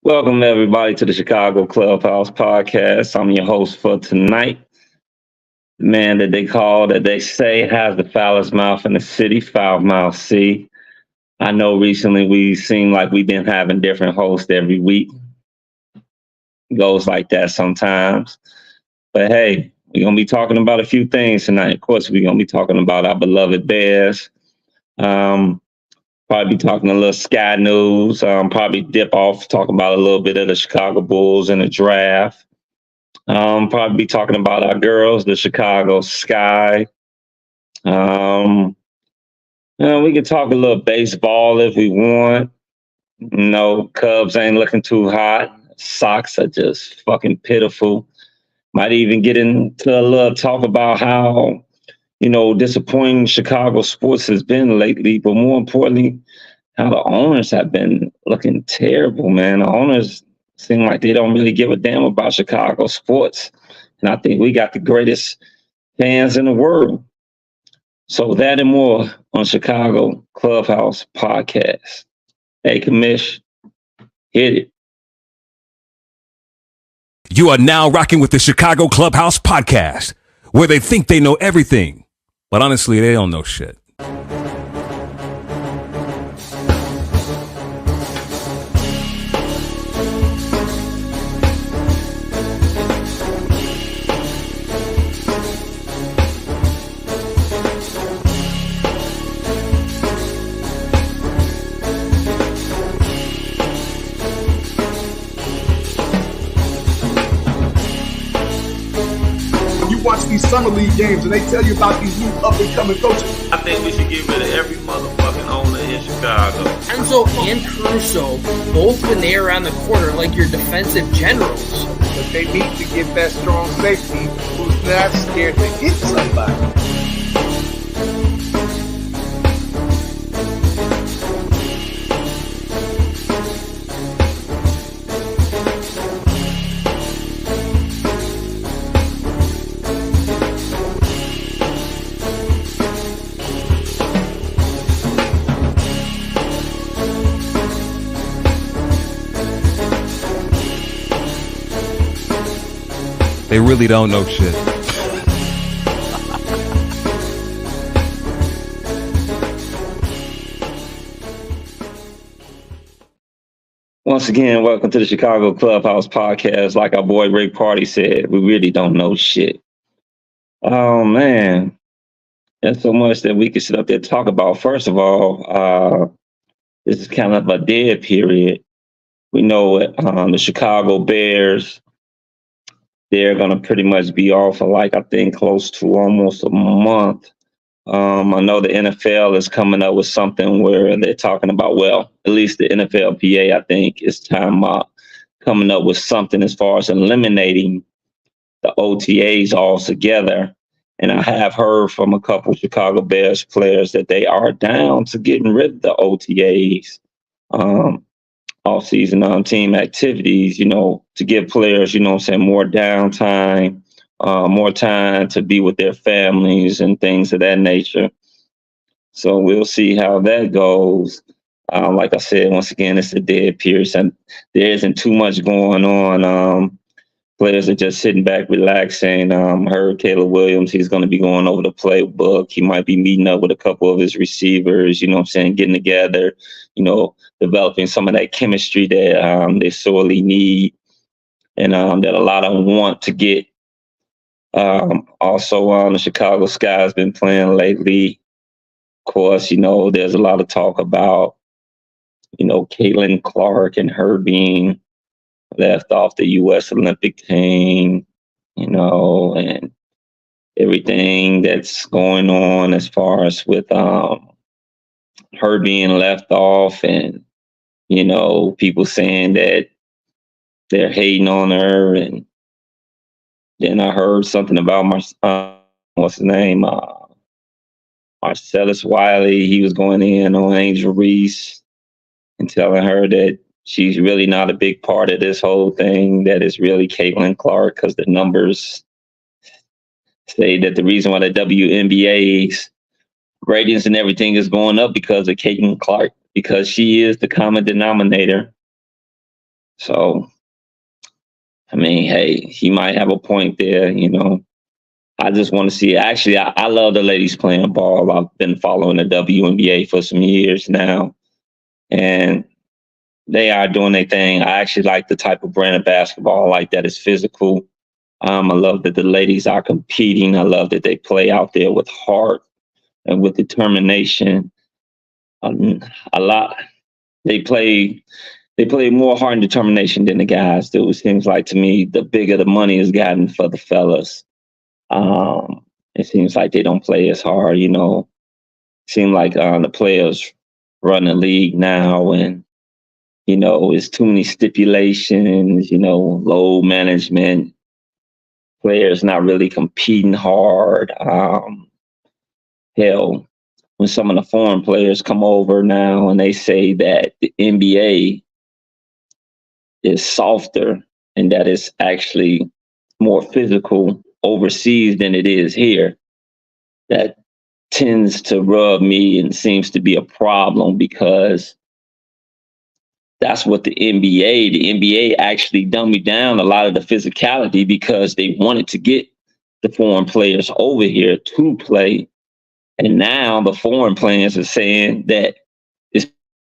Welcome, everybody, to the Chicago Clubhouse podcast. I'm your host for tonight. The man that they say has the foulest mouth in the city, Foul Mouth C. I know recently we seem like we've been having different hosts every week. It goes like that sometimes. But hey, we're going to be talking about a few things tonight. Of course, we're going to be talking about our beloved Bears. Probably be talking a little Sky News. Probably dip off, talking about a little bit of the Chicago Bulls and the draft. Probably be talking about our girls, the Chicago Sky. We can talk a little baseball if we want. Cubs ain't looking too hot. Sox are just fucking pitiful. Might even get into a little talk about how disappointing Chicago sports has been lately, but more importantly, how the owners have been looking terrible, man. The owners seem like they don't really give a damn about Chicago sports. And I think we got the greatest fans in the world. So that and more on Chicago Clubhouse Podcast. Hey, Commish, hit it. You are now rocking with the Chicago Clubhouse Podcast, where they think they know everything. But honestly, they don't know shit. These summer league games and they tell you about these new up and coming coaches. I think we should get rid of every motherfucking owner in Chicago. Enzo and Caruso, both when they are on the court, are like your defensive generals. But they need to get that strong safety who's not scared to hit somebody. They really don't know shit. Once again, welcome to the Chicago Clubhouse Podcast. Like our boy Rick Party said, we really don't know shit. Oh, man. There's so much that we could sit up there and talk about. First of all, this is kind of a dead period. We know the Chicago Bears, they're going to pretty much be off for I think close to almost a month. I know the NFL is coming up with something where they're talking about, well, at least the NFLPA, I think, is coming up with something as far as eliminating the OTAs altogether. And I have heard from a couple of Chicago Bears players that they are down to getting rid of the OTAs. Off-season team activities, to give players, more downtime, more time to be with their families and things of that nature. So we'll see how that goes. Like I said, once again, it's a dead period. And there isn't too much going on. Players are just sitting back, relaxing. Heard Caleb Williams, he's going to be going over the playbook. He might be meeting up with a couple of his receivers, getting together, developing some of that chemistry that they sorely need and that a lot of them want to get. Also, the Chicago Sky has been playing lately. Of course, there's a lot of talk about, Caitlin Clark and her being left off the U.S. Olympic team, and everything that's going on as far as with her being left off and, people saying that they're hating on her. And then I heard something about what's his name? Marcellus Wiley. He was going in on Angel Reese and telling her that she's really not a big part of this whole thing, that it's really Caitlin Clark, because the numbers say that the reason why the WNBA's ratings and everything is going up because of Caitlin Clark, because she is the common denominator So, I mean, hey, he might have a point there, you know. I just want to see it. Actually, I love the ladies playing ball. I've been following the WNBA for some years now, and they are doing their thing. I actually like the type of brand of basketball I like that is physical. I love that the ladies are competing. I love that they play out there with heart and with determination. A lot. They play. They play more heart and determination than the guys do. It seems like to me, the bigger the money is gotten for the fellas, it seems like they don't play as hard. You know, it seems like the players run the league now, and you know, it's too many stipulations. You know, low management, players not really competing hard. Hell, when some of the foreign players come over now and they say that the NBA is softer and that it's actually more physical overseas than it is here, that tends to rub me and seems to be a problem because that's what the NBA actually dummied down a lot of the physicality because they wanted to get the foreign players over here to play. And now the foreign players are saying that it's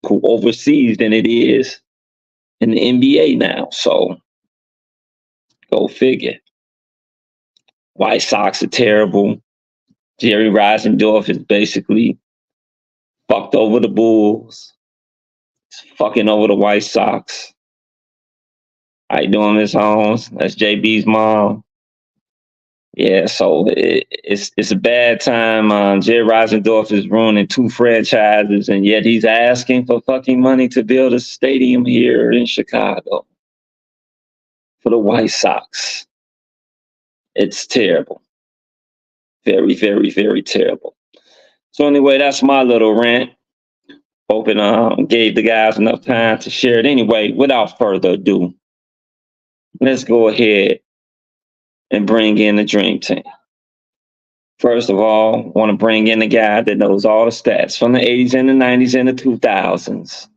cool overseas than it is in the NBA now. So go figure. White Sox are terrible. Jerry Reisendorf is basically fucked over the Bulls. He's fucking over the White Sox. How you doing, Miss Holmes? That's JB's mom. Yeah, so it's a bad time. Jerry Reisendorf is ruining 2 franchises, and yet he's asking for fucking money to build a stadium here in Chicago for the White Sox. It's terrible. Very, very, very terrible. So anyway, that's my little rant. Hoping gave the guys enough time to share it. Anyway, without further ado, let's go ahead and bring in the dream team. First of all, want to bring in a guy that knows all the stats from the 80s and the 90s and the 2000s.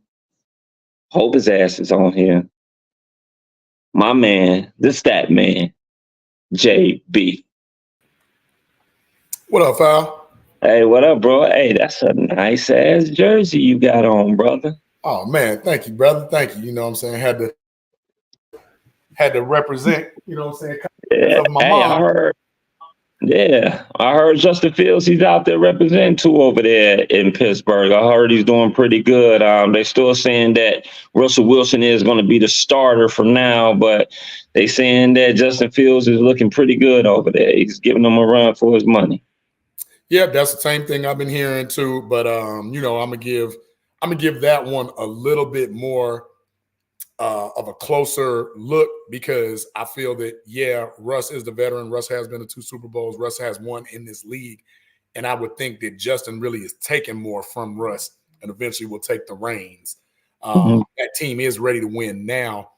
Hope his ass is on here. My man, the stat man, JB. What up, Al? Hey, what up, bro? Hey, that's a nice ass jersey you got on, brother. Oh man, thank you, brother. Thank you. You know what I'm saying? Had to represent, you know what I'm saying? Yeah. Of my Hey, mom. I heard Justin Fields, he's out there representing too over there in Pittsburgh. I heard he's doing pretty good. They're still saying that Russell Wilson is going to be the starter for now, but they saying that Justin Fields is looking pretty good over there. He's giving them a run for his money. Yeah, that's the same thing I've been hearing too. But you know, I'm gonna give that one a little bit more of a closer look because I feel that Russ is the veteran. Russ has been to 2 Super Bowls. Russ has won in this league, and I would think that Justin really is taking more from Russ and eventually will take the reins. That team is ready to win now.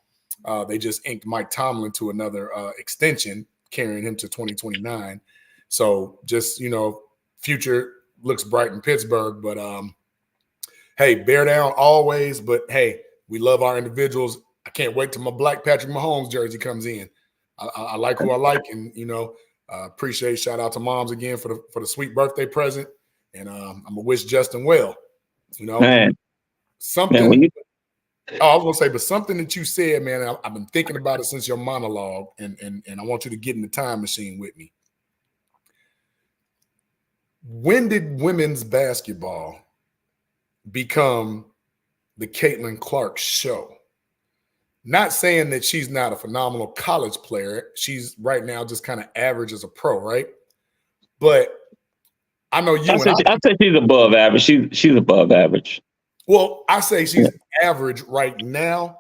They just inked Mike Tomlin to another extension, carrying him to 2029. So just, you know, future looks bright in Pittsburgh. But, hey, bear down always. But, hey, we love our individuals. I can't wait till my Black Patrick Mahomes jersey comes in. I like who I like. And, you know, appreciate shout out to moms again for the sweet birthday present. And I'm going to wish Justin well. You know, Man, something. I was gonna say, but something that you said, man, I've been thinking about it since your monologue, and I want you to get in the time machine with me. When did women's basketball become the Caitlin Clark show? Not saying that she's not a phenomenal college player. She's right now just kind of average as a pro, right? But I know you. I say she's above average. She's above average. Well, I say she's average right now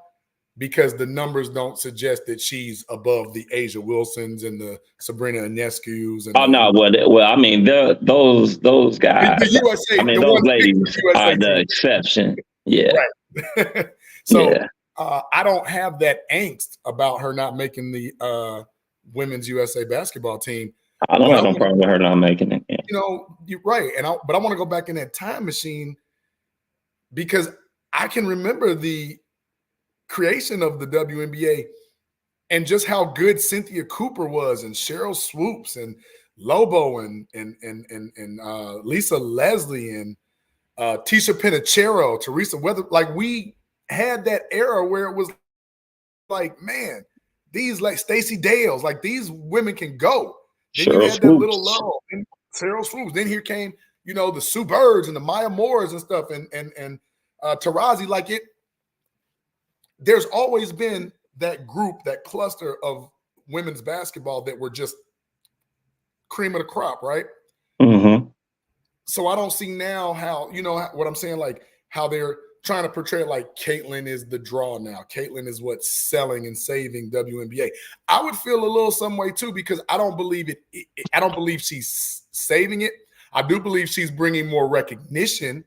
because the numbers don't suggest that she's above the Asia Wilsons and the Sabrina Ionescu's. And no, well, I mean, those guys. The USA, I mean, those ladies are the exception. Yeah. Right. So I don't have that angst about her not making the women's USA basketball team. I don't have no problem with her not making it. Yeah. You know, you're right. But I want to go back in that time machine because I can remember the creation of the WNBA and just how good Cynthia Cooper was, and Cheryl Swoops, and Lobo, and Lisa Leslie, and Tisha Pinachero, Teresa Weather. Like, we had that era where it was like, man, these like Stacey Dales, like these women can go. Then you had that little lull, and Cheryl Swoops. Then here came, the Sue Birds and the Maya Moores and stuff, and Tarazi. Like, there's always been that group, that cluster of women's basketball that were just cream of the crop, right? Mm-hmm. So I don't see now how, what I'm saying, like how they're trying to portray it like Caitlyn is the draw now. Caitlyn is what's selling and saving WNBA. I would feel a little some way too, because I don't believe it. I don't believe she's saving it. I do believe she's bringing more recognition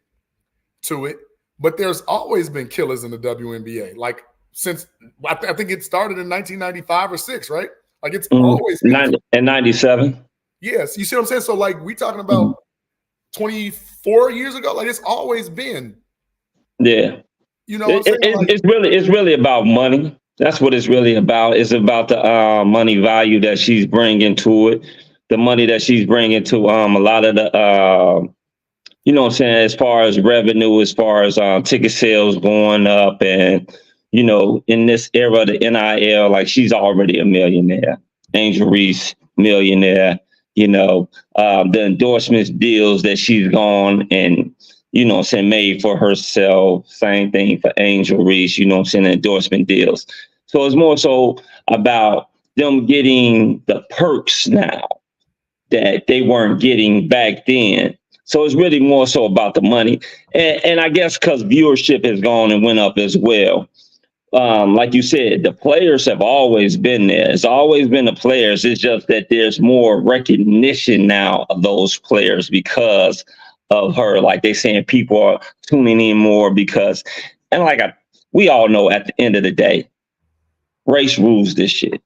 to it, but there's always been killers in the WNBA. Like, since I think it started in 1995 or 6, right? Like, it's always been in 97. Yes, you see what I'm saying? So, like, we talking about 24 years ago. Like, it's always been. Yeah. It's really about money. That's what it's really about. It's about the money value that she's bringing to it, the money that she's bringing to a lot of the you know what I'm saying, as far as revenue, as far as ticket sales going up, and in this era, the NIL, like, she's already a millionaire. Angel Reese, millionaire. The endorsements deals that she's gone and made for herself. Same thing for Angel Reese, endorsement deals. So it's more so about them getting the perks now that they weren't getting back then. So it's really more so about the money. And I guess because viewership has gone and went up as well. Like you said, the players have always been there. It's always been the players. It's just that there's more recognition now of those players because of her. Like, they saying people are tuning in more because, and we all know at the end of the day, race rules this shit.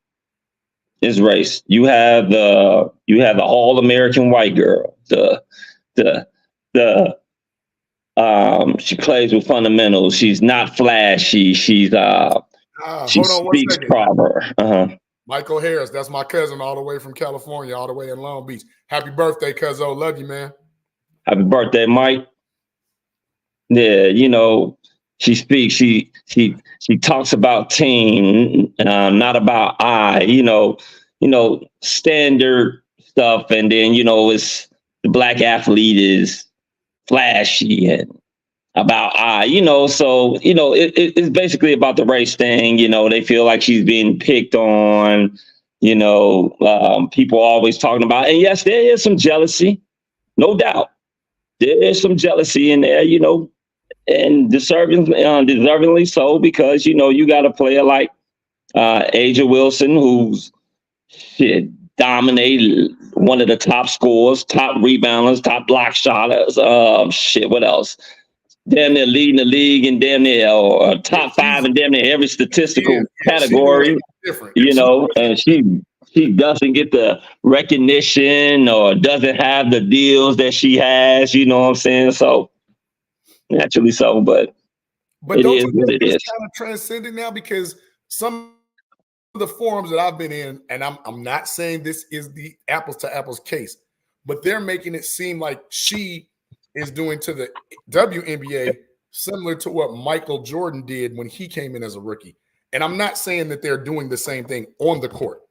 It's race. You have the all-American white girl. She plays with fundamentals. She's not flashy. She speaks proper. Michael Harris, that's my cousin, all the way from California, all the way in Long Beach. Happy birthday, cuzzo. Love you, man. Happy birthday, Mike. Yeah, she speaks. She talks about team, not about I. Standard stuff, and then it's the black athlete is flashy and about so it's basically about the race thing. They feel like she's being picked on. People always talking about, and yes, there is some jealousy, no doubt. There is some jealousy in there, and deservingly so, because you got a player like Aja Wilson, who's dominated, one of the top scorers, top rebounders, top block shotters. What else? Damn near leading the league and damn near top 5 in damn near every statistical category. And she doesn't get the recognition or doesn't have the deals that she has. You know what I'm saying? So naturally so, but it don't is you what think it it's is. kind of transcending now, because some of the forums that I've been in, and I'm not saying this is the apples to apples case, but they're making it seem like she is doing to the WNBA similar to what Michael Jordan did when he came in as a rookie. And I'm not saying that they're doing the same thing on the court,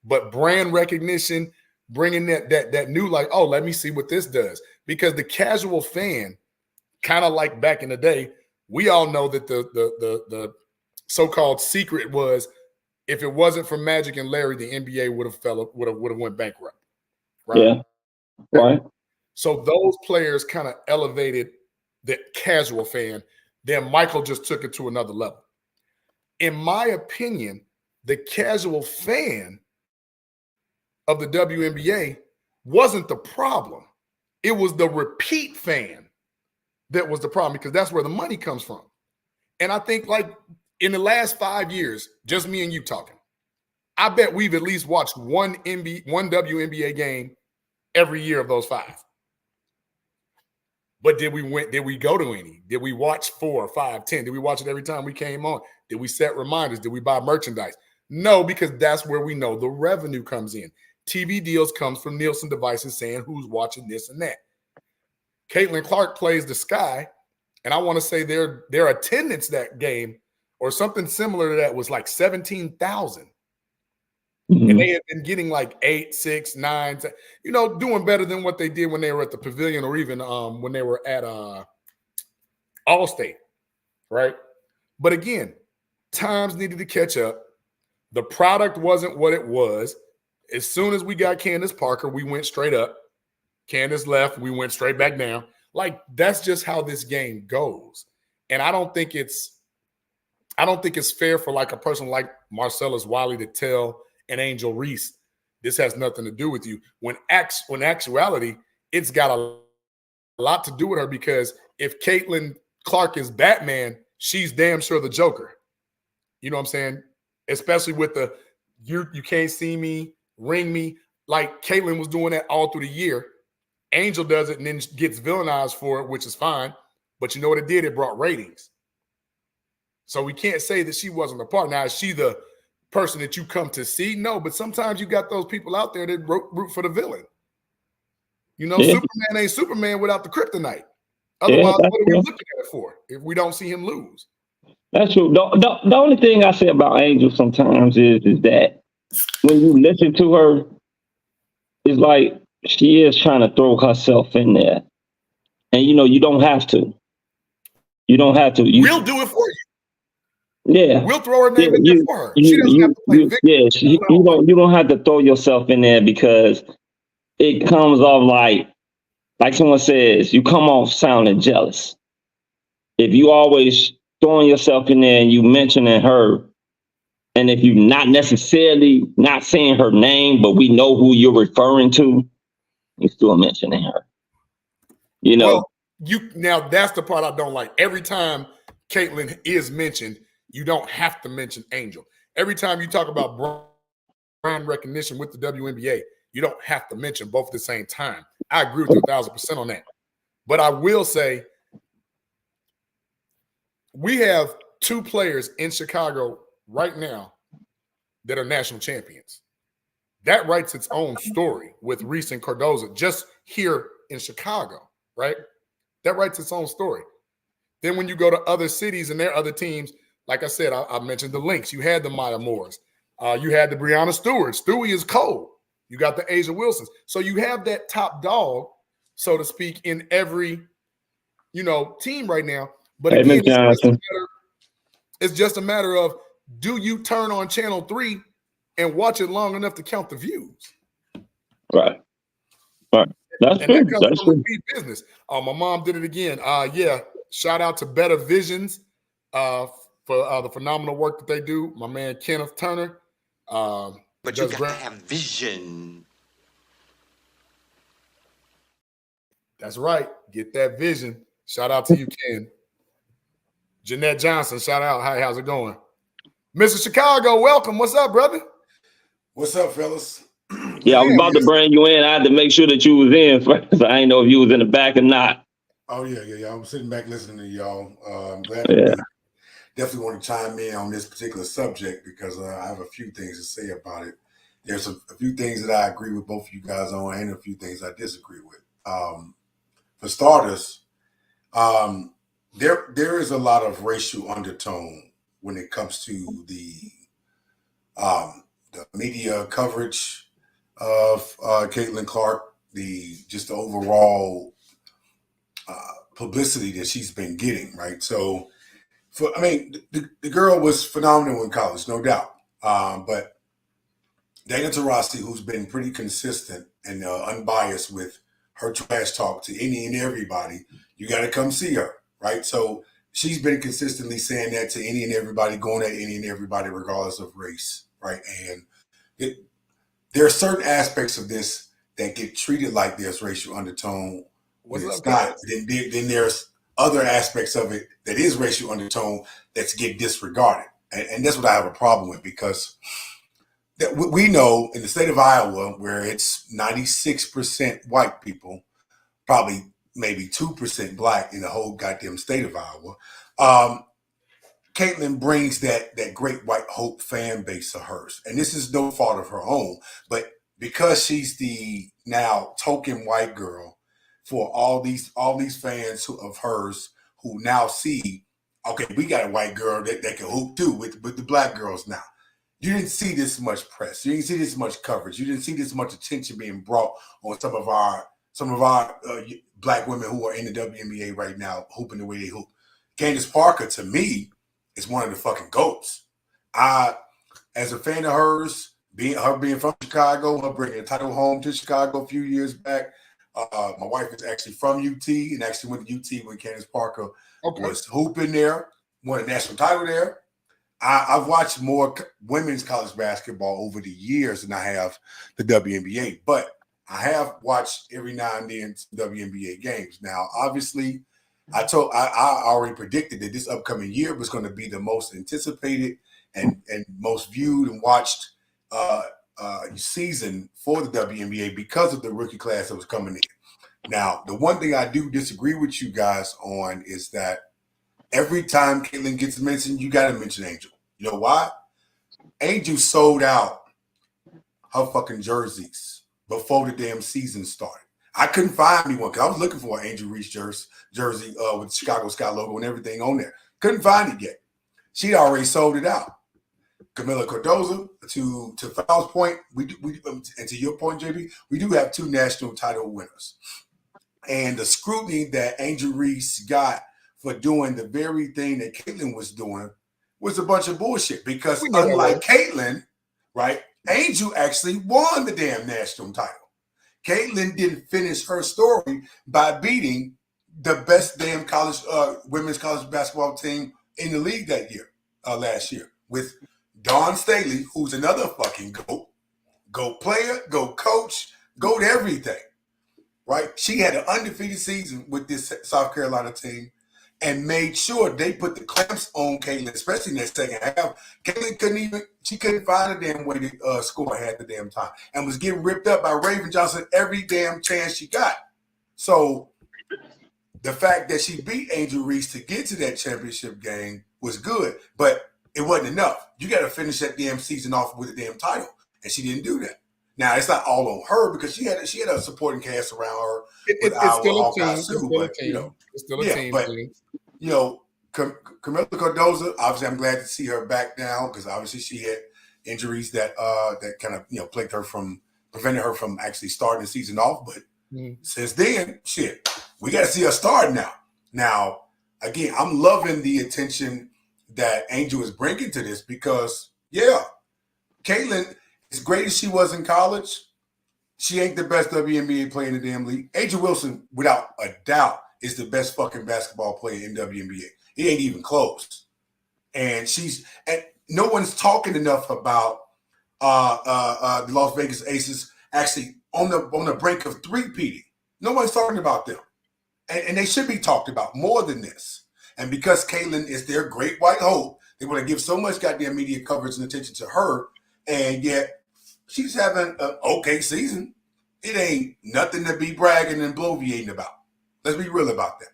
but brand recognition, bringing that new, like, oh, let me see what this does. Because the casual fan, kind of like back in the day, we all know that the so-called secret was, if it wasn't for Magic and Larry, the NBA would have went bankrupt. Right? Yeah. Right. So those players kind of elevated the casual fan. Then Michael just took it to another level. In my opinion, the casual fan of the WNBA wasn't the problem. It was the repeat fan that was the problem, because that's where the money comes from. And I think, like, in the last 5 years, just me and you talking, I bet we've at least watched one WNBA game every year of those 5. But did we go to any? Did we watch 4, 5, 10? Did we watch it every time we came on? Did we set reminders? Did we buy merchandise? No, because that's where we know the revenue comes in. TV deals comes from Nielsen devices saying who's watching this and that. Caitlin Clark plays the Sky, and I want to say their attendance that game or something similar to that was like 17,000. Mm-hmm. And they had been getting like 8, 6, 9, 10, doing better than what they did when they were at the Pavilion or even when they were at Allstate, right? But again, times needed to catch up. The product wasn't what it was. As soon as we got Candace Parker, we went straight up. Candace left, we went straight back down. Like, that's just how this game goes. And I don't think it's fair for like a person like Marcellus Wiley to tell an Angel Reese, this has nothing to do with you. When actuality, it's got a lot to do with her, because if Caitlin Clark is Batman, she's damn sure the Joker. You know what I'm saying? Especially with the you can't see me, ring me. Like Caitlin was doing that all through the year. Angel does it and then gets villainized for it, which is fine. But you know what it did? It brought ratings. So we can't say that she wasn't a part. Now, is she the person that you come to see? No, but sometimes you got those people out there that root for the villain. Superman ain't Superman without the kryptonite. Otherwise, what are we looking at it for if we don't see him lose? That's true. The only thing I say about Angel sometimes is that when you listen to her, it's like she is trying to throw herself in there. And, you don't have to. You don't have to. We'll do it for you. Yeah. We'll throw her name in there for her. She doesn't have to play victim. Yes, you don't have to throw yourself in there, because it comes off like someone says, you come off sounding jealous. If you always throwing yourself in there and you mentioning her, and if you're not necessarily not saying her name, but we know who you're referring to, you're still mentioning her. Well, now that's the part I don't like. Every time Caitlin is mentioned, you don't have to mention Angel. Every time you talk about brand recognition with the WNBA, you don't have to mention both at the same time. I agree with you 1,000% on that. But I will say, we have 2 players in Chicago right now that are national champions. That writes its own story with Reese and Cardoza just here in Chicago, right? That writes its own story. Then when you go to other cities and their other teams, like I said, I mentioned the Lynx. You had the Maya Moores. You had the Breonna Stewarts. Stewie is cold. You got the Asia Wilsons. So you have that top dog, so to speak, in every, team right now. But again, it's just a matter of, do you turn on Channel 3 and watch it long enough to count the views? Right. That's true. That comes from repeat business. My mom did it again. Shout out to Better Visions for the phenomenal work that they do. My man Kenneth Turner. But you got to have vision. That's right. Get that vision. Shout out to you, Ken. Jeanette Johnson, shout out. Hi, how's it going? Mr. Chicago, welcome. What's up, brother? What's up, fellas? Yeah, I was about to bring you in. I had to make sure that you was in first. I didn't know if you was in the back or not. Oh, yeah. I'm sitting back listening to y'all. I'm glad to definitely want to chime in on this particular subject, because I have a few things to say about it. There's a few things that I agree with both of you guys on, and a few things I disagree with. For starters, there is a lot of racial undertone when it comes to the media coverage of Caitlin Clark, the overall publicity that she's been getting, right? So, the girl was phenomenal in college, no doubt. But Dana Taurasi, who's been pretty consistent and unbiased with her trash talk to any and everybody, you got to come see her, right? So she's been consistently saying that to any and everybody, going at any and everybody, regardless of race, right? And there are certain aspects of this that get treated like there's racial undertone when it's not. Then there's other aspects of it that is racial undertone that's get disregarded. And that's what I have a problem with, because that we know in the state of Iowa, where it's 96% white people, probably maybe 2% black in the whole goddamn state of Iowa. Caitlyn brings that great white hope fan base of hers. And this is no fault of her own, but because she's the now token white girl for all these fans of hers who now see, okay, we got a white girl that can hoop too with the black girls now. You didn't see this much press. You didn't see this much coverage. You didn't see this much attention being brought on some of our black women who are in the WNBA right now, hooping the way they hoop. Candace Parker, to me, is one of the fucking GOATs. As a fan of hers, being from Chicago, her bringing a title home to Chicago a few years back. My wife is actually from UT and actually went to UT when Candace Parker was hooping there, won a national title there. I've watched more women's college basketball over the years than I have the WNBA, but I have watched every now and then WNBA games. Now, obviously, I already predicted that this upcoming year was going to be the most anticipated and most viewed and watched season for the WNBA because of the rookie class that was coming in. Now, the one thing I do disagree with you guys on is that every time Caitlyn gets mentioned, you got to mention Angel. You know why? Angel sold out her fucking jerseys before the damn season started. I couldn't find me one because I was looking for an Angel Reese jersey with the Chicago Sky logo and everything on there. Couldn't find it yet. She'd already sold it out. Camila Cardozo, to Fowl's point, we and to your point, JB, we do have 2 national title winners. And the scrutiny that Angel Reese got for doing the very thing that Caitlyn was doing was a bunch of bullshit because unlike Caitlyn, right, Angel actually won the damn national title. Caitlyn didn't finish her story by beating the best damn women's college basketball team in the league that year, last year, with Dawn Staley, who's another fucking GOAT player, GOAT coach, GOAT everything, right? She had an undefeated season with this South Carolina team and made sure they put the clamps on Caitlyn, especially in that second half. Caitlyn couldn't find a damn way to score half the damn time and was getting ripped up by Raven Johnson every damn chance she got. So the fact that she beat Angel Reese to get to that championship game was good, but it wasn't enough. You got to finish that damn season off with a damn title, and she didn't do that. Now it's not all on her because she had a supporting cast around her. It's still a team. It's still a team. But Camila Cardozo, obviously, I'm glad to see her back now because obviously she had injuries that kind of plagued her prevented her from actually starting the season off. But since then, shit, we got to see her start now. Now, again, I'm loving the attention that Angel is bringing to this because, Caitlyn, as great as she was in college, she ain't the best WNBA player in the damn league. Angel Wilson, without a doubt, is the best fucking basketball player in WNBA. It ain't even close. And no one's talking enough about the Las Vegas Aces actually on the brink of three-peating. No one's talking about them. And they should be talked about more than this. And because Caitlyn is their great white hope, they want to give so much goddamn media coverage and attention to her, and yet she's having an okay season. It ain't nothing to be bragging and bloviating about. Let's be real about that.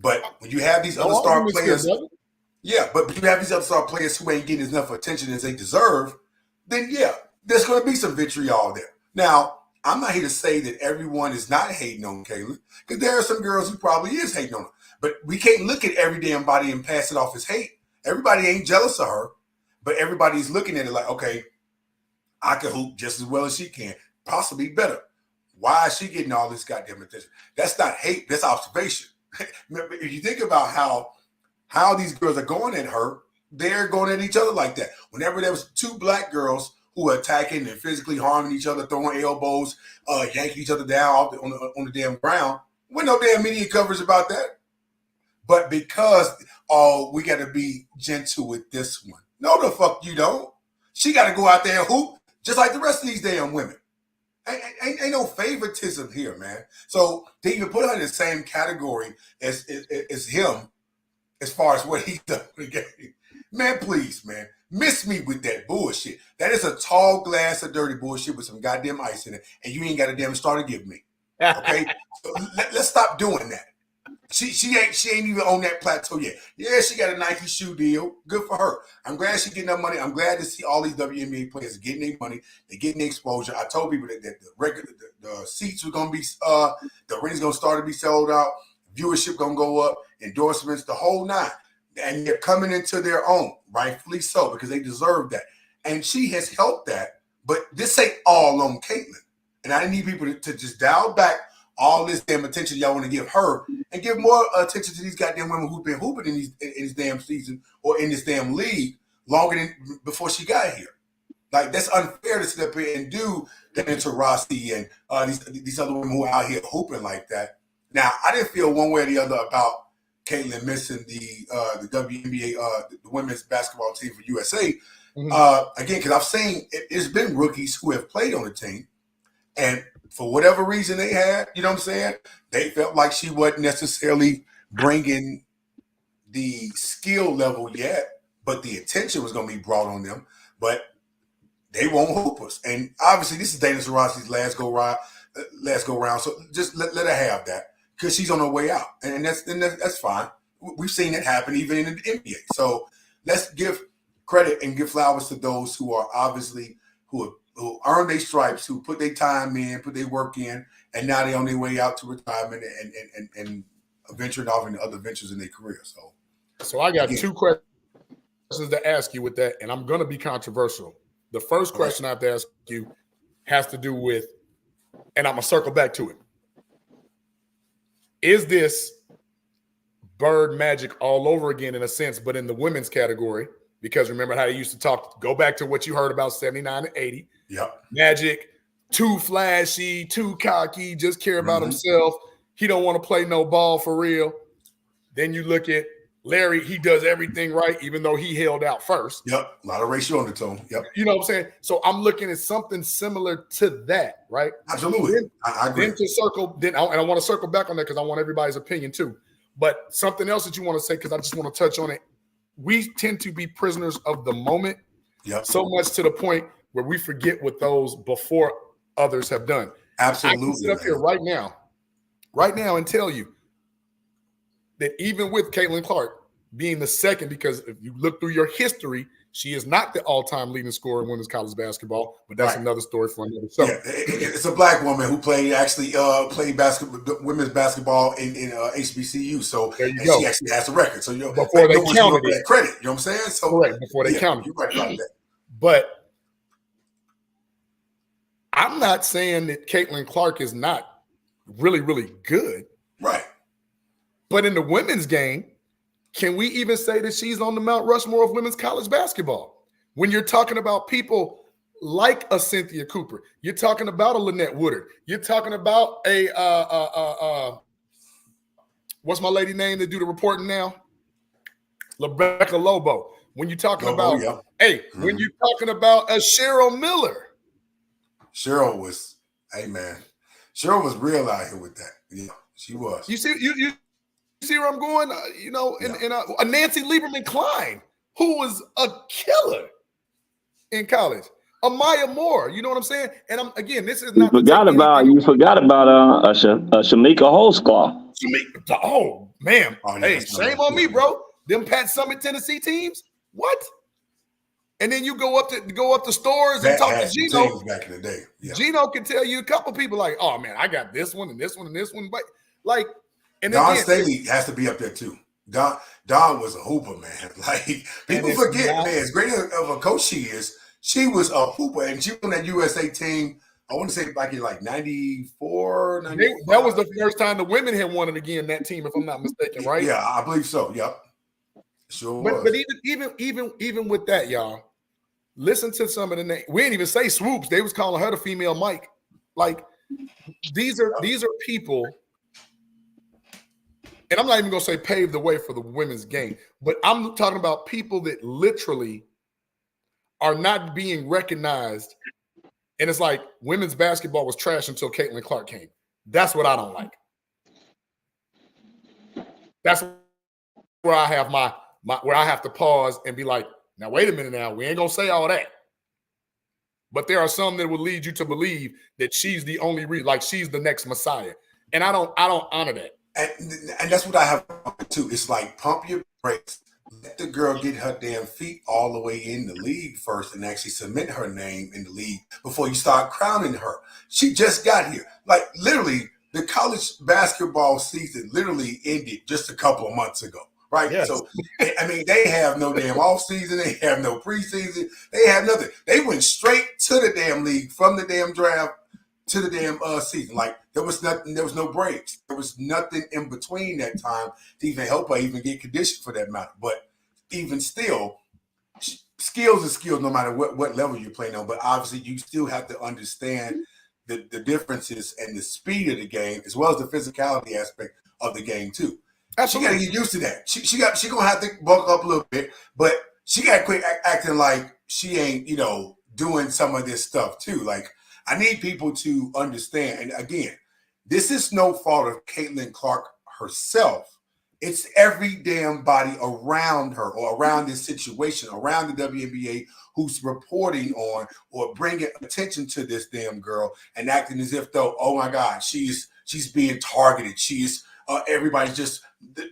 But when you have these other star players, but you have these other star players who ain't getting enough attention as they deserve, then there's going to be some vitriol there. Now, I'm not here to say that everyone is not hating on Caitlyn, because there are some girls who probably is hating on her. But we can't look at every damn body and pass it off as hate. Everybody ain't jealous of her, but everybody's looking at it like, okay, I can hoop just as well as she can, possibly better. Why is she getting all this goddamn attention? That's not hate, that's observation. If you think about how these girls are going at her, they're going at each other like that. Whenever there was 2 black girls who were attacking and physically harming each other, throwing elbows, yanking each other down on the damn ground, with no damn media coverage about that. But because, we got to be gentle with this one. No, the fuck you don't. She got to go out there and hoop just like the rest of these damn women. Ain't no favoritism here, man. So they even put her in the same category as him as far as what he done in the game. Man, please, man. Miss me with that bullshit. That is a tall glass of dirty bullshit with some goddamn ice in it, and you ain't got a damn star to give me. Okay, so let's stop doing that. She ain't even on that plateau yet. Yeah, she got a Nike shoe deal. Good for her. I'm glad she's getting that money. I'm glad to see all these WNBA players getting their money. They're getting the exposure. I told people that the seats were gonna be the ring's gonna start to be sold out. Viewership gonna go up. Endorsements, the whole nine. And they're coming into their own, rightfully so, because they deserve that. And she has helped that. But this ain't all on Caitlyn. And I need people to just dial back all this damn attention y'all want to give her and give more attention to these goddamn women who've been hooping in this damn season or in this damn league longer than before she got here. Like, that's unfair to sit up here and do that into Rossi and these other women who are out here hooping like that. Now, I didn't feel one way or the other about Caitlyn missing the WNBA, the women's basketball team for USA. Again, because I've seen it's been rookies who have played on the team, and for whatever reason they had, you know what I'm saying, they felt like she wasn't necessarily bringing the skill level yet, but the attention was going to be brought on them. But they won't hoop us. And obviously, this is Dana Taurasi's last go round. So just let her have that because she's on her way out, and that's fine. We've seen it happen even in the NBA. So let's give credit and give flowers to those who are obviously who earn their stripes, who put their time in, put their work in, and now they're on their way out to retirement and venturing off into other ventures in their career. So I got two questions to ask you with that, and I'm going to be controversial. The first question I have to ask you has to do with, and I'm going to circle back to it. Is this Bird magic all over again in a sense, but in the women's category? Because remember how they used to talk, go back to what you heard about 79 and 80. Yep. Magic, too flashy, too cocky, just care about himself. He don't want to play no ball for real. Then you look at Larry, he does everything right, even though he held out first. Yep, a lot of racial undertone. Yep. You know what I'm saying? So I'm looking at something similar to that, right? Absolutely. Then, I agree. And I want to circle back on that because I want everybody's opinion too. But something else that you want to say, because I just want to touch on it. We tend to be prisoners of the moment so much to the point where we forget what those before others have done. Absolutely. I can sit up here right now and tell you that even with Caitlin Clark being the second, because if you look through your history, she is not the all-time leading scorer in women's college basketball, but that's another story for another show. Yeah, it's a black woman who played basketball, women's basketball in HBCU. So she actually has a record. So before they counted that credit, you know what I'm saying? So correct, before they counted. You're right about that. But I'm not saying that Caitlin Clark is not really, really good. Right. But in the women's game, can we even say that she's on the Mount Rushmore of women's college basketball? When you're talking about people like a Cynthia Cooper, you're talking about a Lynette Woodard, you're talking about a what's my lady name that do the reporting now? Rebecca Lobo. When you're talking when you're talking about a Cheryl Miller. Cheryl was, Cheryl was real out here with that. Yeah, she was. You see where I'm going? A Nancy Lieberman Klein, who was a killer in college. A Maya Moore, you know what I'm saying? And this is not. You forgot about Shamika Holzclaw. Oh man, hey, shame on me, bro. Them Pat Summit Tennessee teams, what? And then you go up to stores and talk to Gino. Back in the day, Gino can tell you a couple people like, oh man, I got this one and this one and this one, but like. And Don Staley has to be up there too. Don was a hooper, man. Like people forget, man, as great of a coach she was a hooper, and she was on that USA team. I want to say back in like 94, 95. That was the first time the women had won it again. That team, if I'm not mistaken, right? Yeah, I believe so. Yep, sure was. But even with that, y'all, listen to some of the names. We didn't even say Swoops. They was calling her the female Mike. Like these are people. And I'm not even going to say pave the way for the women's game, but I'm talking about people that literally are not being recognized. And it's like women's basketball was trash until Caitlin Clark came. That's what I don't like. That's where I have where I have to pause and be like, now, wait a minute now. We ain't going to say all that. but there are some that will lead you to believe that she's the only reason, like she's the next Messiah. And I don't honor that. And that's what I have too. It's like pump your brakes. Let the girl get her damn feet all the way in the league first and actually submit her name in the league before you start crowning her. She just got here. Like literally, the college basketball season literally ended just a couple of months ago, right? Yes. So, I mean, they have no damn off season. They have no preseason. They have nothing. They went straight to the damn league from the damn draft to the damn season. Like there was nothing. There was no breaks. There was nothing in between that time to even help her even get conditioned for that matter. But even still, skills are skills no matter what level you're playing on. But obviously, you still have to understand the differences and the speed of the game as well as the physicality aspect of the game too. Absolutely. She got to get used to that. She gonna have to bulk up a little bit, but she got to quit acting like she ain't doing some of this stuff too. Like I need people to understand. And again, this is no fault of Caitlin Clark herself. It's every damn body around her or around this situation, around the WNBA who's reporting on or bringing attention to this damn girl and acting as if though, oh my God, she's being targeted. Everybody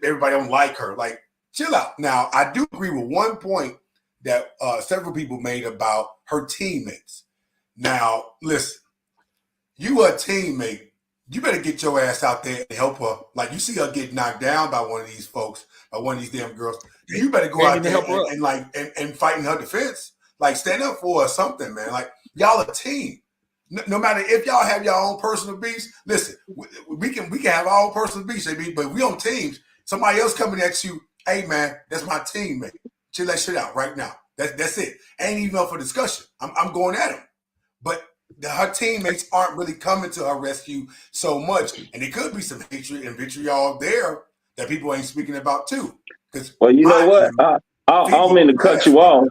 don't like her. Like, chill out. Now, I do agree with one point that several people made about her teammates. Now, listen, you a teammate. You better get your ass out there and help her. Like you see her get knocked down by one of these folks, by one of these damn girls. You better go out there and fight in her defense. Like stand up for her or something, man. Like y'all a team. No matter if y'all have your own personal beefs. Listen, we can have our own personal beefs, but we on teams. Somebody else coming at you, hey man, that's my teammate. Chill that shit out right now. That's it. Ain't even up for discussion. I'm going at him. But her teammates aren't really coming to her rescue so much. And there could be some hatred and vitriol there that people ain't speaking about too. Well, you know what? I don't mean to cut you off.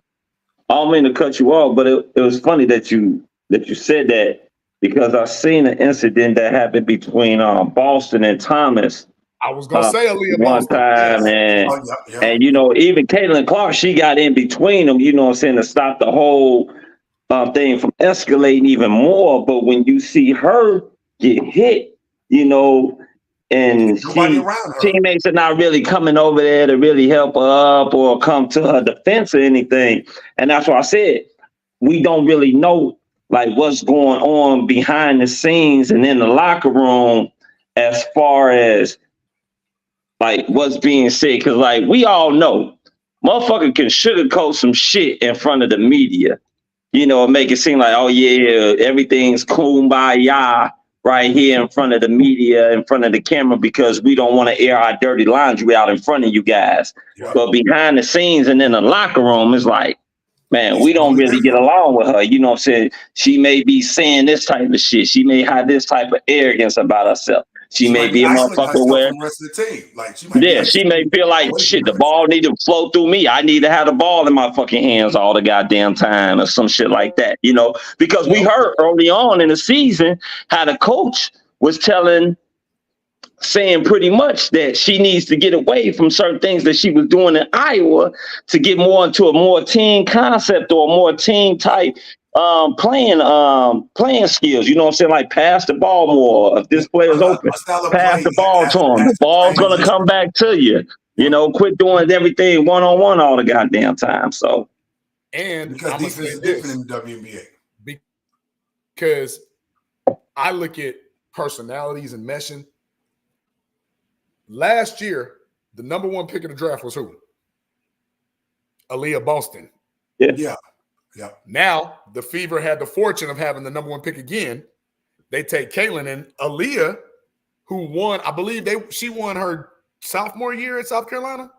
I don't mean to cut you off, but it was funny that you said that because I seen an incident that happened between Boston and Thomas. I was gonna say Aaliyah one Boston. time, Yes. and even Caitlin Clark, she got in between them. You know what I'm saying, to stop the whole thing from escalating even more. But when you see her get hit, and teammates are not really coming over there to really help her up or come to her defense or anything. And that's why I said we don't really know like what's going on behind the scenes and in the locker room as far as like what's being said. Because like we all know, motherfucker can sugarcoat some shit in front of the media. Make it seem like, oh yeah, everything's kumbaya right here in front of the media, in front of the camera, because we don't want to air our dirty laundry out in front of you guys. Yeah. But behind the scenes and in the locker room, it's like, man, we don't really get along with her. You know what I'm saying? She may be saying this type of shit. She may have this type of arrogance about herself. She may be a motherfucker where, she may feel like, shit, the ball need to flow through me. I need to have the ball in my fucking hands all the goddamn time or some shit like that, because we heard early on in the season how the coach was saying pretty much that she needs to get away from certain things that she was doing in Iowa to get more into a more team concept or a more team type playing skills. You know what I'm saying? Like pass the ball more. If this player's open, pass the ball to him. The ball's gonna come back to you. Quit doing everything one-on-one all the goddamn time. So, and because this is different in the WNBA. Because I look at personalities and meshing. Last year, the number one pick of the draft was who? Aaliyah Boston. Yeah. Now, the Fever had the fortune of having the number one pick again. They take Caitlin, and Aaliyah, who won, I believe she won her sophomore year at South Carolina,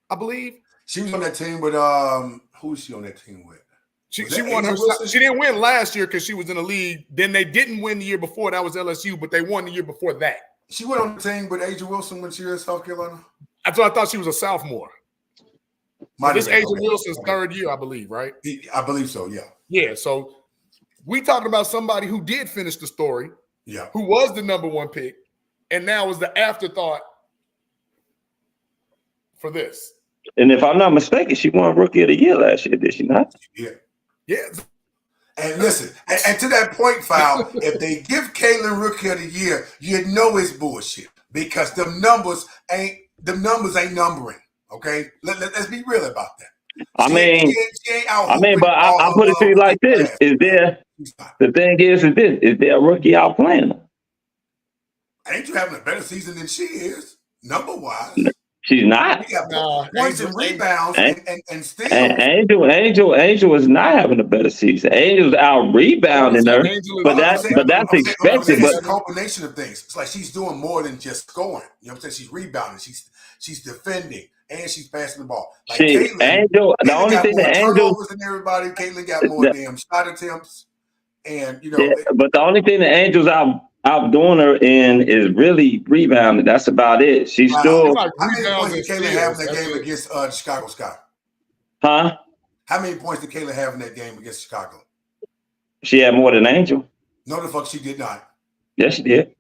I believe. She was on that team with who was she on that team with? She won her. She didn't win last year because she was in the league. Then they didn't win the year before. That was LSU, but they won the year before that. She went on the team with Aja Wilson when she was at South Carolina. I thought she was a sophomore. This Aja Wilson's third year, I believe, right? I believe so, yeah. Yeah, so we talking about somebody who did finish the story, who was the number one pick, and now was the afterthought for this. And if I'm not mistaken, she won Rookie of the Year last year, did she not? Yeah. Yeah. And listen, and to that point, Foul, if they give Caitlin Rookie of the Year, you know it's bullshit because them numbers ain't numbering. Okay, let's be real about that. I mean, but I put it to you like this: the thing is this: is there a rookie outplaying her? Ain't you having a better season than she is, number wise? She's not. We got points and rebounds and steals. Angel is not having a better season. Angel's out rebounding her, but that's expected. It's a combination of things. It's like she's doing more than just scoring. You know what I'm saying? She's rebounding. She's defending. And she's passing the ball. Like Caitlin, Angel, the only thing that Angel than everybody, Caitlin got more damn shot attempts, and you know. Yeah, but the only thing that Angel's outdoing her in is really rebounding. That's about it. She's still. How many points did Caitlin have in that game against Chicago Sky? Huh? How many points did Caitlin have in that game against Chicago? She had more than Angel. No, the fuck she did not. Yes, she did.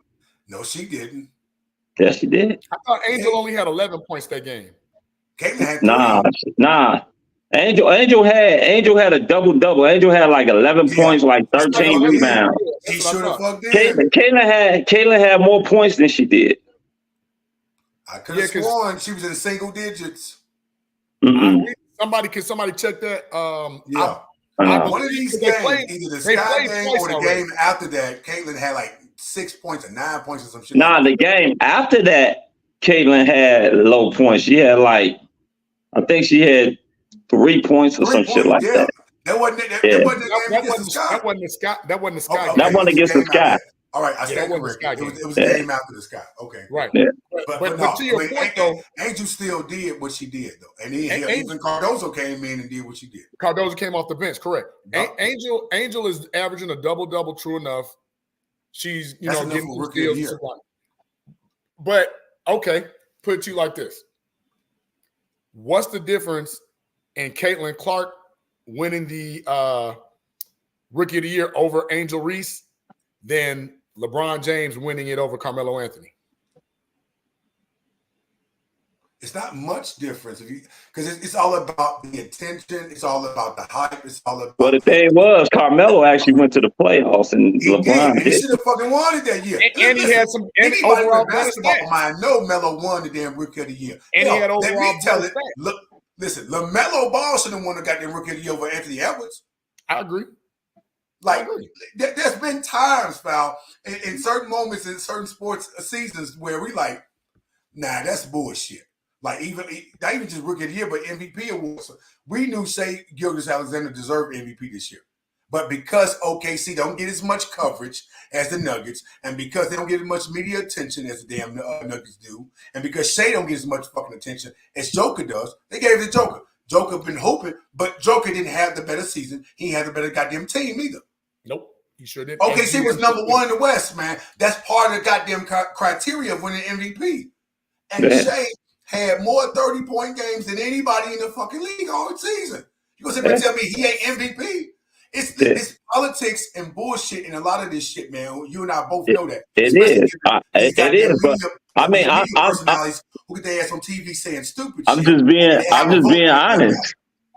No, she didn't. Yes, she did. I thought Angel only had 11 points that game. Caitlin had 3. Nah. Angel had a double. Angel had like 11 points, like 13 rebounds. He should have fucked in. Caitlin had more points than she did. I could have sworn she was in single digits. Somebody check that? One of these games, either the Sky game or the game after that, Caitlin had like 6 points or 9 points or some shit. Nah, the game after that, Caitlin had low points. She had like, I think she had 3 points or some shit like that. That wasn't the Sky. That wasn't the Sky. That wasn't against the Sky. All right, I stand corrected. It was the game after the Sky. Okay, right. Yeah. But to your point, though, Angel still did what she did, though, and even Cardozo came in and did what she did. Cardozo came off the bench, correct? Yep. Angel is averaging a double. True enough. She's getting some steals. But okay, put it to you like this: what's the difference in Caitlin Clark winning the Rookie of the Year over Angel Reese than LeBron James winning it over Carmelo Anthony? It's not much difference because it's all about the attention. It's all about the hype. It's all about. Well, the thing was, Carmelo actually went to the playoffs, and LeBron did. He should have fucking won it that year. And he had some. Anybody with basketball mind know Melo won the damn Rookie of the Year. And he had overall. Let me tell it. Look, listen, LaMelo Ball should have won the goddamn Rookie of the Year over Anthony Edwards. I agree. Like, there's been times, Foul, in certain moments in certain sports seasons where we like, nah, that's bullshit. Like, not even just Rookie of the Year, but MVP awards. We knew Shai Gilgeous-Alexander deserved MVP this year. But because OKC don't get as much coverage as the Nuggets, and because they don't get as much media attention as the damn Nuggets do, and because Shai don't get as much fucking attention as Joker does, they gave it to Joker. Joker been hoping, but Joker didn't have the better season. He had the better goddamn team either. Nope, he sure didn't. OKC was number one in the West, man. That's part of the goddamn criteria of winning MVP. And Shai had more 30-point games than anybody in the fucking league all season. You gonna sit there and tell me he ain't MVP? It's politics and bullshit and a lot of this shit, man. You and I both know that. It is. It is. But I mean, personalities who get their ass on TV saying stupid shit. I'm just being honest.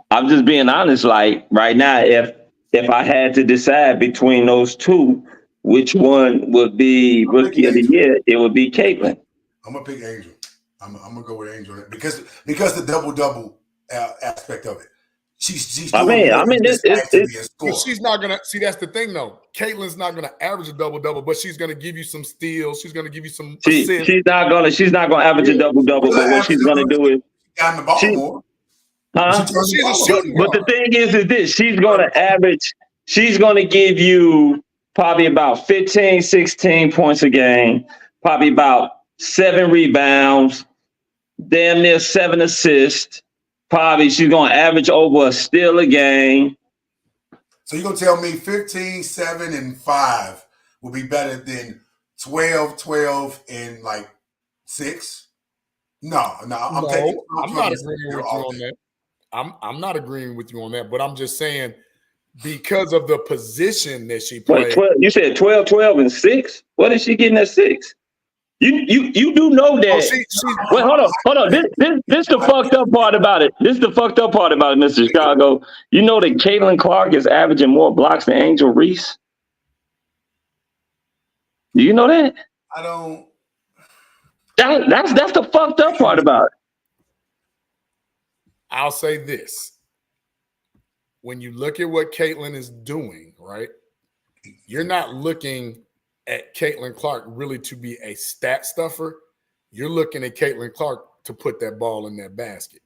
I'm just being honest. Like right now, if I had to decide between those two, which one would be Rookie of the Year, it would be Caitlin. I'm gonna pick Angel. I'm gonna go with Angel because the double aspect of it. She's I mean, she's not gonna see. That's the thing, though. Caitlin's not gonna average a double, but she's gonna give you some steals. She's gonna give you some assists. She's not gonna average a double, but what she's gonna do is got the ball more. Huh? But the thing is this: she's gonna give you probably about 15, 16 points a game, probably about 7 rebounds, damn near 7 assists. Probably she's going to average over a steal a game. So you're going to tell me 15, 7, and 5 will be better than 12, 12, and like 6? No. I'm not agreeing with you on that. I'm not agreeing with you on that, but I'm just saying because of the position that she played. You said 12, 12, and 6? What is she getting at 6? You do know that. Wait, hold on. This the fucked up part about it. This is the fucked up part about it, Mr. Chicago. You know that Caitlin Clark is averaging more blocks than Angel Reese? Do you know that? I don't. That's the fucked up part about it. I'll say this. When you look at what Caitlin is doing, right? You're not looking at Caitlin Clark really to be a stat stuffer. You're looking at Caitlin Clark to put that ball in that basket.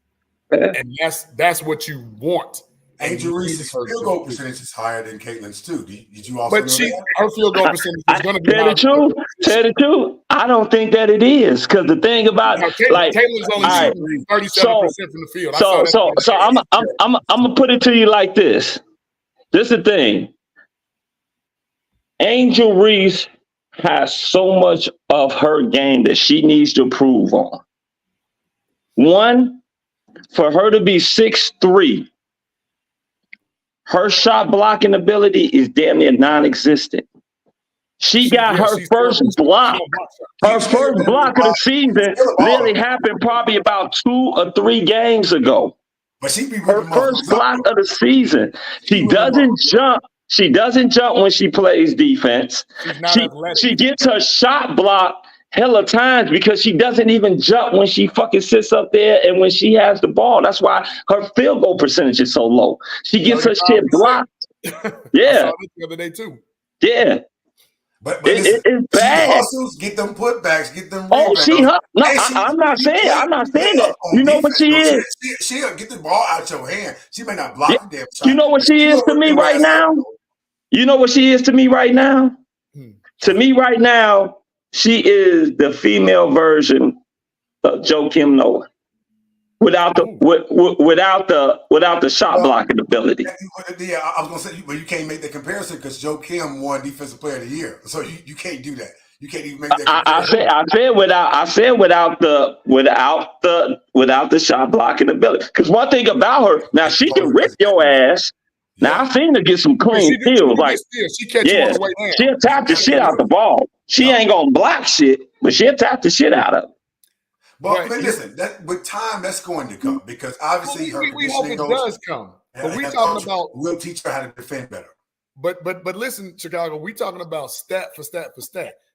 And that's what you want. Angel Reese's field goal percentage is higher than Caitlin's too. Did you also know that? Her field goal percentage is going to be higher. Tell the truth. I don't think that it is, because the thing about Caitlin's only shooting 37% from the field. So I'm gonna put it to you like this. This is the thing. Angel Reese has so much of her game that she needs to improve on. One, for her to be 6'3", her shot blocking ability is damn near non-existent. She got her first block. Her first block of the season literally happened probably about 2 or 3 games ago. But she be her first block of the season. She doesn't jump. She doesn't jump when she plays defense. She gets her shot blocked hella times because she doesn't even jump when she fucking sits up there and when she has the ball. That's why her field goal percentage is so low. She gets her shit blocked. Yeah. I saw this the other day too. Yeah. But listen, it's bad. She hustles, get them putbacks, get them Oh, rebounds. I'm not saying that. You know what she is? She'll get the ball out your hand. She may not block the damn shot. You know what she is to me right now? You know what she is to me right now? To me right now, she is the female version of Joakim Noah. Without the shot blocking ability. Yeah, I was gonna say, but you can't make the comparison because Joakim won Defensive Player of the Year, so you can't do that. You can't even make that comparison. I said without the shot blocking ability. Because one thing about her, now she can rip your ass. Now I've seen her get some clean steals. Like, she catch you on the way down. She'll tap the shit out the ball. She ain't gonna block shit, but she'll tap the shit out of it. But listen, that with time, that's going to come because obviously we hope it does come. But we talking about we'll teach her how to defend better. But listen, Chicago, we talking about stat for stat.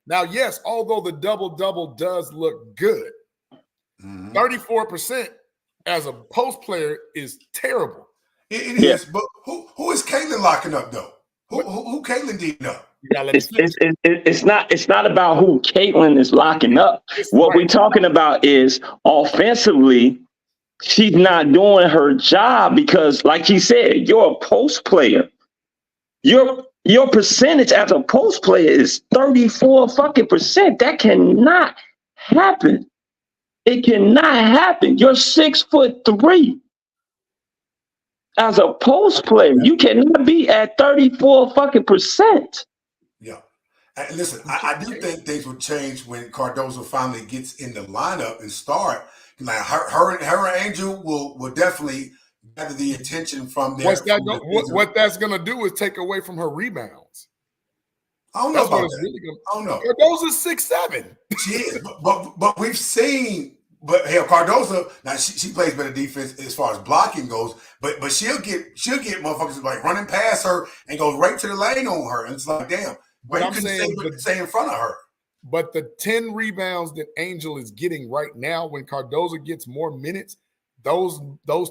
Now, yes, although the double does look good, 34% as a post player is terrible. It is, but who is Caitlin locking up though? Who Caitlin dealing up? It's not about who Caitlin is locking up. What we're talking about is offensively, she's not doing her job because, like he said, you're a post player. Your percentage as a post player is 34%. That cannot happen. It cannot happen. You're 6'3". As a post player, you cannot be at 34%. Yeah. And listen, I do think things will change when Cardozo finally gets in the lineup and start. Like her and Angel will definitely gather the attention from their. What that's gonna do is take away from her rebounds. I don't know about that. Really I don't know. Cardozo's 6'7". She is, but we've seen. But hell, Cardozo now she plays better defense as far as blocking goes. But she'll get motherfuckers like running past her and go right to the lane on her, and it's like damn. But I'm saying stay in front of her. But the 10 rebounds that Angel is getting right now, when Cardozo gets more minutes, those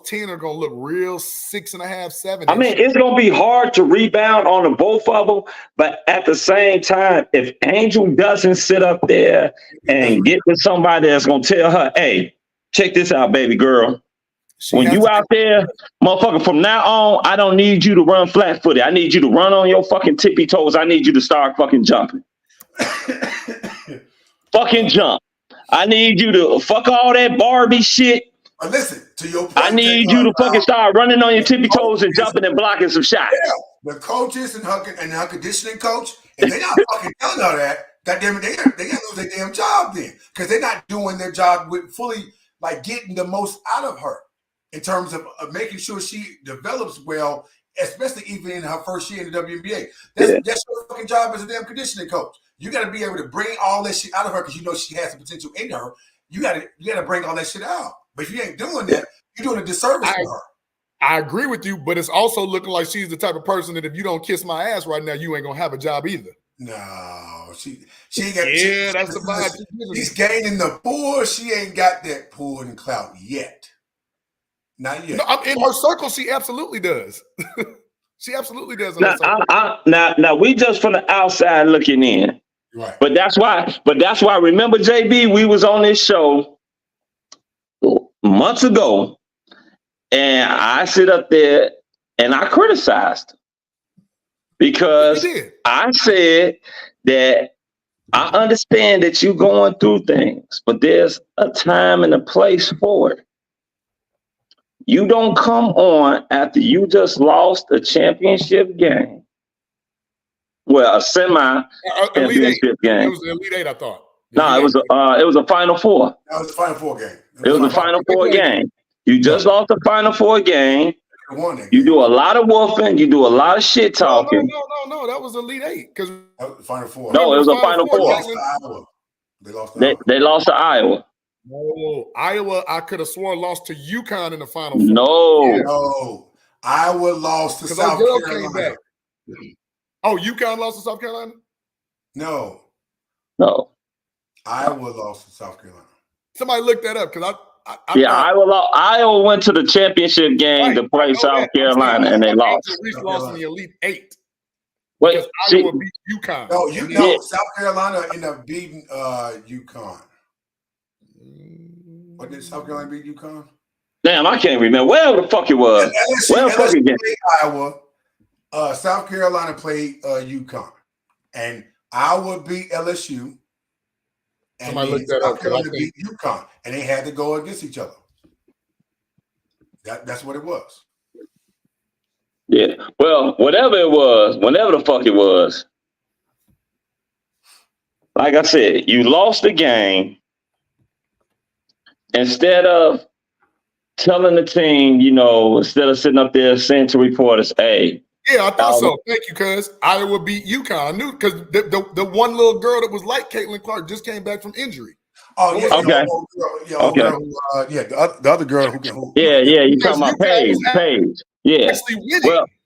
10 are gonna look real 6.5, 7. I mean, it's gonna be hard to rebound on the both of them, but at the same time, if Angel doesn't sit up there and get with somebody that's gonna tell her, "Hey, check this out, baby girl. When you out there, motherfucker, from now on, I don't need you to run flat-footed. I need you to run on your fucking tippy toes. I need you to start fucking jumping. Fucking jump. I need you to fuck all that Barbie shit. But listen, to your point, I need you to fucking start running on your tippy toes and jumping and blocking some shots." Yeah, the coaches and her conditioning coach, and they're not fucking telling her that. Goddamn it, they gotta lose their damn job then because they're not doing their job with fully like getting the most out of her in terms of making sure she develops well, especially even in her first year in the WNBA. That's your fucking job as a damn conditioning coach. You got to be able to bring all that shit out of her because you know she has the potential in her. You got to bring all that shit out. But if you ain't doing that, you're doing a disservice to her. I agree with you, but it's also looking like she's the type of person that if you don't kiss my ass right now, you ain't gonna have a job either. No, she ain't got. That's the vibe. She's gaining the pull. She ain't got that pull and clout yet. Not yet. No, in her circle, she absolutely does. She absolutely does. Now, we just from the outside looking in. Right. But that's why. Remember, JB, we was on this show months ago. And I sit up there and I criticized because I said that I understand that you're going through things, but there's a time and a place for it. You don't come on after you just lost a championship game. Well, a semi-championship game. It was the Elite Eight, I thought. No, it was a Final Four. That was the Final Four game. It was a Final Four game. You just lost the Final Four game. You do a lot of wolfing. You do a lot of shit talking. No. That was Elite Eight. Because that was the Final Four. No, it was a Final Four. They lost to Iowa. No, Iowa, I could have sworn lost to UConn in the Final Four. No. Iowa lost to South Carolina. Oh, UConn lost to South Carolina? No. Iowa lost to South Carolina. Somebody look that up because Iowa went to the championship game to play South Carolina, and they lost. Reese lost in the Elite Eight. Because Iowa beat UConn. No, South Carolina ended up beating UConn. What did South Carolina beat UConn? Damn, I can't remember. Wherever the fuck it was. LSU played Iowa. South Carolina played UConn. And Iowa beat LSU. And South Carolina beat UConn. And they had to go against each other. That's what it was. Yeah. Well, whatever it was, whenever the fuck it was, like I said, you lost the game. Instead of telling the team, instead of sitting up there saying to reporters, hey. Yeah, I thought so. Thank you, cuz Iowa beat UConn. I knew because the one little girl that was like Caitlin Clark just came back from injury. Oh, yeah. Okay. The other girl who you talking about Paige. Yeah.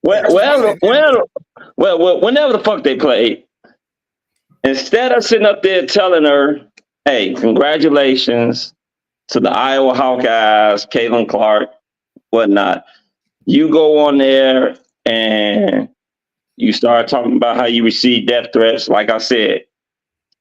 Whenever the fuck they played, instead of sitting up there telling her, hey, congratulations to the Iowa Hawkeyes, Caitlin Clark, whatnot, you go on there and you start talking about how you receive death threats. Like I said,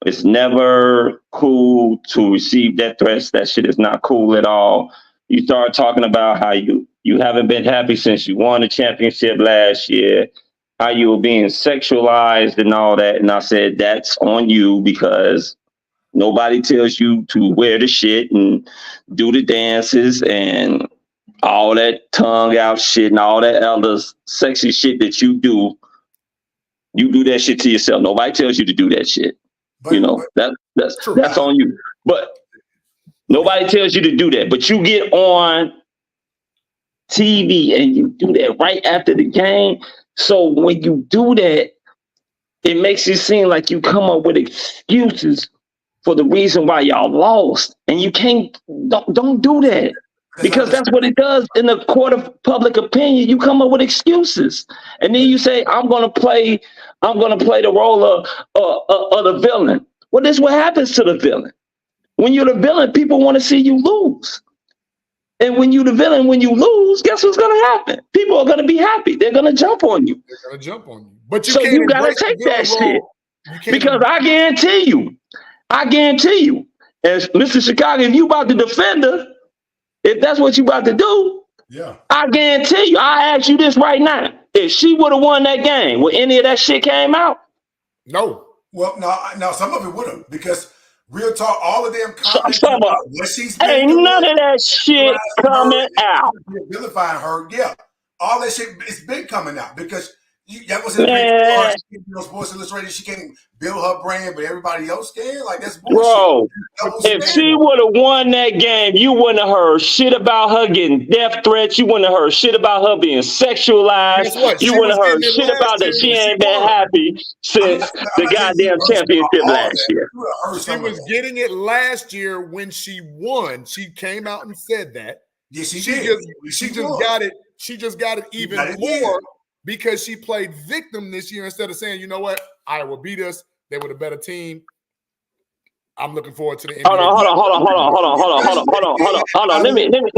it's never cool to receive death threats. That shit is not cool at all. You start talking about how you haven't been happy since you won the championship last year, how you were being sexualized and all that. And I said, that's on you because nobody tells you to wear the shit and do the dances and all that tongue out shit and all that other sexy shit that you do. You do that shit to yourself. Nobody tells you to do that shit. That's on you. But nobody tells you to do that. But you get on TV and you do that right after the game. So when you do that, it makes it seem like you come up with excuses for the reason why y'all lost. And you don't do that. Because that's what it does in the court of public opinion. You come up with excuses. And then you say, I'm gonna play the role of the villain. Well, this is what happens to the villain. When you're the villain, people want to see you lose. And when you're the villain, when you lose, guess what's gonna happen? People are gonna be happy. They're gonna jump on you. But you gotta take that shit. Because I guarantee you, as Mr. Chicago, if you about to defend her, if that's what you about to do, I guarantee you, I ask you this right now. If she would have won that game, would any of that shit came out? No. Well, no, some of it would have, because real talk, all of them comments about what she's been ain't doing, none of that shit coming out. Vilifying her, all that shit, it's been coming out because That was her. She can't be on Sports Illustrated. She can't build her brand, but everybody else can. Like, that's bullshit. Bro, if she would have won that game, you wouldn't have heard shit about her getting death threats. You wouldn't have heard shit about her being sexualized. You wouldn't have heard shit about that she ain't been happy since the goddamn championship last year. She was getting it last year when she won. She came out and said that. Yes, she just got it. She just got it even more because she played victim this year instead of saying, you know what, Iowa beat us. They were the better team. I'm looking forward to the NBA. Hold on. Let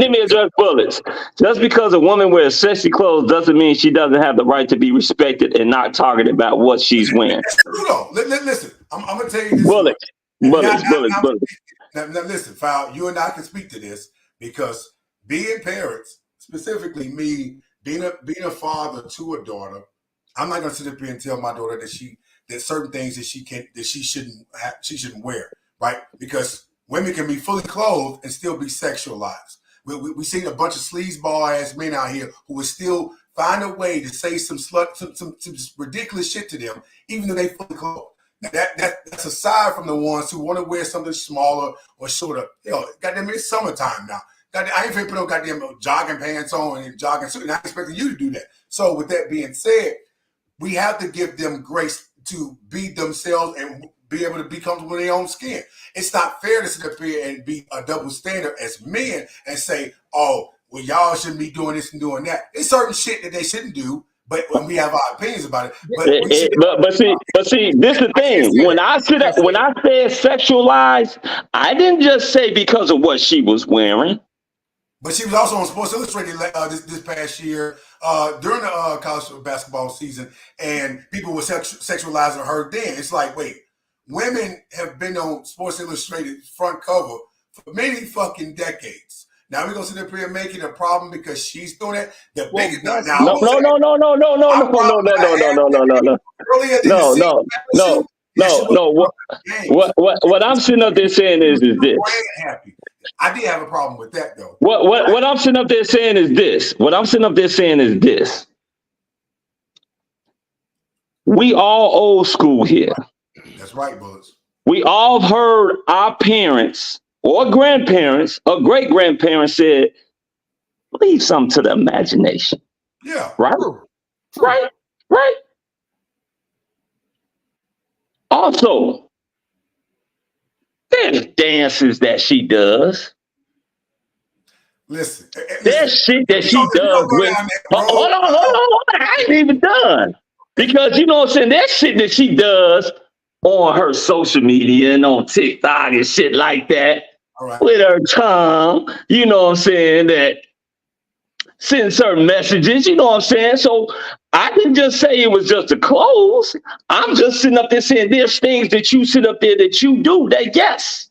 me address bullets. Just because a woman wears sexy clothes doesn't mean she doesn't have the right to be respected and not targeted about what she's wearing. That's true though. Listen, I'm gonna tell you this. Bullets. Now listen, Foul, you and I can speak to this because being parents, specifically me, being a father to a daughter, I'm not gonna sit up here and tell my daughter that certain things that she shouldn't wear, right? Because women can be fully clothed and still be sexualized. We seen a bunch of sleazeball ass men out here who would still find a way to say some ridiculous shit to them, even though they fully clothed. Now that's aside from the ones who want to wear something smaller or shorter. Hell, goddamn, it's summertime now. I ain't finna put no goddamn jogging pants on and jogging suit, and I'm expecting you to do that. So with that being said, we have to give them grace to be themselves and be able to be comfortable in their own skin. It's not fair to sit up here and be a double standard as men and say, oh, well, y'all shouldn't be doing this and doing that. It's certain shit that they shouldn't do, but when we have our opinions about it. But see, this is the thing. When I said sexualized, I didn't just say because of what she was wearing. But she was also on Sports Illustrated this past year during the college basketball season, and people were sexualizing her then. It's like, wait, women have been on Sports Illustrated front cover for many fucking decades. Now we're gonna sit up here and make it a problem because she's doing that. The biggest No. What I'm sitting up there saying is this. I did have a problem with that though. What I'm sitting up there saying is this. We all old school here. That's right, Bullets. We all heard our parents or grandparents or great grandparents said, leave something to the imagination. Yeah. Right? Right. Also, there's dances that she does. Listen. There's shit that she does with. Hold on. I ain't even done. Because you know what I'm saying? There's shit that she does on her social media and on TikTok and shit like that. All right. With her tongue. You know what I'm saying? That send certain messages. You know what I'm saying? So I didn't just say it was just the clothes. I'm just sitting up there saying there's things that you sit up there that you do that, yes,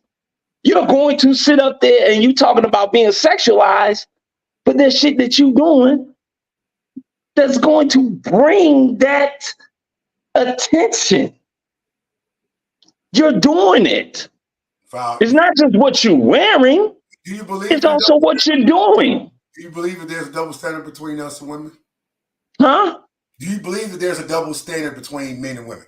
you're going to sit up there and you talking about being sexualized, but there's shit that you doing that's going to bring that attention. You're doing it. Foul. It's not just what you're wearing. Do you believe it's also what you're doing. Do you believe that there's a double standard between us and women? Huh? Do you believe that there's a double standard between men and women?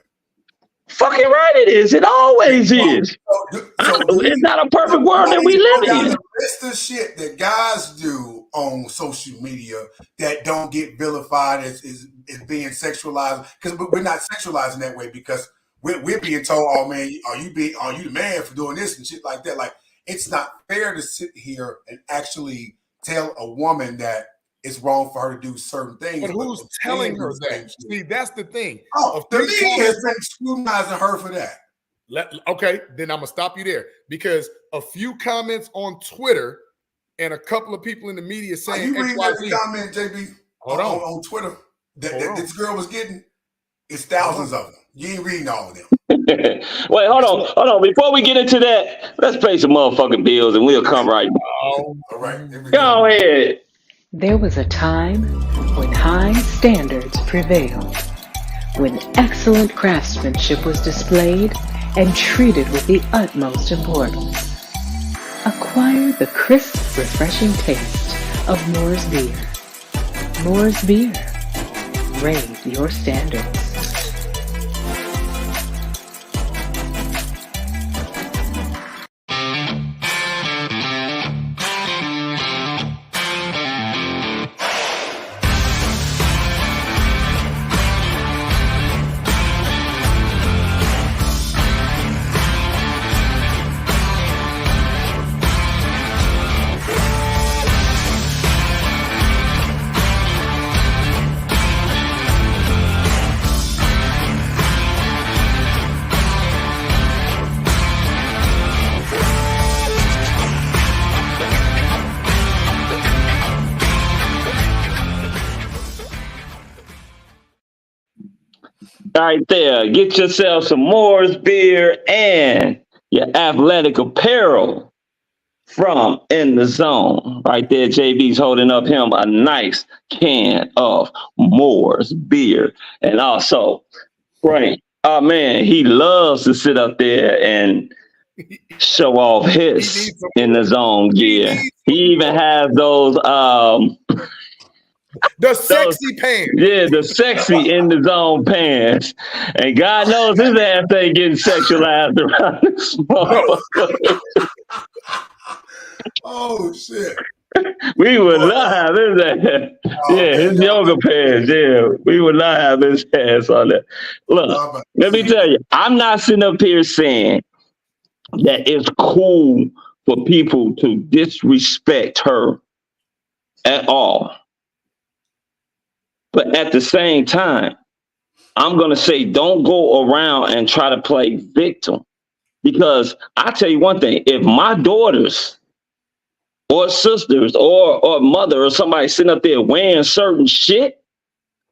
Fucking right it is. It always is. It's not a perfect world that we live in. It's the shit that guys do on social media that don't get vilified as being sexualized, because we're not sexualizing that way, because we're being told, oh man, are you the man for doing this and shit like that? Like, it's not fair to sit here and actually tell a woman that it's wrong for her to do certain things. But who's telling her that? See, that's the thing. Oh, the media has been scrutinizing her for that. Okay, then I'm gonna stop you there, because a few comments on Twitter and a couple of people in the media saying, "You reading every comment, JB? Hold on. On Twitter that this girl was getting? It's thousands of them. You ain't reading all of them." Wait, hold on. Before we get into that, let's pay some motherfucking bills and we'll come right back. All right, go ahead. There was a time when high standards prevailed, when excellent craftsmanship was displayed and treated with the utmost importance. Acquire the crisp, refreshing taste of Moore's Beer. Moore's Beer. Raise your standards. Right there. Get yourself some Moore's beer and your athletic apparel from In the Zone. Right there, JB's holding up him a nice can of Moore's beer. And also, Frank, oh man, he loves to sit up there and show off his In the Zone gear. He even has those the sexy pants. Yeah, the sexy In the Zone pants. And God knows his ass ain't getting sexualized around this motherfucker. Oh shit. We would not have his ass. His yoga pants. Yeah, we would not have his ass on that. Look, let me tell you, I'm not sitting up here saying that it's cool for people to disrespect her at all. But at the same time, I'm going to say don't go around and try to play victim. Because I tell you one thing, if my daughters or sisters or mother or somebody sitting up there wearing certain shit,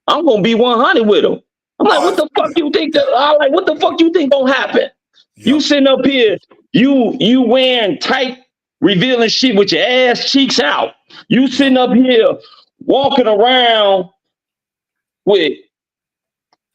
I'm going to be 100 with them. I'm like, what the fuck you think what the fuck you think gonna happen? Yeah. You sitting up here, you wearing tight, revealing shit with your ass cheeks out. You sitting up here walking around with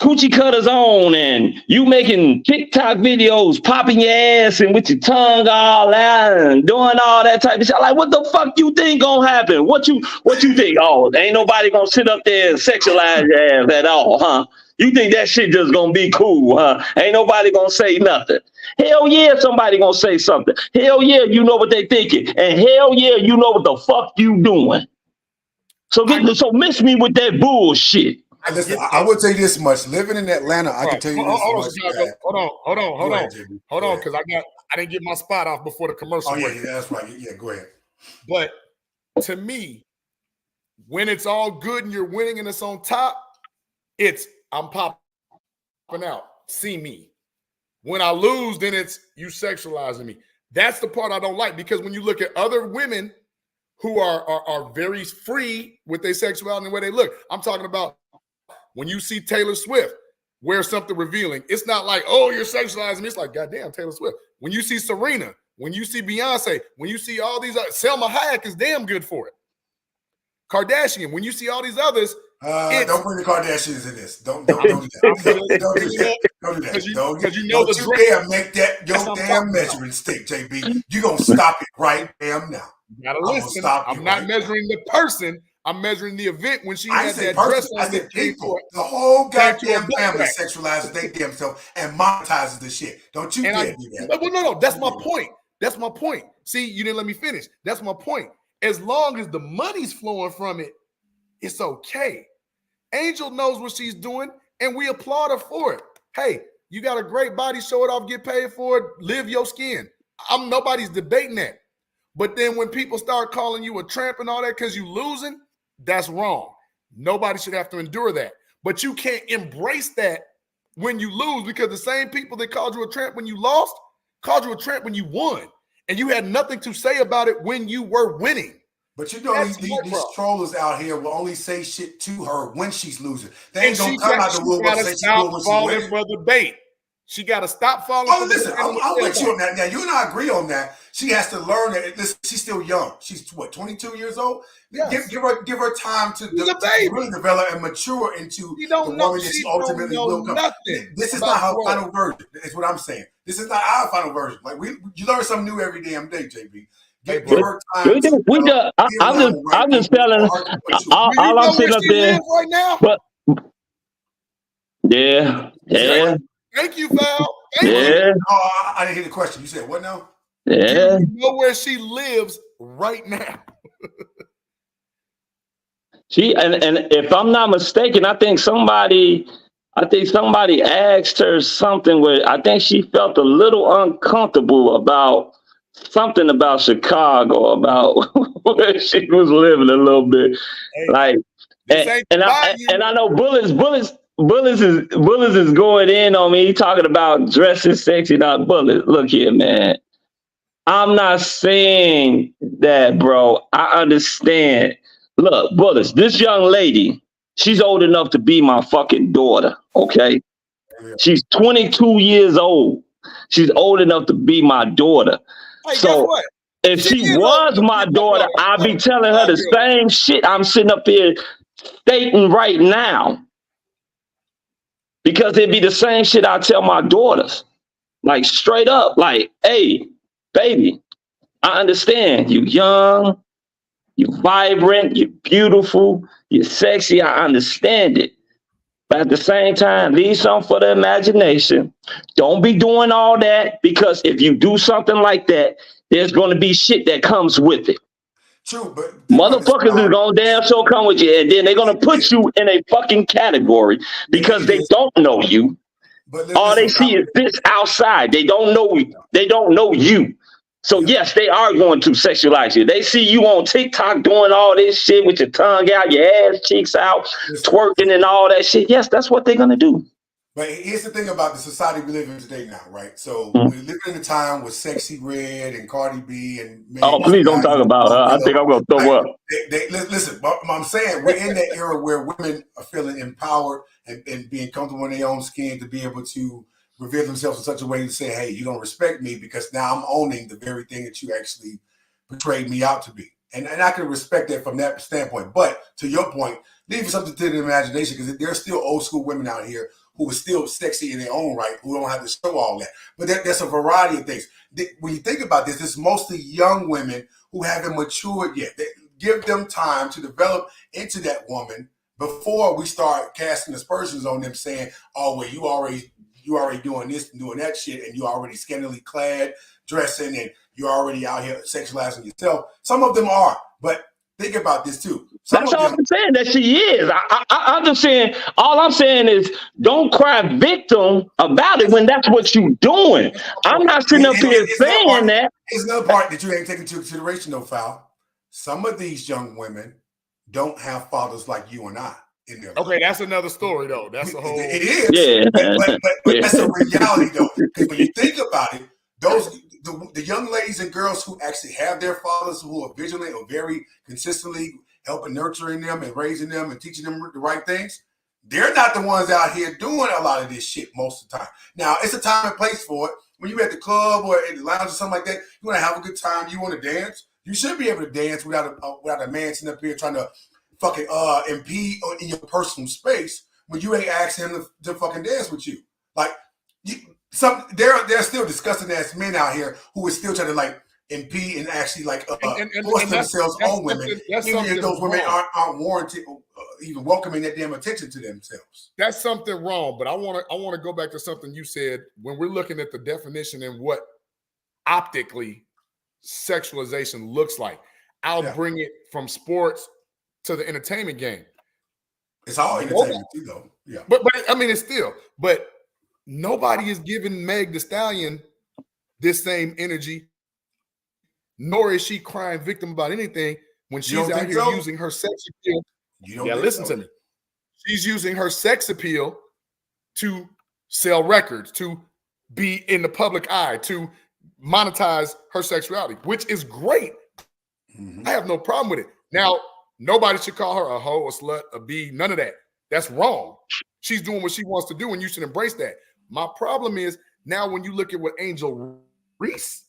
coochie cutters on, and you making TikTok videos, popping your ass and with your tongue all out and doing all that type of shit. Like, what the fuck you think gonna happen? What you think? Oh, ain't nobody gonna sit up there and sexualize your ass at all, huh? You think that shit just gonna be cool, huh? Ain't nobody gonna say nothing. Hell yeah, somebody gonna say something. Hell yeah, you know what they thinking. And hell yeah, you know what the fuck you doing. So miss me with that bullshit. I would tell you this much. Living in Atlanta, I can tell you this much. Hold on, because I didn't get my spot off before the commercial. Oh yeah, that's right. Yeah, go ahead. But to me, when it's all good and you're winning and it's on top, it's I'm popping out. See me. When I lose, then it's you sexualizing me. That's the part I don't like, because when you look at other women who are very free with their sexuality and the way they look, I'm talking about when you see Taylor Swift wear something revealing, it's not like, oh, you're sexualizing me. It's like, goddamn, Taylor Swift. When you see Serena, when you see Beyonce, when you see all these, Selma Hayek is damn good for it. Kardashian, when you see all these others, don't bring the Kardashians in this. Don't do that. Don't do that. Because you know don't you dare make that your damn measuring stick, JB. You're going to stop it right damn now. You gotta listen. I'm not measuring the person. I'm measuring the event when she had that dress on. I said people. The whole goddamn family sexualizes their damn self and monetizes the shit. Don't you dare do that. No. That's my point. That's my point. See, you didn't let me finish. That's my point. As long as the money's flowing from it, it's okay. Angel knows what she's doing, and we applaud her for it. Hey, you got a great body. Show it off. Get paid for it. Live your skin. Nobody's debating that. But then when people start calling you a tramp and all that because you losing, that's wrong. Nobody should have to endure that. But you can't embrace that when you lose, because the same people that called you a tramp when you lost called you a tramp when you won. And you had nothing to say about it when you were winning. But you know, these trollers out here will only say shit to her when she's losing. They ain't gonna come out the woodwork and say she's doing when she's winning. For the bait. She got to stop falling. Oh, listen, I'm with you on that. Now, you and I agree on that. She has to learn that. Listen, she's still young. She's what, 22 years old? Yes. Give her time to really develop and mature into the woman that she ultimately will become. This is not her final version. Is what I'm saying. This is not our final version. Like you learn something new every damn day, JB. Give her time. I'm just telling. All I'm sitting up there right now. But Yeah. Thank you, Val. Yeah. Oh, I didn't hear the question. You said what now? Yeah. Do you know where she lives right now? And if I'm not mistaken, I think somebody asked her something where I think she felt a little uncomfortable about something about Chicago, about where she was living a little bit. Hey, like, and I know Bullets is going in on me. He talking about dressing sexy, not Bullets. Look here, man. I'm not saying that, bro. I understand. Look, Bullets, this young lady, she's old enough to be my fucking daughter, okay? She's 22 years old. She's old enough to be my daughter. Hey, so guess what? if she was my daughter, I'd be telling her the same shit I'm sitting up here stating right now. Because it'd be the same shit I tell my daughters. Like straight up, like, hey, baby, I understand you young, you vibrant, you're beautiful, you're sexy. I understand it. But at the same time, leave something for the imagination. Don't be doing all that, because if you do something like that, there's going to be shit that comes with it. True, but motherfuckers is gonna damn sure come with you, and then they're gonna put you in a fucking category because they don't know you. All they see is this outside. They don't know you. They don't know you. So yes, they are going to sexualize you. They see you on TikTok doing all this shit with your tongue out, your ass cheeks out, twerking and all that shit. Yes, that's what they're gonna do. But here's the thing about the society we live in today now, right? So we live in a time with Sexy Red and Cardi B and please don't talk about her. I think I'm gonna throw up. Listen, I'm saying we're in that era where women are feeling empowered and being comfortable in their own skin to be able to reveal themselves in such a way to say, hey, you don't respect me because now I'm owning the very thing that you actually portrayed me out to be. And I can respect that from that standpoint. But to your point, leave something to the imagination, because there are still old school women out here who are still sexy in their own right, who don't have to show all that. But there's a variety of things. When you think about this, it's mostly young women who haven't matured yet. Give them time to develop into that woman before we start casting aspersions on them, saying, oh, well, you already doing this and doing that shit, and you already scantily clad, dressing, and you're already out here sexualizing yourself. Some of them are, but think about this too. That's all I'm saying, that she is. I'm just saying, all I'm saying is don't cry victim about it when that's what you're doing. I'm not sitting up here saying that. It's another part that you ain't taking into consideration, though, Fal. Some of these young women don't have fathers like you and I in their life. Okay, that's another story, though. That's a whole... It is. Yeah. But that's a reality, though. Because when you think about it, the young ladies and girls who actually have their fathers who are vigilant or very consistently helping nurturing them and raising them and teaching them the right things, they're not the ones out here doing a lot of this shit most of the time. Now, it's a time and place for it. When you're at the club or at the lounge or something like that, you want to have a good time, you want to dance, you should be able to dance without a man sitting up here trying to fucking impede in your personal space when you ain't asking him to fucking dance with you. Like, there are still disgusting ass men out here who are still trying to like impede and actually like force themselves on women, even if those women aren't warranted, even welcoming that damn attention to themselves. That's something wrong. But I want to go back to something you said when we're looking at the definition and what optically sexualization looks like. I'll bring it from sports to the entertainment game. It's all entertainment too, though. Yeah, but I mean, it's still. But nobody is giving Meg Thee Stallion this same energy, nor is she crying victim about anything when she's out here using her sex appeal. Listen to me. She's using her sex appeal to sell records, to be in the public eye, to monetize her sexuality, which is great. Mm-hmm. I have no problem with it. Now, nobody should call her a hoe, a slut, a B, none of that. That's wrong. She's doing what she wants to do, and you should embrace that. My problem is now when you look at what Angel Reese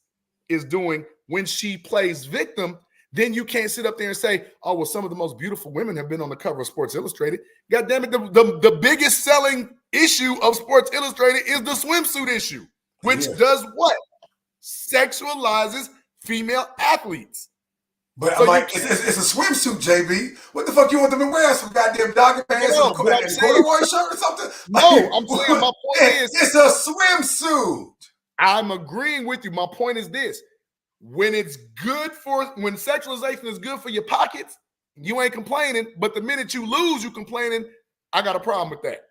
is doing when she plays victim, then you can't sit up there and say, oh, well, some of the most beautiful women have been on the cover of Sports Illustrated. God damn it, the biggest selling issue of Sports Illustrated is the swimsuit issue, which does what? Sexualizes female athletes. But so I'm like, it's a swimsuit, JB. What the fuck you want them to wear? Some goddamn doggy pants and a corduroy shirt or something? No, I'm saying my point is it's a swimsuit. I'm agreeing with you. My point is this: when it's good when sexualization is good for your pockets, you ain't complaining. But the minute you lose, you complaining. I got a problem with that.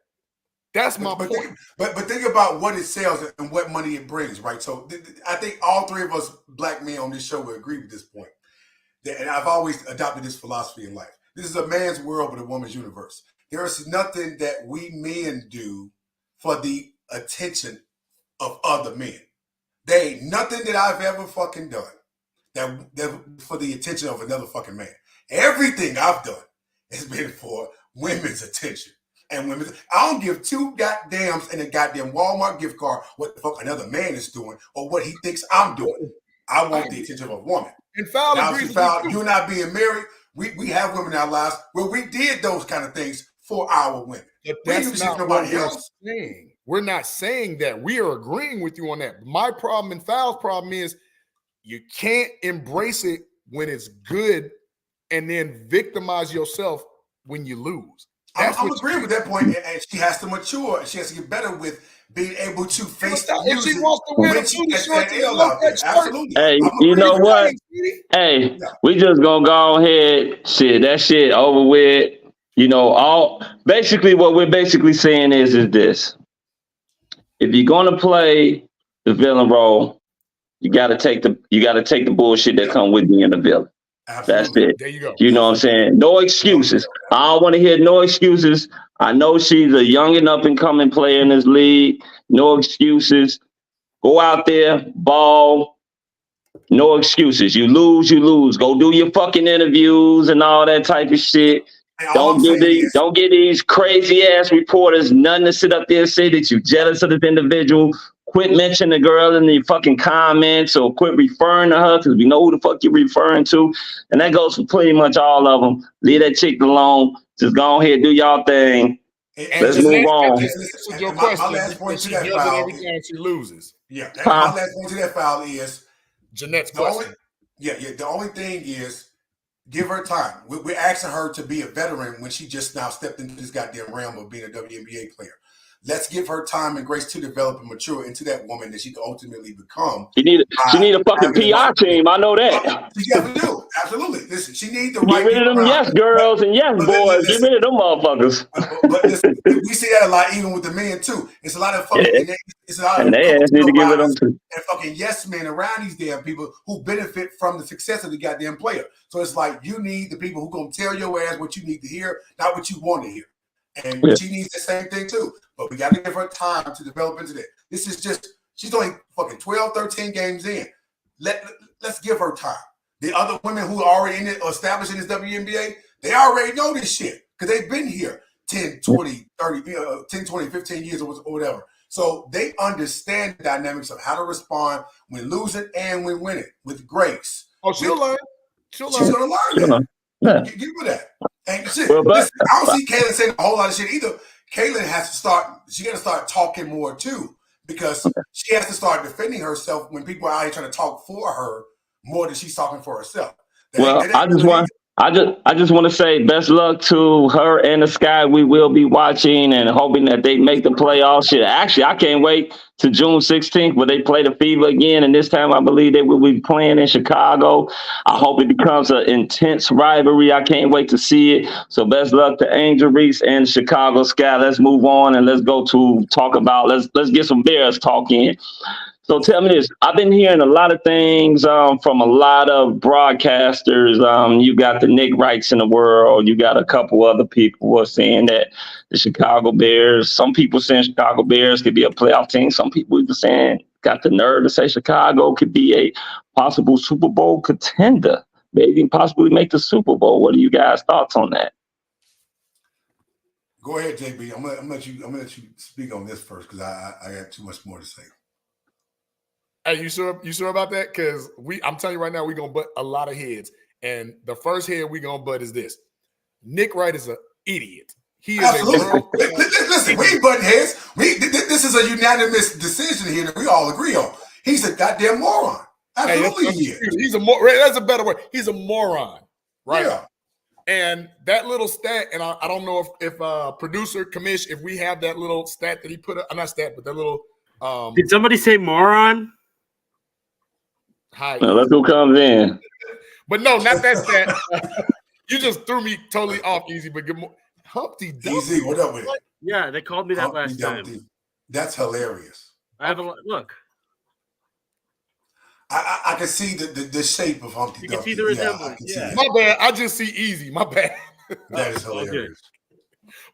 That's my point. But think about what it sells and what money it brings, right? So I think all three of us black men on this show will agree with this point. And I've always adopted this philosophy in life. This is a man's world, but a woman's universe. There is nothing that we men do for the attention of other men. There ain't nothing that I've ever fucking done that for the attention of another fucking man. Everything I've done has been for women's attention. And I don't give two goddams in a goddamn Walmart gift card what the fuck another man is doing or what he thinks I'm doing. I want the attention of a woman. And Foul agrees with you and I being married, we have women in our lives where we did those kind of things for our women. But that's not nobody else saying. We're not saying that. We are agreeing with you on that. My problem and Foul's problem is you can't embrace it when it's good and then victimize yourself when you lose. I'm agreeing with that point, and she has to mature. She has to get better with being able to face the music. If she wants to win a absolutely. Hey, you know what? Hey, we just gonna go ahead, shit. That shit over with. You know, basically what we're basically saying is this: if you're gonna play the villain role, you gotta take the bullshit that come with being a villain. Absolutely. That's it. There you go. You know what I'm saying? No excuses. I don't want to hear no excuses. I know she's a young and up and coming player in this league. No excuses. Go out there, ball. No excuses. You lose, you lose. Go do your fucking interviews and all that type of shit. Don't get these crazy ass reporters nothing to sit up there and say that you're jealous of this individual. Quit mentioning the girl in the fucking comments or quit referring to her because we know who the fuck you're referring to. And that goes for pretty much all of them. Leave that chick alone. Just go ahead, do y'all thing. Let's move on. My last point to that foul. Every time she loses. Yeah. My last point to that foul is Jeanette's question. The only thing is give her time. We're asking her to be a veteran when she just now stepped into this goddamn realm of being a WNBA player. Let's give her time and grace to develop and mature into that woman that she can ultimately become. She need a fucking PR team. I know that. She definitely do. Absolutely. Listen, she needs the right. Get rid of them yes girls and yes boys. Get rid of them motherfuckers. But listen, we see that a lot even with the men too. It's a lot of fucking it's a lot and they need to get rid of them too. And fucking yes men around these damn people who benefit from the success of the goddamn player. So it's like you need the people who gonna tell your ass what you need to hear, not what you want to hear. And she needs the same thing too. But we got to give her time to develop into that. This is just, she's only fucking 12, 13 games in. Let's give her time. The other women who are already in it, established in this WNBA, they already know this shit because they've been here 10, 20, 30, 10, 20, 15 years or whatever. So they understand the dynamics of how to respond when losing and when winning with grace. Oh, she'll learn. She's going to learn that. Yeah. Give her that. And shit, listen, I don't see Kaylin saying a whole lot of shit either. Kaylin has to start talking more too, because she has to start defending herself when people are out here trying to talk for her more than she's talking for herself. I just want to say best luck to her and the Sky. We will be watching and hoping that they make the playoffs. Shit, actually, I can't wait to June 16th where they play the Fever again. And this time I believe they will be playing in Chicago. I hope it becomes an intense rivalry. I can't wait to see it. So best luck to Angel Reese and Chicago Sky. Let's move on and let's go to talk about, let's get some Bears talk in. So tell me this, I've been hearing a lot of things from a lot of broadcasters. You got the Nick Wrights in the world. You got a couple other people who are saying that the Chicago Bears, some people saying Chicago Bears could be a playoff team. Some people even saying, got the nerve to say Chicago could be a possible Super Bowl contender, maybe possibly make the Super Bowl. What are you guys' thoughts on that? Go ahead, JB. I'm gonna let you speak on this first because I got too much more to say. Hey, you sure about that? Because I'm telling you right now, we're gonna butt a lot of heads. And the first head we're gonna butt is this. Nick Wright is an idiot. He is Listen, we ain't butting heads. This is a unanimous decision here that we all agree on. He's a goddamn moron. Absolutely, he's a that's a better word. He's a moron, right? Yeah. And that little stat, and I don't know if producer Kamish, if we have that little stat that he put up, not stat, but that little. Did somebody say moron? Hi. Look who comes in. But no, not that stat. You just threw me totally off, Easy. But good morning, Humpty Dumpty. Easy, what up with it? Yeah, they called me that Humpty last Dumpty. time. That's hilarious. I have a look. I can see the shape of Humpty Dumpty. You can see the resemblance. Yeah. My bad. I just see Easy. My bad. That is hilarious.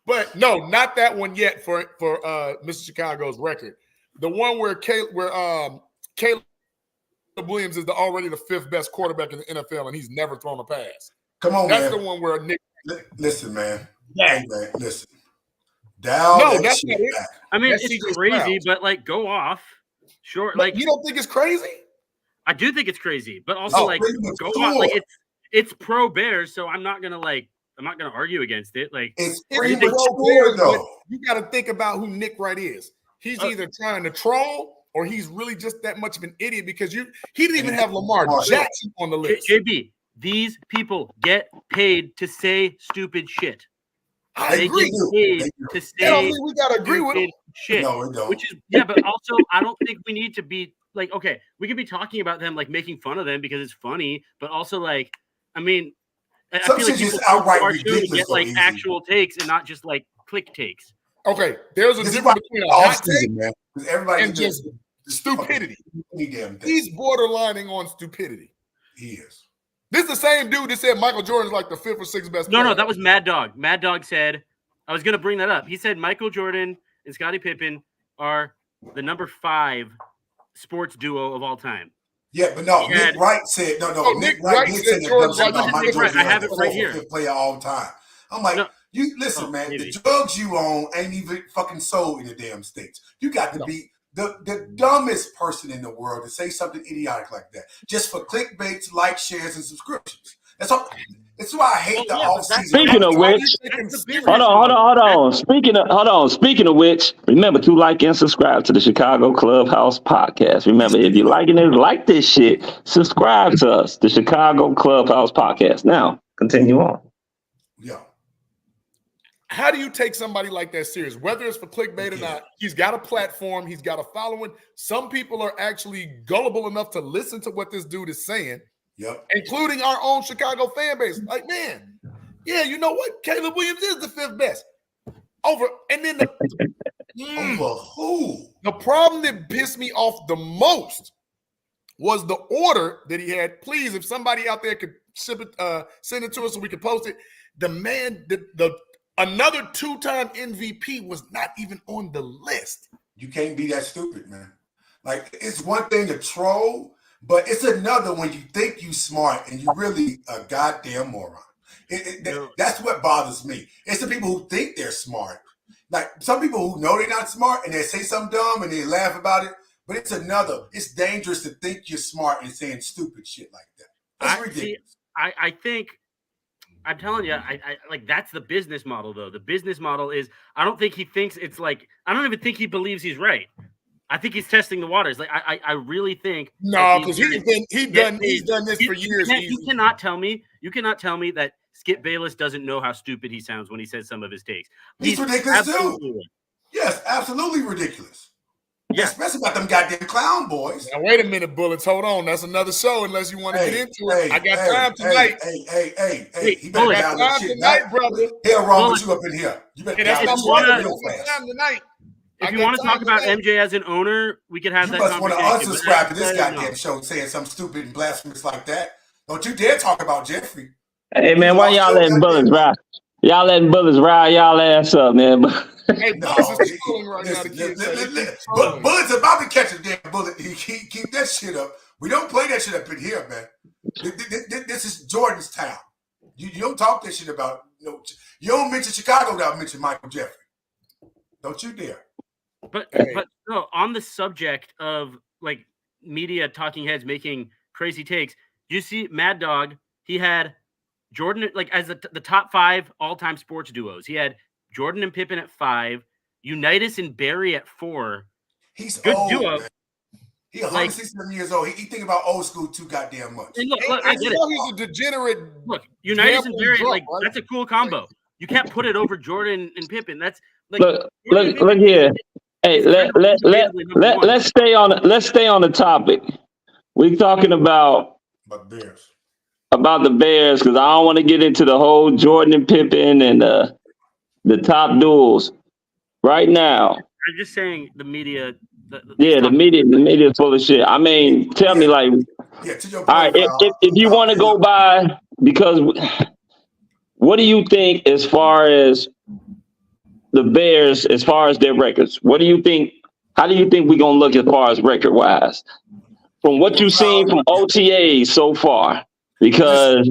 But no, not that one yet for Mr. Chicago's record. The one where Caleb Williams is already the 5th best quarterback in the NFL, and he's never thrown a pass. Come on, that's man. the one where Nick. Listen, man. Yeah. Hey, man, listen. Dial no, that that's shit not it. back. I mean, that's it's crazy, but like, go off. Sure, like you don't think it's crazy? I do think it's crazy, but also like go off. Like it's pro Bears, so I'm not gonna argue against it. Like it's pro Bears, though. You got to think about who Nick Wright is. He's either trying to troll or he's really just that much of an idiot because he didn't even have Lamar Jackson on the list. JB, these people get paid to say stupid shit. I agree. To say we gotta agree with him. Shit. No, we don't. Which is but also I don't think we need to be like, okay, we could be talking about them like making fun of them because it's funny, but also like, I mean, I feel like people outright ridiculous to get like actual takes and not just like click takes. Okay, there's a difference between a hot take and just stupidity. He's borderlining on stupidity. He is. This is the same dude that said Michael Jordan is like the 5th or 6th best player. No, that was Mad Dog. Mad Dog said, I was going to bring that up. He said Michael Jordan and Scottie Pippen are the number 5 sports duo of all time. Yeah, but no, Nick Wright said, Nick Wright did say that Michael Jordan I have it right here. 5th player all time. I'm like, you listen, man, the drugs you own ain't even fucking sold in the damn States. You got to be the dumbest person in the world to say something idiotic like that just for clickbaits, likes, shares, and subscriptions. That's all. That's why I hate the offseason. Speaking of which, hold on. Speaking of which, remember to like and subscribe to the Chicago Clubhouse podcast. Remember, if you're liking it, like this shit, subscribe to us, the Chicago Clubhouse podcast. Now, continue on. Yeah. How do you take somebody like that serious? Whether it's for clickbait or not, he's got a platform, he's got a following. Some people are actually gullible enough to listen to what this dude is saying, including our own Chicago fan base. Like, man, yeah, you know what? Caleb Williams is the 5th best. Over, and then over who? The problem that pissed me off the most was the order that he had. Please, if somebody out there could send it to us so we could post it. The man, another 2-time MVP was not even on the list. You can't be that stupid, man. Like, it's one thing to troll, but it's another when you think you smart and you really a goddamn moron. That's what bothers me. It's the people who think they're smart. Like, some people who know they're not smart and they say something dumb and they laugh about it, but it's dangerous to think you're smart and saying stupid shit like that. That's ridiculous. I think I'm telling you, I like that's the business model though. The business model is I don't think he thinks it's like I don't even think he believes he's right. I think he's testing the waters. Like I really think because he's done this for years. You cannot tell me that Skip Bayless doesn't know how stupid he sounds when he says some of his takes. He's ridiculous too. Yes, absolutely ridiculous. Yeah, especially about them goddamn clown boys. Now wait a minute, Bullets. Hold on. That's another show. Unless you want to get into it, I got time tonight. Hey! You better down that shit tonight, brother. Hell wrong with you up in here. You better down that shit time tonight. If you want to talk about MJ as an owner, we could have that conversation. You must want to unsubscribe to this goddamn show saying something stupid and blasphemous like that. Don't you dare talk about Jeffrey. Hey man, why y'all letting Bullets ride? Y'all letting Bullets ride y'all ass up, man. Hey, Bullets is trolling right now. Bullets about to catch a damn bullet. Keep that shit up. We don't play that shit up in here, man. This is Jordan's town. You don't talk that shit about. You don't mention Chicago without mentioning Michael Jeffrey. Don't you dare. But no, on the subject of like media talking heads making crazy takes, you see Mad Dog, he had Jordan like as the top 5 all-time sports duos. He had Jordan and Pippen at 5, Unitas and Barry at 4. He's good old, duo. Man. He 167 years old. He think about old school too goddamn much. And look, I get it. He's a degenerate. Look, Unitas and very like right? That's a cool combo. You can't put it over Jordan and Pippen. That's like look here. Hey, let's stay on the topic. We're talking about Bears. About the Bears, because I don't want to get into the whole Jordan and Pippen and the top duels right now. I'm just saying the media. The media is full of shit. I mean, tell me, like, to your point, all right, if you want to go by, because what do you think as far as the Bears, as far as their records? What do you think? How do you think we're gonna look as far as record wise from what you've seen from OTAs so far? Because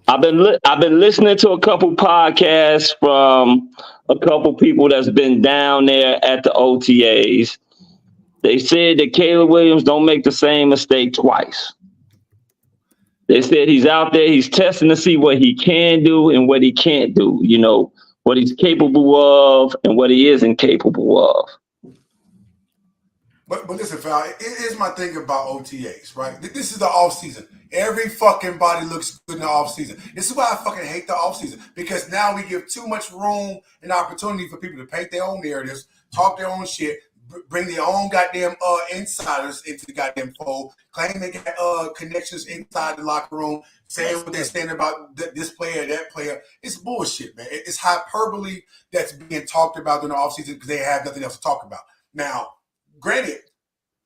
I've been listening to a couple podcasts from a couple people that's been down there at the OTAs. They said that Caleb Williams don't make the same mistake twice. They said he's out there, he's testing to see what he can do and what he can't do, you know, what he's capable of and what he isn't capable of. But listen, Fal, here's my thing about OTAs, right? This is the offseason. Every fucking body looks good in the offseason. This is why I fucking hate the offseason, because now we give too much room and opportunity for people to paint their own narratives, talk their own shit, bring their own goddamn insiders into the goddamn fold, claim they got connections inside the locker room, saying what they're saying about this player, that player. It's bullshit, man. It's hyperbole that's being talked about during the offseason because they have nothing else to talk about. Now, granted,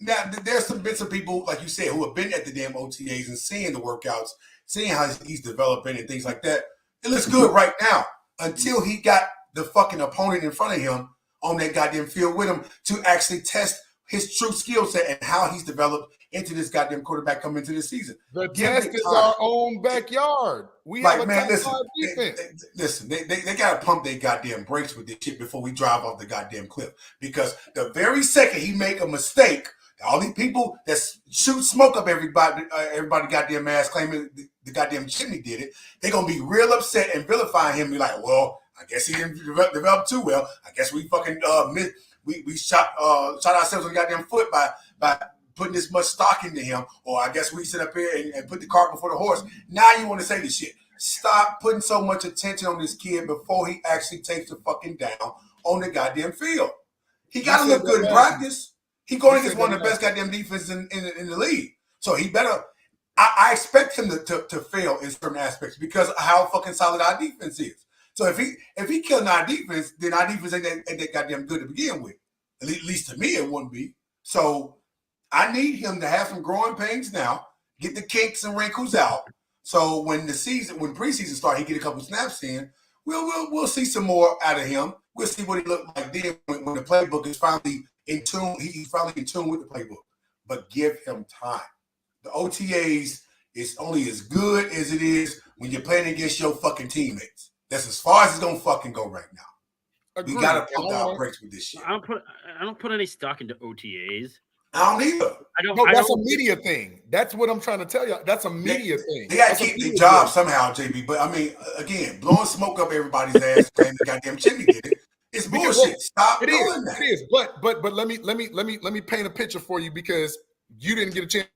now there's some bits of people, like you said, who have been at the damn OTAs and seeing the workouts, seeing how he's developing and things like that. It looks good right now until he got the fucking opponent in front of him on that goddamn field with him to actually test his true skill set and how he's developed into this goddamn quarterback coming into the season. The test is our own backyard. We have a top listen, they got to pump their goddamn brakes with this shit before we drive off the goddamn cliff. Because the very second he make a mistake, all these people that shoot smoke up everybody goddamn ass claiming the goddamn chimney did it, they're going to be real upset and vilifying him and be like, well, I guess he didn't develop too well. I guess we fucking we shot ourselves in the goddamn foot by putting this much stock into him. Or I guess we sit up here and put the cart before the horse. Now you want to say this shit. Stop putting so much attention on this kid before he actually takes the fucking down on the goddamn field. He got to look good in practice. He going against one of the best goddamn defenses in the league. So he better. I expect him to fail in certain aspects because of how fucking solid our defense is. So if he killing our defense, then our defense ain't that goddamn good to begin with. At least to me, it wouldn't be. So I need him to have some growing pains now, get the kinks and wrinkles out. So when preseason start, he get a couple snaps in. We'll see some more out of him. We'll see what he looked like then when the playbook is finally in tune. He's finally in tune with the playbook. But give him time. The OTAs is only as good as it is when you're playing against your fucking teammates. That's as far as it's gonna fucking go right now. Agreed. We gotta put our brakes with this shit. I don't put any stock into OTAs. I don't either. That's a media thing. That's what I'm trying to tell you. That's a media thing. They gotta keep their job somehow, JB. But I mean, again, blowing smoke up everybody's ass, saying the goddamn chimney did it. It's bullshit. Stop doing that. It is. But let me paint a picture for you because you didn't get a chance.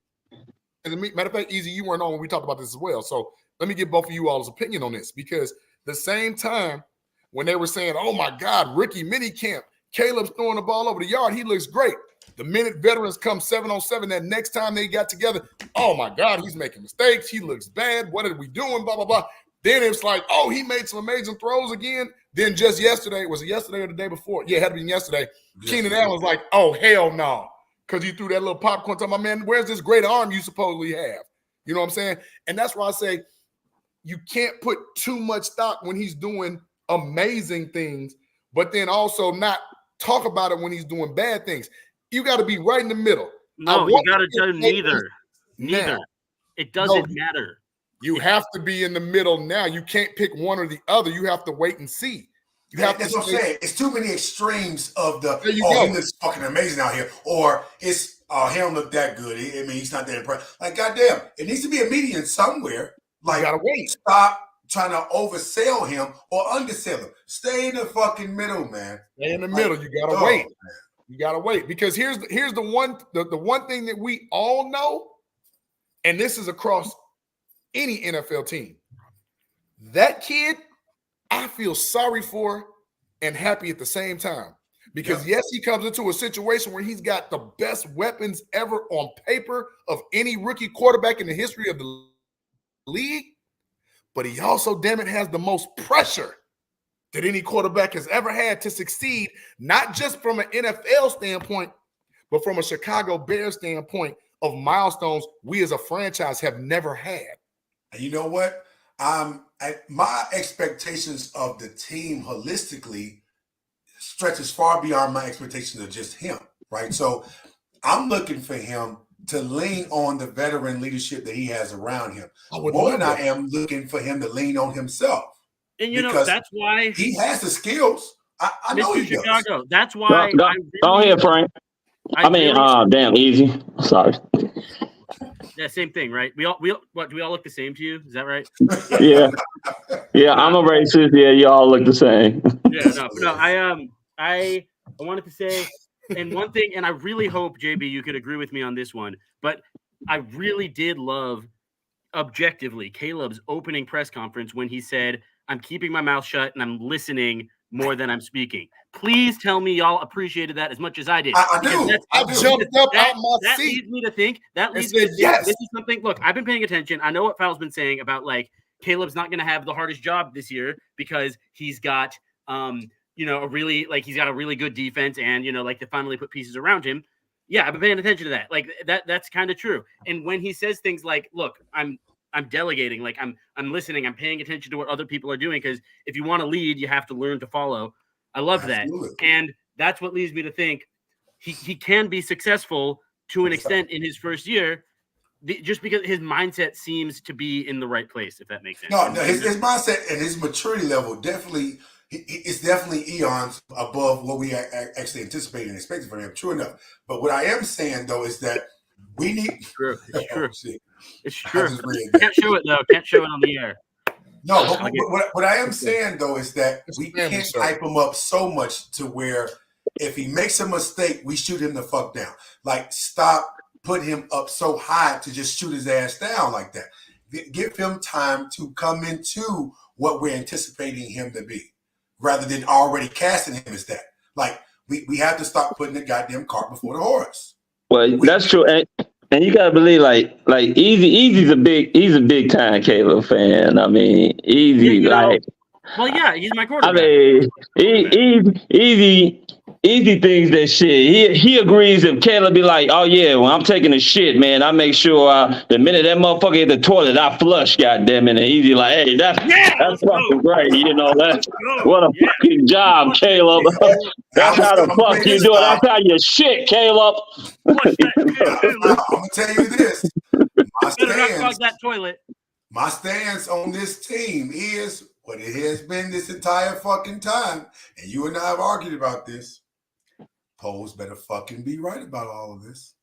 Matter of fact, Easy, you weren't on when we talked about this as well. So let me get both of you all's opinion on this because the same time when they were saying, oh my God, Ricky minicamp, Caleb's throwing the ball over the yard, he looks great. The minute veterans come 7-on-7, that next time they got together, oh my God, he's making mistakes. He looks bad. What are we doing? Blah, blah, blah. Then it's like, oh, he made some amazing throws again. Then just yesterday, was it yesterday or the day before? Yeah, it had to be yesterday. Keenan Allen's like, oh, hell no. Because you threw that little popcorn to my man, where's this great arm you supposedly have? You know what I'm saying? And that's why I say you can't put too much stock when he's doing amazing things, but then also not talk about it when he's doing bad things. You got to be right in the middle. No, you got to do neither. Neither. It doesn't matter. You have to be in the middle now. You can't pick one or the other. You have to wait and see. That's what I'm saying. It's too many extremes of he looks fucking amazing out here. Or it's, he don't look that good. I mean, he's not that impressive. Like, goddamn, it needs to be a median somewhere. Like, you gotta wait. Stop trying to oversell him or undersell him. Stay in the fucking middle, man. Stay in the middle. You gotta wait. Man. You gotta wait, because here's the one thing that we all know, and this is across any NFL team. That kid, I feel sorry for and happy at the same time. Because yes, he comes into a situation where he's got the best weapons ever on paper of any rookie quarterback in the history of the league, but he also, damn it, has the most pressure that any quarterback has ever had to succeed, not just from an NFL standpoint, but from a Chicago Bears standpoint of milestones we as a franchise have never had. And you know what? My expectations of the team holistically stretches far beyond my expectations of just him, right? So I'm looking for him to lean on the veteran leadership that he has around him. More than I am looking for him to lean on himself. And you know, that's why he has the skills. I know he Chicago. does. That's why. Go ahead, Frank. Damn, easy. Sorry. Yeah, same thing, right? Do we all look the same to you? Is that right? Yeah. I'm a racist. Yeah, you all look the same. I wanted to say, and one thing, and I really hope, JB, you could agree with me on this one, but I really did love, objectively, Caleb's opening press conference when he said, "I'm keeping my mouth shut and I'm listening more than I'm speaking." Please tell me y'all appreciated that as much as I did. I do. I jumped up out my that seat. leads me to think. This is something. Look, I've been paying attention. I know what Fal's been saying about, like, Caleb's not going to have the hardest job this year because he's got, he's got a really good defense, and they finally put pieces around him. Yeah, I've been paying attention to that. Like that's kind of true. And when he says things like, "Look, I'm delegating, like I'm listening, I'm paying attention to what other people are doing, because if you want to lead, you have to learn to follow." I love that. And that's what leads me to think he can be successful to an extent in his first year, just because his mindset seems to be in the right place, if that makes sense. No, his mindset and his maturity level definitely, it's definitely eons above what we actually anticipated and expected from him. True enough. But what I am saying, though, is that we need... It's true. It's true. It's I true. just read Can't show it, though. Can't show it on the air. No, but what I am saying, though, is that we can't hype him up so much to where if he makes a mistake, we shoot him the fuck down. Like, stop putting him up so high to just shoot his ass down like that. Give him time to come into what we're anticipating him to be, rather than already casting him as that. Like, we have to stop putting the goddamn cart before the horse. Well, that's true. And you gotta believe, like Easy's a big time Caleb fan. I mean, Easy, well, yeah, he's my quarterback. I mean, Easy thinks that shit. He agrees if Caleb be like, "Oh yeah, when I'm taking a shit, man, I make sure the minute that motherfucker hit the toilet, I flush." Goddamn it, and Easy like, "Hey, that's fucking great, what a fucking job, Caleb. That's how the fuck you do it. That's how you shit, Caleb." I'm gonna tell you this. My stance on this team is what it has been this entire fucking time, and you and I have argued about this. Poles better fucking be right about all of this,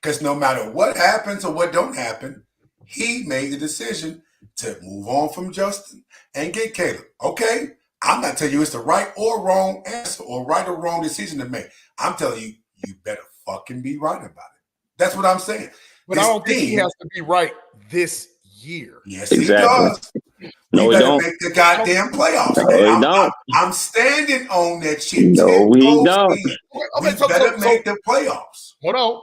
because no matter what happens or what don't happen, he made the decision to move on from Justin and get Caleb. Okay, I'm not telling you it's the right or wrong answer or right or wrong decision to make. I'm telling you, you better fucking be right about it. That's what I'm saying. But I don't think he has to be right this year. Yes, exactly. He does. No, we we better don't. make the goddamn playoffs. No, we don't. I'm standing on that shit. No, we don't. We better make the playoffs. Hold on.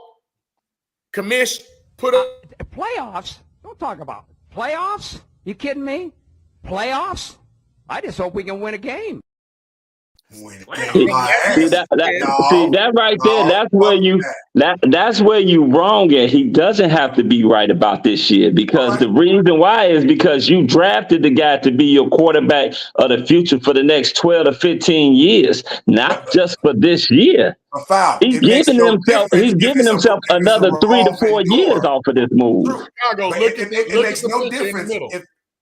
Commish, put up playoffs. Don't talk about it. Playoffs. You kidding me? Playoffs. I just hope we can win a game. See that right there. That's where you wrong at. He doesn't have to be right about this shit, because the reason why is because you drafted the guy to be your quarterback of the future for the next 12 to 15 years, not just for this year. He's giving himself another 3 to 4 years off of this move. It makes no difference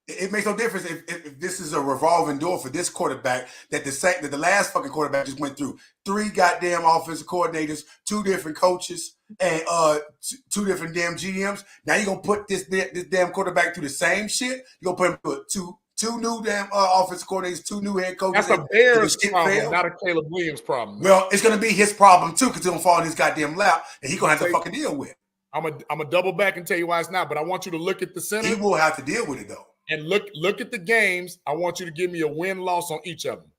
it makes no difference if this is a revolving door for this quarterback that the last fucking quarterback just went through 3 goddamn offensive coordinators, 2 different coaches, and 2 different damn GMs. Now you're gonna put this damn quarterback through the same shit. You're gonna put him through two new damn offensive coordinators, 2 new head coaches. That's a Bears problem, not a Caleb Williams problem. Well, it's going to be his problem too because he'll fall in his goddamn lap and he's going to have to fucking deal with it. I'm a double back and tell you why it's not, but I want you to look at the center. He will have to deal with it though. And look at the games. I want you to give me a win-loss on each of them.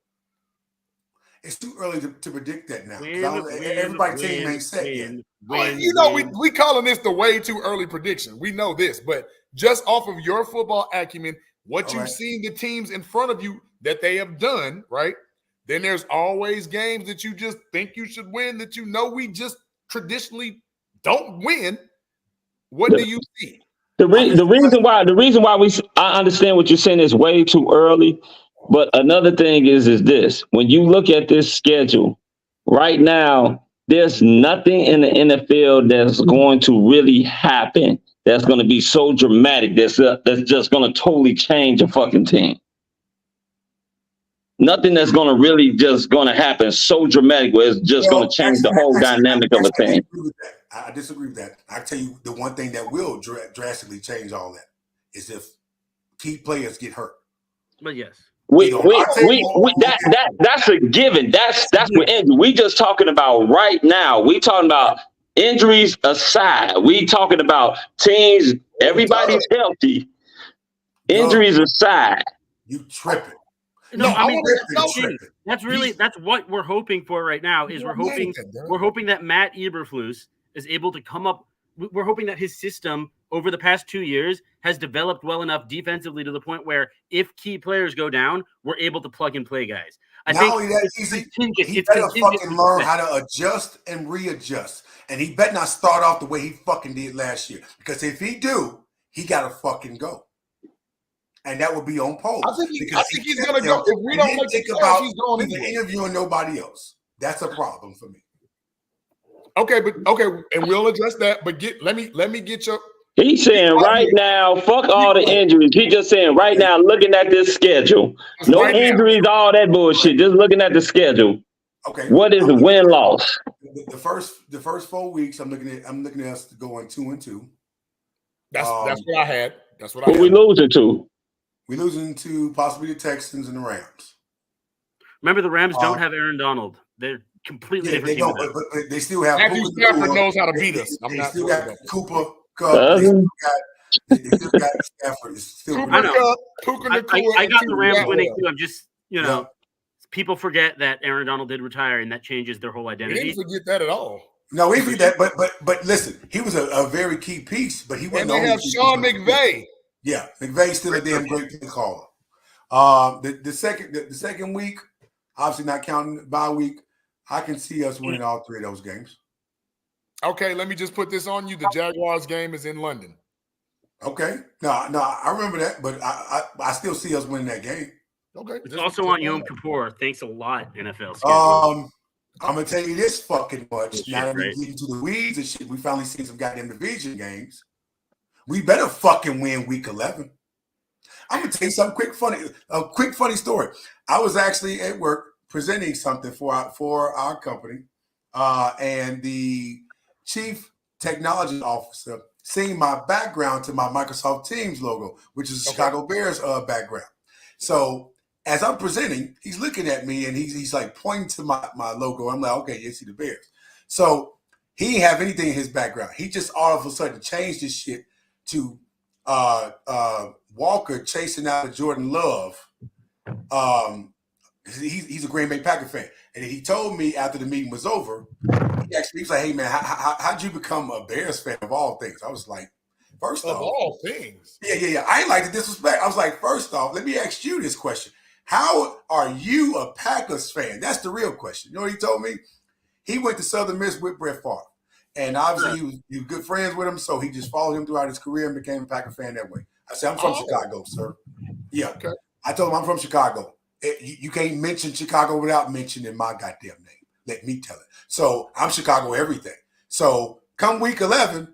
It's too early to predict that now. Everybody's team ain't set yet. We calling this the way too early prediction. We know this, but just off of your football acumen, what you've seen the teams in front of you that they have done, right? Then there's always games that you just think you should win that you know we just traditionally don't win. What do you see? The reason why I understand what you're saying is way too early. But another thing is this: when you look at this schedule right now, there's nothing in the NFL that's going to really happen that's going to be so dramatic that's just going to totally change a fucking team. Nothing that's going to really just going to happen so dramatic where it's just going to change the whole dynamic of a team. I disagree with that. I tell you, the one thing that will drastically change all that is if key players get hurt. But yes. That's a given. That's what injury. We just talking about right now. We talking about injuries aside. We talking about teams. Everybody's healthy. Injuries aside. You tripping? No, I mean that's what we're hoping for right now. Is we're hoping that Matt Eberflus is able to come up. We're hoping that his system over the past 2 years has developed well enough defensively to the point where if key players go down, we're able to plug and play guys. Not only that, he better fucking learn how to adjust and readjust. And he better not start off the way he fucking did last year. Because if he do, he got to fucking go. And that would be on pole. I think he's going to go. If we don't think about he's going anyway. Interviewing nobody else. That's a problem for me. Okay, and we'll address that. But let me get your. He's saying right now, fuck all the injuries. He's just saying right now, looking at this schedule, no injuries, all that bullshit. Just looking at the schedule. Okay. What is the win-loss? The first 4 weeks, I'm looking at us going 2-2. That's what I had. That's what I had. Who we losing to? We're losing to possibly the Texans and the Rams. Remember, the Rams don't have Aaron Donald. They're completely different. They don't, but they still have. Matthew Stafford knows how to beat us. They still got Cooper. They still got Stafford. I got the Rams winning too. I'm just, people forget that Aaron Donald did retire, and that changes their whole identity. We didn't forget that at all. No, we forget that. But listen, he was a very key piece. But he wasn't. And they have Sean McVay. Yeah, McVay's still a damn great play caller. The second week, obviously not counting bye week, I can see us winning all 3 of those games. Okay, let me just put this on you. The Jaguars game is in London. Okay. No, I remember that, but I still see us winning that game. Okay. It's also on Yom Kippur. Thanks a lot, NFL schedule. I'm gonna tell you this fucking much. Now that we get into the weeds and shit, we finally seen some goddamn division games. We better fucking win week 11. I'm gonna tell you something quick funny story. I was actually at work presenting something for our company, and the chief technology officer seeing my background to my Microsoft Teams logo, which is a Chicago Bears background. So as I'm presenting, he's looking at me and he's like pointing to my logo. I'm like, okay, you see the Bears. So he didn't have anything in his background. He just all of a sudden changed his shit to Walker chasing out Jordan Love. He's a Green Bay Packer fan. And he told me after the meeting was over, he was like, hey, man, how'd you become a Bears fan of all things? I was like, first off. Of all things? Yeah. I ain't like the disrespect. I was like, first off, let me ask you this question. How are you a Packers fan? That's the real question. You know what he told me? He went to Southern Miss with Brett Favre. And obviously he was good friends with him, so he just followed him throughout his career and became a Packer fan that way. I said, I'm from Chicago, sir. Yeah. Okay. I told him I'm from Chicago. You can't mention Chicago without mentioning my goddamn name. Let me tell it. So I'm Chicago everything. So come week 11,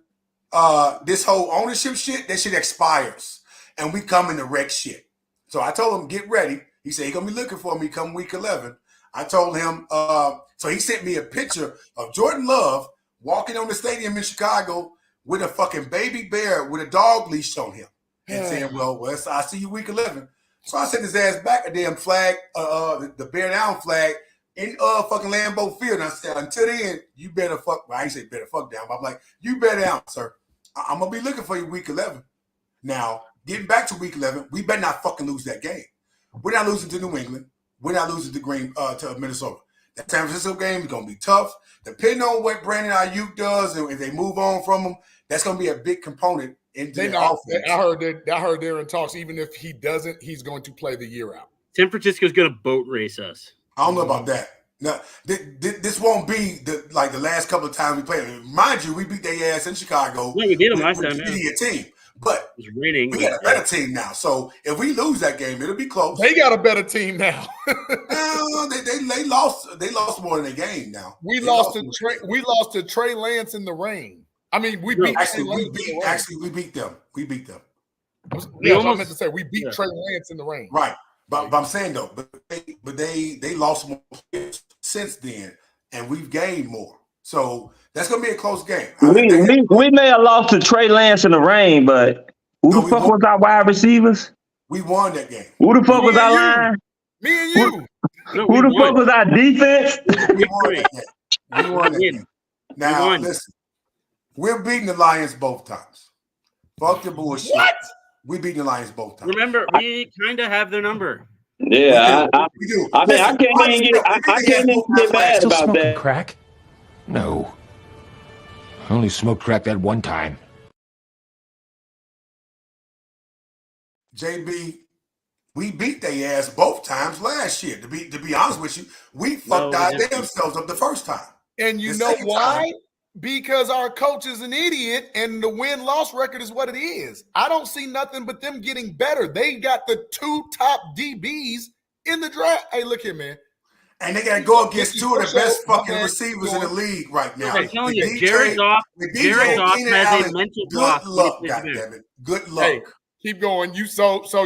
this whole ownership shit, that shit expires. And we come in the wreck shit. So I told him, get ready. He said, he's going to be looking for me come week 11. I told him, so he sent me a picture of Jordan Love walking on the stadium in Chicago with a fucking baby bear with a dog leash on him. And saying, well, I see you week 11. So I sent his ass back a damn flag, the bear down flag in fucking Lambeau Field. And I said, until then, you better fuck. Well, I ain't say better fuck down, but I'm like, you better down, sir. I'm gonna be looking for you week 11. Now, getting back to week 11, we better not fucking lose that game. We're not losing to New England. We're not losing to Minnesota. That San Francisco game is gonna be tough. Depending on what Brandon Ayuk does, and if they move on from him, that's gonna be a big component into the offense. I heard they're in talks. Even if he doesn't, he's going to play the year out. San Francisco's going to boat race us. I don't know about that. No, this won't be the last couple of times we played. Mind you, we beat their ass in Chicago. Yeah, we beat them last time. With a team, but it was raining. We got a better team now. So if we lose that game, it'll be close. They got a better team now. They lost more than they gained now. We lost to Trey Lance in the rain. I mean, we beat them. We beat them. Yeah, I meant to say we beat Trey Lance in the rain. Right. But I'm saying though, but they lost more players since then, and we've gained more. So that's gonna be a close game. We may have lost to Trey Lance in the rain, but who the fuck was our wide receivers? We won that game. Who the fuck was our line? Me and you. Who the fuck was our defense? We won that game. We won that game. Now listen, we're beating the Lions both times. Fuck the bullshit. What? We beat the Lions both times. Remember, we kind of have their number. Yeah, we do. I mean, I can't even get mad about that. Crack? No. I only smoked crack that one time. JB, we beat their ass both times last year. To be honest with you, we fucked our damn selves up the first time. And you know why? Because our coach is an idiot and the win-loss record is what it is. I don't see nothing but them getting better. They got the 2 top DBs in the draft. Hey, look here, man. And they got to go against 2 of the best fucking receivers in the league right now. I'm telling you, Jared Goff has a mental block. Good luck, goddammit. Good luck. Hey, keep going. You said 2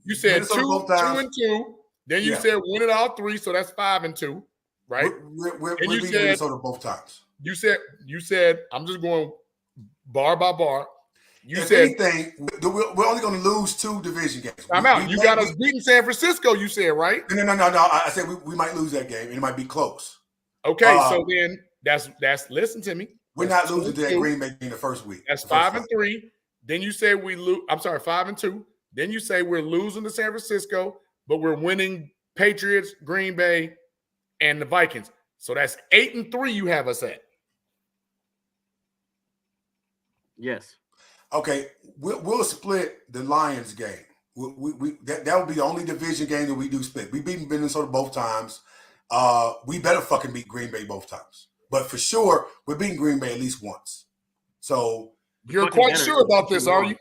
and 2. Then you said win it all 3, so that's 5 and 2, right? We're beating Minnesota both times. You said, I'm just going bar by bar. If anything, we're only going to lose 2 division games. I'm out. You got us beating San Francisco, you said, right? No. I said we might lose that game, and it might be close. Okay, so then that's listen to me. We're not losing to that Green Bay in the first week. That's 5 and 3. Then you say we lose. I'm sorry, 5 and 2. Then you say we're losing to San Francisco, but we're winning Patriots, Green Bay, and the Vikings. So that's 8 and 3 you have us at. Yes. Okay, we'll split the Lions game. That will be the only division game that we do split. We beat Minnesota both times. We better fucking beat Green Bay both times. But for sure, we're beating Green Bay at least once. So you're quite sure about this, are you?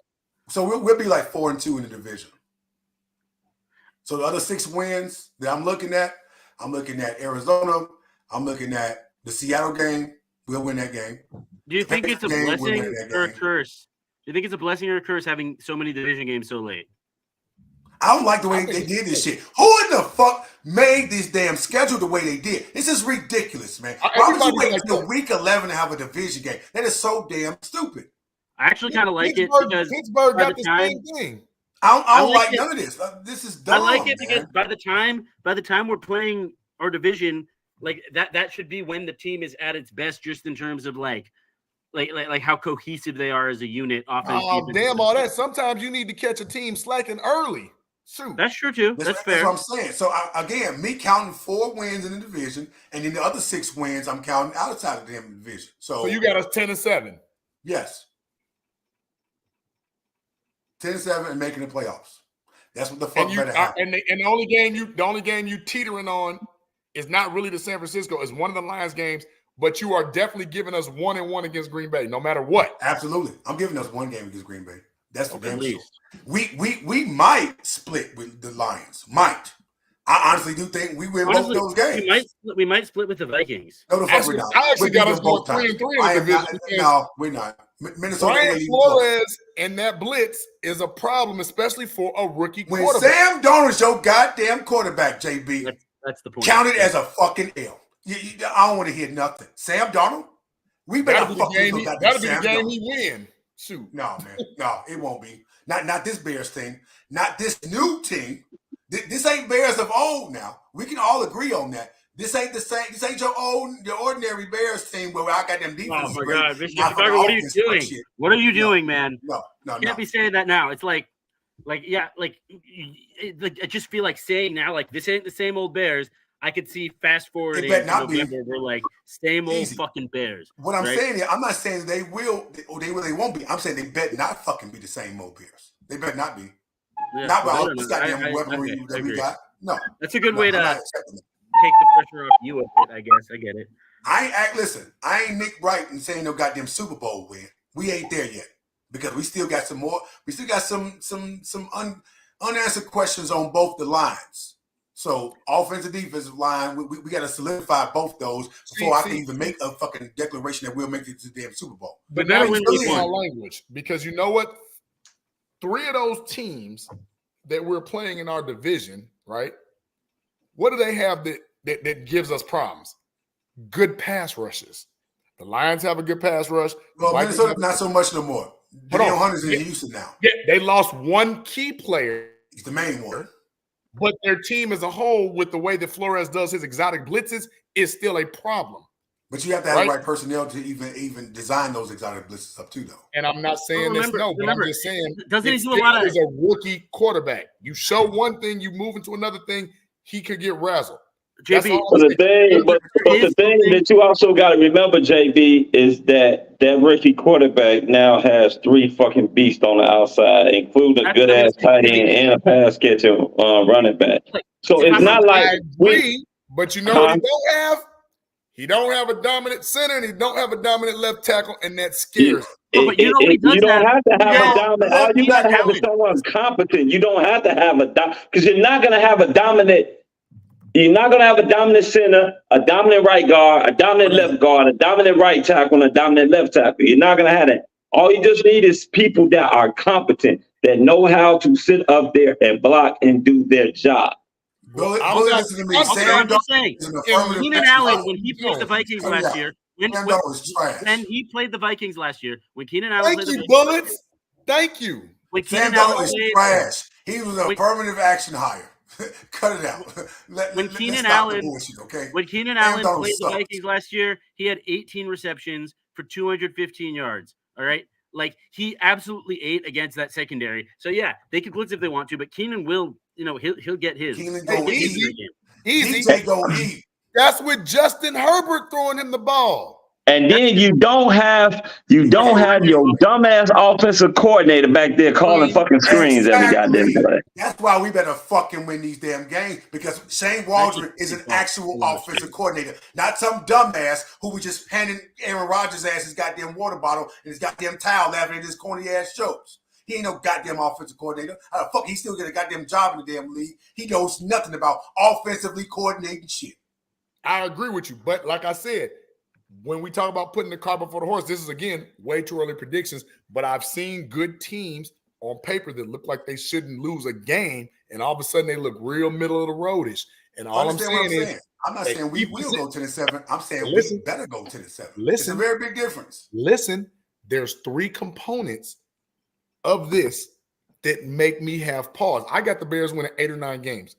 So we'll be like 4 and 2 in the division. So the other 6 wins that I'm looking at Arizona. I'm looking at the Seattle game. We'll win that game. Do you think it's a blessing or a curse? Do you think it's a blessing or a curse having so many division games so late? I don't like the way they did this shit. Who in the fuck made this damn schedule the way they did? This is ridiculous, man. Why would you wait until week 11 to have a division game? That is so damn stupid. I actually kind of like it because Pittsburgh got the same thing. I don't like none of this. This is dumb. I like it because by the time we're playing our division, like that should be when the team is at its best, just in terms of like how cohesive they are as a unit. Offense. Oh, damn all that. Sometimes you need to catch a team slacking early. Shoot. That's true too. That's fair. That's what I'm saying. So again, me counting 4 wins in the division, and then the other 6 wins I'm counting outside of the damn division. So you got us 10 and 7. Yes. 10 and 7 and making the playoffs. That's what the fuck better happen. And the only game you teetering on is not really the San Francisco. It's one of the Lions games, but you are definitely giving us 1-1 against Green Bay, no matter what. Absolutely. I'm giving us 1 game against Green Bay. That's the damn sure. We might split with the Lions. Might. I honestly do think we win both those games. We might split with the Vikings. No, the fuck we're not. I actually got us going 3-3 in the division. No, we're not. Minnesota. Brian Flores and that blitz is a problem, especially for a rookie quarterback. When Sam Darnold's your goddamn quarterback, JB, that's the point. Count it as a fucking L. I don't want to hear nothing. Sam Darnold? We better that'll be the game he win. Shoot. No, man. No, it won't be. Not this Bears team. Not this new team. This ain't Bears of old now. We can all agree on that. This ain't the same. This ain't your ordinary Bears team where I got them defense. Oh my God, Mr. Chicago, what are you doing? What are you doing, man? No. You can't be saying that now. It's like I just feel like saying now, like this ain't the same old Bears. I could see fast forwarding to November. We're like same old fucking Bears. What I'm saying is, I'm not saying they will or they won't be. I'm saying they bet not fucking be the same old Bears. They better not be. Yeah, not by all this goddamn weaponry that we got. No, that's a good way to take the pressure off you a bit. I guess I get it. Listen. I ain't Nick Bright and saying no goddamn Super Bowl win. We ain't there yet because we still got some more. We still got some unanswered questions on both the lines. So offensive, defensive line, we got to solidify both those before I can even make a fucking declaration that we'll make it to the damn Super Bowl. But now it's really my language because you know what? 3 of those teams that we're playing in our division, right? What do they have that gives us problems? Good pass rushes. The Lions have a good pass rush. Well, Minnesota not so much no more. Daniel Hunter's in Houston now. Yeah, they lost one key player. He's the main one. But their team as a whole, with the way that Flores does his exotic blitzes, is still a problem. But you have to have the right personnel to even design those exotic blitzes up too, though. And I'm not saying but I'm just saying doesn't he do a lot of is a rookie quarterback. You show one thing, you move into another thing, he could get razzled. JB, but the thing that you also got to remember, JB, is that rookie quarterback now has 3 fucking beasts on the outside, including a good ass tight end and a pass catcher running back. So it's not like but you know what he don't have? He don't have a dominant center and he don't have a dominant left tackle, and that scares. You don't have to have a dominant. All you got to have is someone competent. You don't have to have because you're not going to have a dominant. You're not going to have a dominant center, a dominant right guard, a dominant left guard, a dominant right tackle, and a dominant left tackle. You're not going to have that. All you just need is people that are competent, that know how to sit up there and block and do their job. I'm just saying. Keenan Allen, when he played the Vikings last year, when he played the Vikings last year, when Keenan Allen played the Bullets. Thank you. When Sam Darnold is trash. He was a affirmative action hire. Cut it out. When Keenan Allen played the Vikings last year, he had 18 receptions for 215 yards. All right. Like he absolutely ate against that secondary. So yeah, they can blitz if they want to, but Keenan will, he'll get his. Keenan go easy. Easy. That's with Justin Herbert throwing him the ball. And then you don't have your dumbass offensive coordinator back there calling fucking screens every goddamn play. That's why we better fucking win these damn games, because Shane Waldron is an actual offensive coordinator, not some dumbass who was just handing Aaron Rodgers ass his goddamn water bottle and his goddamn towel laughing at his corny ass jokes. He ain't no goddamn offensive coordinator. How the fuck he still get a goddamn job in the damn league? He knows nothing about offensively coordinating shit. I agree with you, but like I said, when we talk about putting the cart before the horse, this is, again, way too early predictions, but I've seen good teams on paper that look like they shouldn't lose a game, and all of a sudden they look real middle of the roadish. And all I'm saying is, I'm not saying we will go to the 7. I'm saying we better go to the 7. It's a very big difference. Listen, there's 3 components of this that make me have pause. I got the Bears winning 8 or 9 games.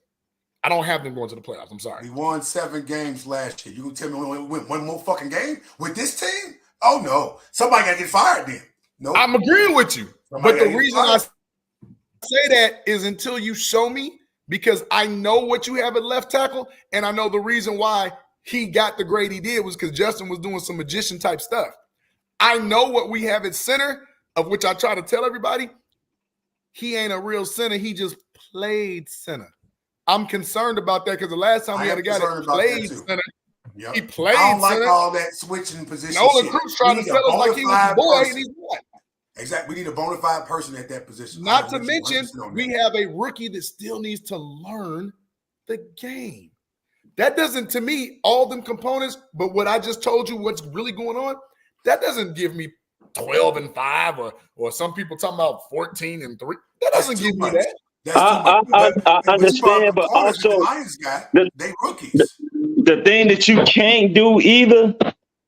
I don't have them going to the playoffs. I'm sorry. We won 7 games last year. You gonna tell me we only win 1 more fucking game with this team? Oh no, somebody got to get fired then. No, I'm agreeing with you. But the reason I say that is until you show me, because I know what you have at left tackle, and I know the reason why he got the grade he did was because Justin was doing some magician type stuff. I know what we have at center, of which I try to tell everybody. He ain't a real center. He just played center. I'm concerned about that because the last time we had a guy that played center, he played center. I don't like all that switching position. Nolan Cruz trying to sell us like he was a boy and he's what? Exactly. We need a bona fide person at that position. Not to mention, we have a rookie that still needs to learn the game. That doesn't, to me, all them components, but what I just told you, what's really going on, that doesn't give me 12-5 or some people talking about 14-3. That doesn't give me that. I understand, but also they rookies. The thing that you can't do either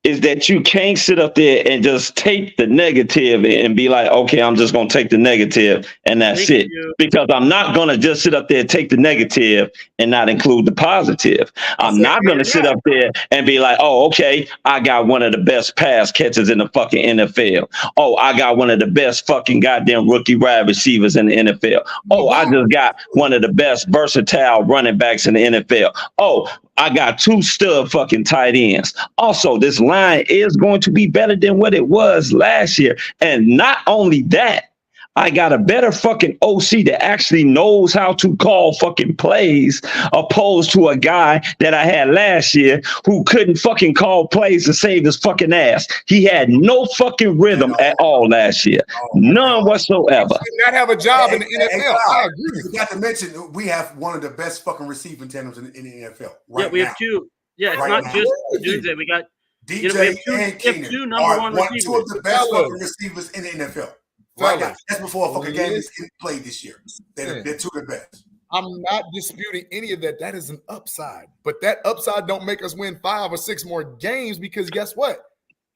is that you can't sit up there and just take the negative and be like, okay, I'm just going to take the negative and that's it. Because I'm not going to just sit up there and take the negative and not include the positive. I'm not going to sit up there and be like, oh, okay, I got one of the best pass catchers in the fucking NFL. Oh, I got one of the best fucking goddamn rookie wide receivers in the NFL. Oh, I just got one of the best versatile running backs in the NFL. Oh, I got 2 stud fucking tight ends. Also, this line is going to be better than what it was last year. And not only that, I got a better fucking OC that actually knows how to call fucking plays, opposed to a guy that I had last year who couldn't fucking call plays to save his fucking ass. He had no fucking rhythm at all last year. None whatsoever. He did not have a job in the NFL. I agree. You forgot to mention we have one of the best fucking receiving tandems in the NFL right now. Yeah, we have 2. Yeah, it's Right not now. just Doomsday. We got DJ we have 2, and Keenan 2 are number 1 receivers. 2 of the best fucking receivers in the NFL. Right now. That's before a fucking game is played this year. They're 2 of the best. I'm not disputing any of that. That is an upside. But that upside don't make us win 5 or 6 more games because guess what?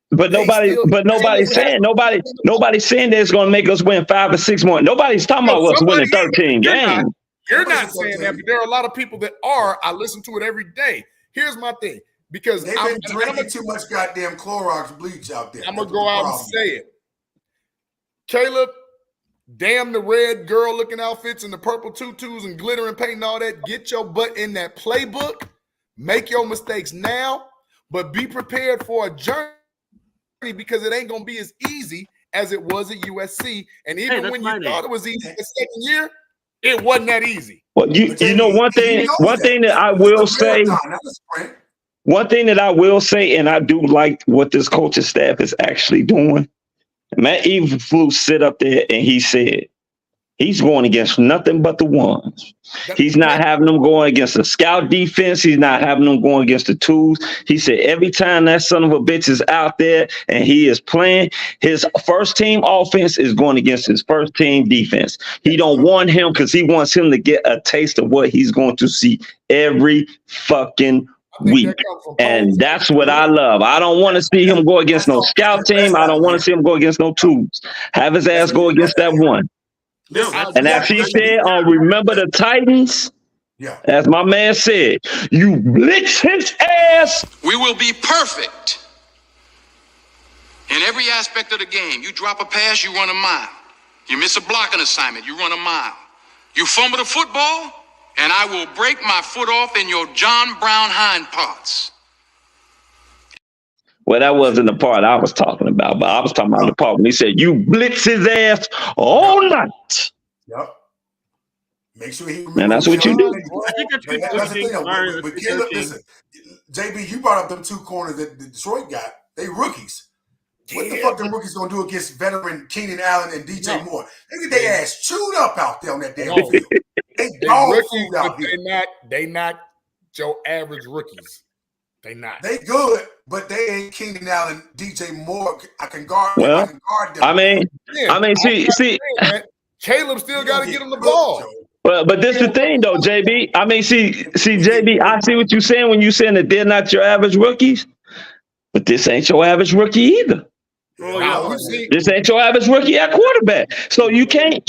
But nobody's saying that it's going to make us win 5 or 6 more. Nobody's talking about us winning 13 games. You're not saying that, but there are a lot of people that are. I listen to it every day. Here's my thing, because they've been drinking too much goddamn Clorox bleach out there. I'm gonna go out and say it. Caleb, damn the red girl looking outfits and the purple tutus and glitter and paint and all that. Get your butt in that playbook. Make your mistakes now, but be prepared for a journey because it ain't gonna be as easy as it was at USC. And even when you thought it was easy the second year, it wasn't that easy. Well, you know one thing that I will say. One thing that I will say, and I do like what this coaching staff is actually doing. Matt Eberflus sit up there and he said he's going against nothing but the ones. He's not having them going against the scout defense. He's not having them going against the twos. He said every time that son of a bitch is out there and he is playing, his first team offense is going against his first team defense. He don't want him because he wants him to get a taste of what he's going to see every fucking week. And that's what I love. I don't want to see him go against no scout team. I don't want to see him go against no twos. Have his ass go against that one. And as he said on Remember the Titans, as my man said, you blitz his ass. We will be perfect in every aspect of the game. You drop a pass, you run a mile. You miss a blocking assignment, you run a mile. You fumble the football, and I will break my foot off in your John Brown hind parts. Well, that wasn't the part I was talking about, but I was talking about the part when he said, you blitz his ass all night. Yep. Make sure he and that's what you do. I think that's good. That's the thing. With Caleb, listen, JB, you brought up them 2 corners that Detroit got. They rookies. What the fuck them rookies gonna do against veteran Keenan Allen and DJ Moore? They get their ass chewed up out there on that damn field. They rookies, out here. They not your average rookies. They not. They good, but they ain't Keenan Allen, DJ Moore. I can guard them. I mean, see, Caleb still got to get him the ball. But this the thing though, JB. I mean, see, JB. I see what you're saying when you're saying that they're not your average rookies, but this ain't your average rookie either. This ain't your average rookie at quarterback. So you can't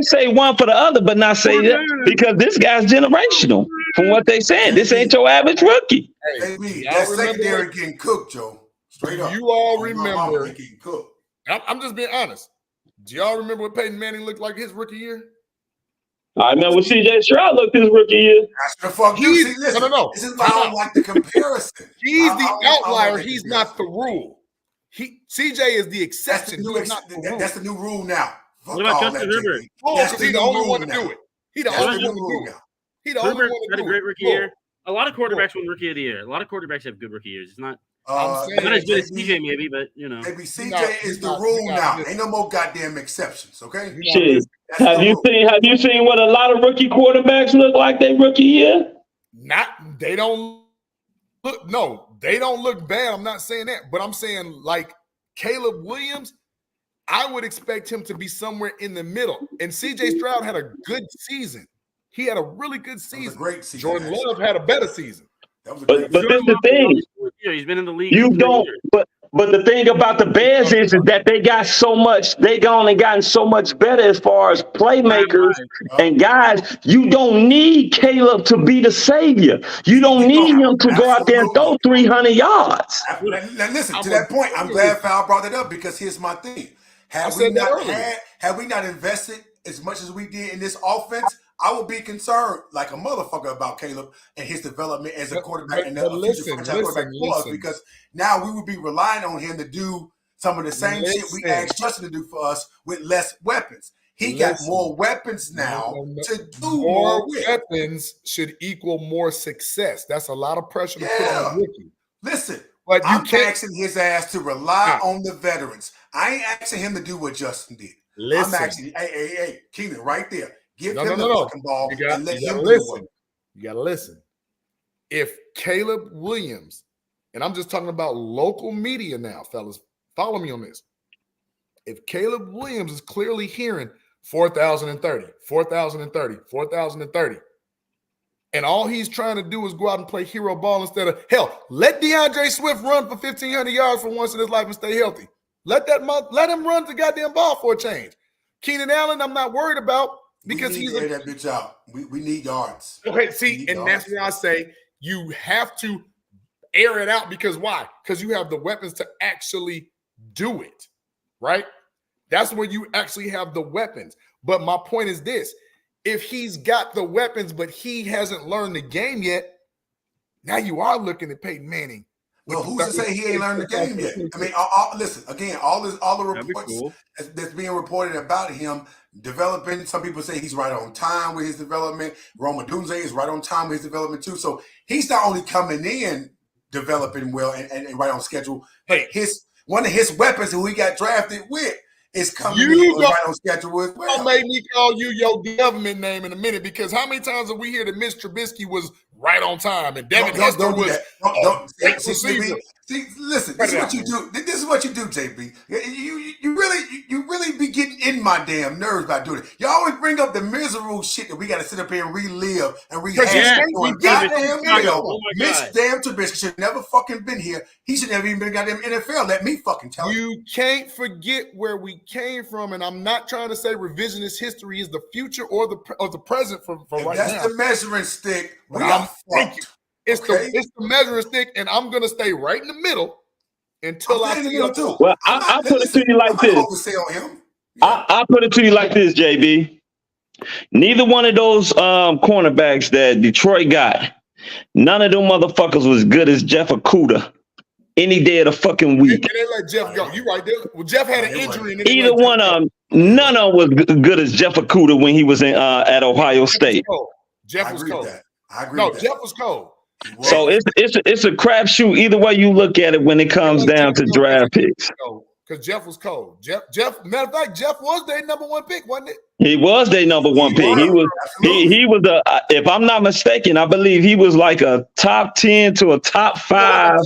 say one for the other, but not say that because this guy's generational. From what they saying, this ain't your average rookie. Hey, that secondary getting cooked, Joe. Straight up. You all remember? I'm just being honest. Do y'all remember what Peyton Manning looked like his rookie year? I remember what CJ Stroud looked his rookie year. That's the fuck you see. Listen, no. This is why I don't like the comparison. He's the outlier. He's not the rule. CJ is the exception. That's the new rule now. What about Justin Herbert? Because he's the only one to do it. He's the only one to do it. He's the only one to do it. Had a great rookie year. A lot of quarterbacks won rookie of the year. A lot of quarterbacks have good rookie years. It's not as good as CJ maybe, but you know. Maybe CJ is the rule now. Ain't no more goddamn exceptions, okay? Shit. Have you seen what a lot of rookie quarterbacks look like their rookie year? They don't look bad. I'm not saying that, but I'm saying like Caleb Williams, I would expect him to be somewhere in the middle. And CJ Stroud had a good season. He had a really good season. Great season. Jordan Love had a better season. But this is the thing. He's been in the league. You for 3 don't, years. but the thing about the Bears is that they got so much, they gone and gotten so much better as far as playmakers and guys. You don't need Caleb to be the savior. You don't need him to go out there and throw 300 yards. Now listen, to that point, I'm glad Val brought it up because here's my thing. Had we not invested as much as we did in this offense, I would be concerned like a motherfucker about Caleb and his development as a quarterback and a future franchise quarterback for us, because now we would be relying on him to do some of the same shit we asked Justin to do for us with less weapons. He got more weapons now to do more weapons should equal more success. That's a lot of pressure to put on a rookie. Listen, but I'm asking his ass to rely on the veterans. I ain't asking him to do what Justin did. I'm asking, hey, Keenan, right there. Give him the fucking ball and let him listen. You got to listen. If Caleb Williams, and I'm just talking about local media now, fellas, follow me on this. If Caleb Williams is clearly hearing 4,030, 4,030, 4,030, and all he's trying to do is go out and play hero ball instead of, hell, let DeAndre Swift run for 1,500 yards for once in his life and stay healthy. Let him run the goddamn ball for a change. Keenan Allen, I'm not worried about. Because he's air that bitch out. We need yards. Okay, see, and that's where I say you have to air it out because why? Because you have the weapons to actually do it, right? That's where you actually have the weapons. But my point is this: if he's got the weapons, but he hasn't learned the game yet, now you are looking at Peyton Manning. Well, who's to say he ain't learned the game yet? I mean, listen, again, all the reports that's being reported about him developing. Some people say he's right on time with his development. Roma Dunze is right on time with his development too. So he's not only coming in developing well and right on schedule, but one of his weapons who he got drafted with is coming in right on schedule as well. Don't make me call you your government name in a minute, because how many times have we heard that Mitch Trubisky was right on time and Devin Hester was See, listen, this is what you do. This is what you do, JB. You really be getting in my damn nerves by doing it. You always bring up the miserable shit that we got to sit up here and relive and rehash. Goddamn Mitch damn Trubisky should never fucking been here. He should never even been goddamn NFL. Let me fucking tell you. You can't forget where we came from, and I'm not trying to say revisionist history is the future or the present for right now. That's the measuring stick. Thank you. It's the measuring stick, and I'm gonna stay right in the middle until I see it too. Well, I put it to you like this. I put it to you like this, JB. Neither one of those cornerbacks that Detroit got, none of them motherfuckers was good as Jeff Okudah any day of the fucking week. And they let Jeff go. You right there. Well, Jeff had an injury. And either one of them, none of them was good as Jeff Okudah when he was at Ohio State. Jeff was cold. I agree with that. Jeff was cold. So it's a crapshoot either way you look at it when it comes down to draft picks. Because Jeff was cold. Jeff. Matter of fact, Jeff was their number one pick, wasn't it? He was their number one pick. He was if I'm not mistaken, I believe he was like a top 10 to a top 5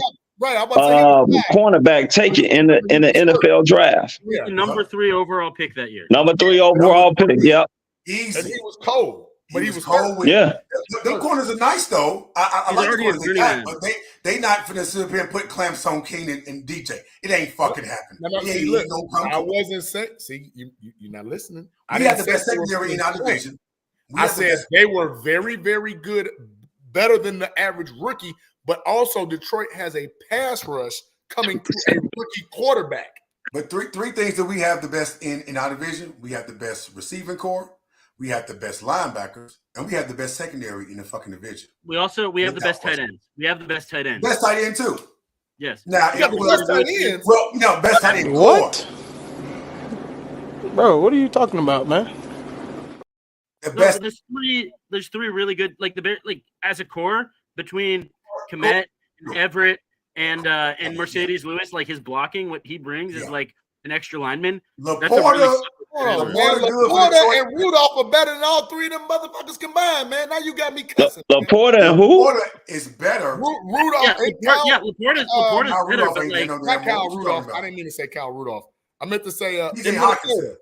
cornerback taken in the NFL draft. Yeah. Number 3 overall pick that year. Number 3 overall pick. Yep. Easy. And he was cold. But he was cold. Yeah. Them corners are nice though. I like the corners they got, but they not finna sit up here and put clamps on Keenan and DJ. It ain't fucking happening. I wasn't saying. See, you're not listening. We had the best secondary in our division. I said they were very, very good, better than the average rookie. But also, Detroit has a pass rush coming through a rookie quarterback. But three things that we have the best in our division: we have the best receiving core. We have the best linebackers, and we have the best secondary in the fucking division. We have the best tight ends. We have the best tight ends. Best tight end too. Yes. Now, best tight ends. Well, best tight end. What? Bro, what are you talking about, man? There's three really good, like as a core between Kmet and Everett and Mercedes Lewis. Like his blocking, what he brings is like an extra lineman. Laporta and Rudolph are better than all 3 of them motherfuckers combined, man. Now you got me cussing. Laporta and who? Laporta is better. Rudolph. Laporta's better, but like not Kyle Rudolph. I didn't mean to say Kyle Rudolph. I meant to say Hawkinson.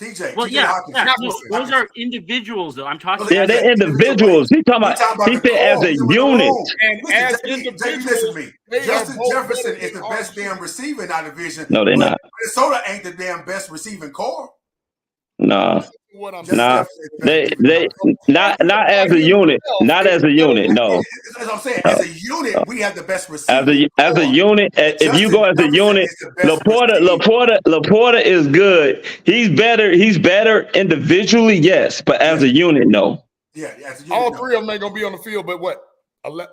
TJ. Well, TJ yeah, Hawkinson. those are individuals, though. I'm talking. Yeah, they're individuals. He talking about he fit as a unit. And listen, as JB, individuals, listen to me. they Justin are both Jefferson better is the than best RG. damn receiver in our division. No, they're not. Minnesota ain't the damn best receiving core. Nah. What I'm Nah, saying. they not as a unit. Not as a unit. No. That's what I'm saying. As a unit, we have the best receiver. As a unit, if you go as a unit, Laporta is good. He's better individually, yes, but as a unit, no. Yeah, as a unit, all three of them ain't gonna be on the field, but what?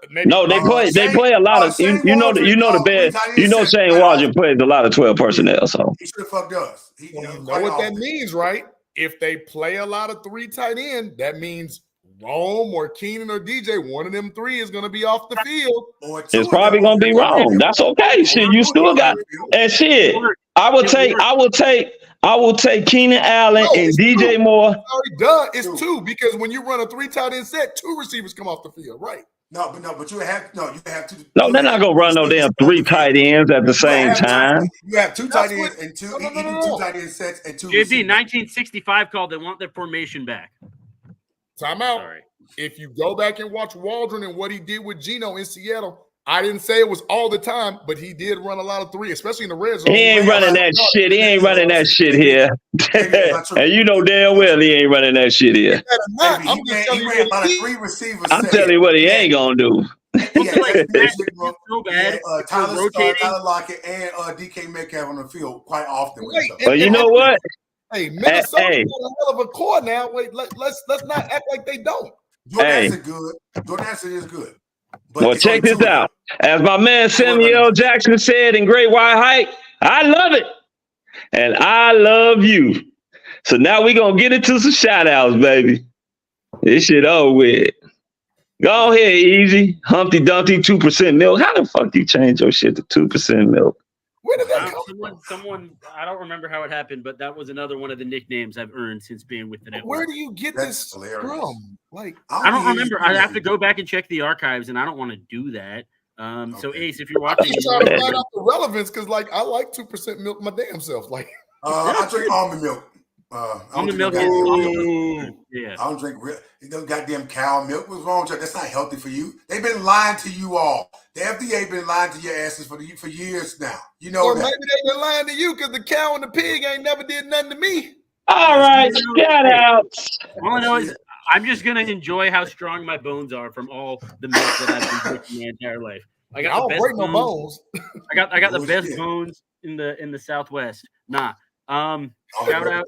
Maybe No, they play a lot of you know the best. You know Shane Waldron plays a lot of 12 personnel, so he should have fucked us. You know what that means, right? If they play a lot of 3 tight end, that means Rome or Keenan or DJ, one of them 3 is going to be off the field. it's probably going to be wrong. That's okay. Shit, you still got and shit. I will take Keenan Allen and DJ Moore. It's already done. It's 2 because when you run a 3 tight end set, 2 receivers come off the field, right? But you have to. No, they're not gonna run no damn 3 tight ends at the same time. You have 2 tight ends and 2 tight end sets and 2 JB, 1965 called. They want their formation back. Time out. Sorry. If you go back and watch Waldron and what he did with Geno in Seattle, I didn't say it was all the time, but he did run a lot of 3, especially in the red zone. He ain't running that shit. He ain't running that shit here. And you know damn well he ain't running that shit here. I'm just telling you about 3 receivers. I'm telling you what he ain't gonna do. Tyler Lockett and DK Metcalf on the field quite often. But you know what? Hey, Minnesota got a hell of a core now. Wait, let's not act like they don't. Jordan Addison is good. But well, check this out. As my man Samuel L. Jackson said in Great White Height, I love it. And I love you. So now we're going to get into some shout outs, baby. This shit over with. Go ahead, easy. Humpty Dumpty, 2% milk. How the fuck you change your shit to 2% milk? Where did that come Someone, I don't remember how it happened, but that was another one of the nicknames I've earned since being with the network. Where do you get this from? Like, I don't remember. I have to go back and check the archives, and I don't want to do that. So Ace, if you're watching, I'm just trying to find out the relevance because, like, I like 2% milk my damn self. Like, I drink almond milk. Almond milk is I don't drink real. Goddamn cow milk. What's wrong with you? That's not healthy for you. They've been lying to you all. The FDA been lying to your asses for years now. You know or that. Maybe they've been lying to you because the cow and the pig ain't never did nothing to me. All right, shout outs. All I know is I'm just gonna enjoy how strong my bones are from all the milk that I've been drinking my entire life. I don't break no bones. I got the best bones in the Southwest. Nah. Shout out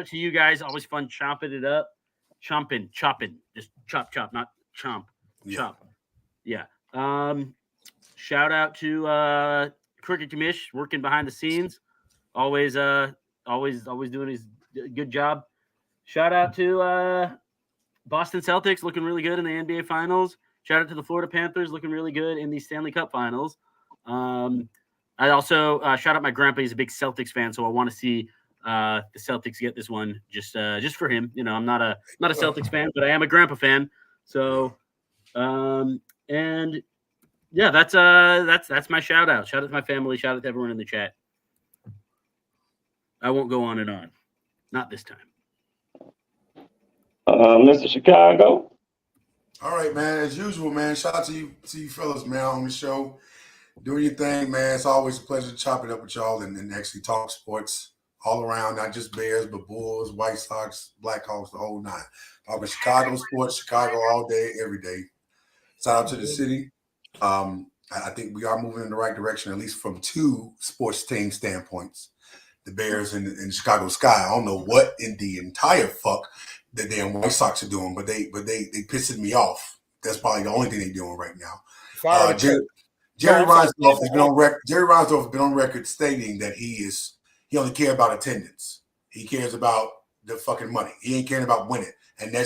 to you guys. Always fun chopping it up. Chopping. Just chop, not chomp. Chop. Yeah. Shout out to Cricket Commish working behind the scenes. Always doing his good job. Shout out to Boston Celtics looking really good in the NBA Finals. Shout out to the Florida Panthers looking really good in the Stanley Cup Finals. I also shout out my grandpa. He's a big Celtics fan, so I want to see the Celtics get this one just for him. You know, I'm not a Celtics fan, but I am a grandpa fan. So, and yeah, that's my shout out. Shout out to my family. Shout out to everyone in the chat. I won't go on and on. Not this time. Mr. Chicago. All right, man. As usual, man. Shout out to you fellas, man, on the show. Doing your thing, man. It's always a pleasure to chop it up with y'all and actually talk sports all around, not just Bears, but Bulls, White Sox, Blackhawks, the whole 9. Talking Chicago sports, Chicago all day, every day. Shout out to the city. I think we are moving in the right direction, at least from 2 sports team standpoints. The Bears and the Chicago Sky. I don't know what in the entire fuck the damn White Sox are doing, but they pissing me off. That's probably the only thing they're doing right now. Jerry Reinsdorf has been on record. Jerry Reinsdorf has been on record stating that he only cares about attendance. He cares about the fucking money. He ain't caring about winning, and that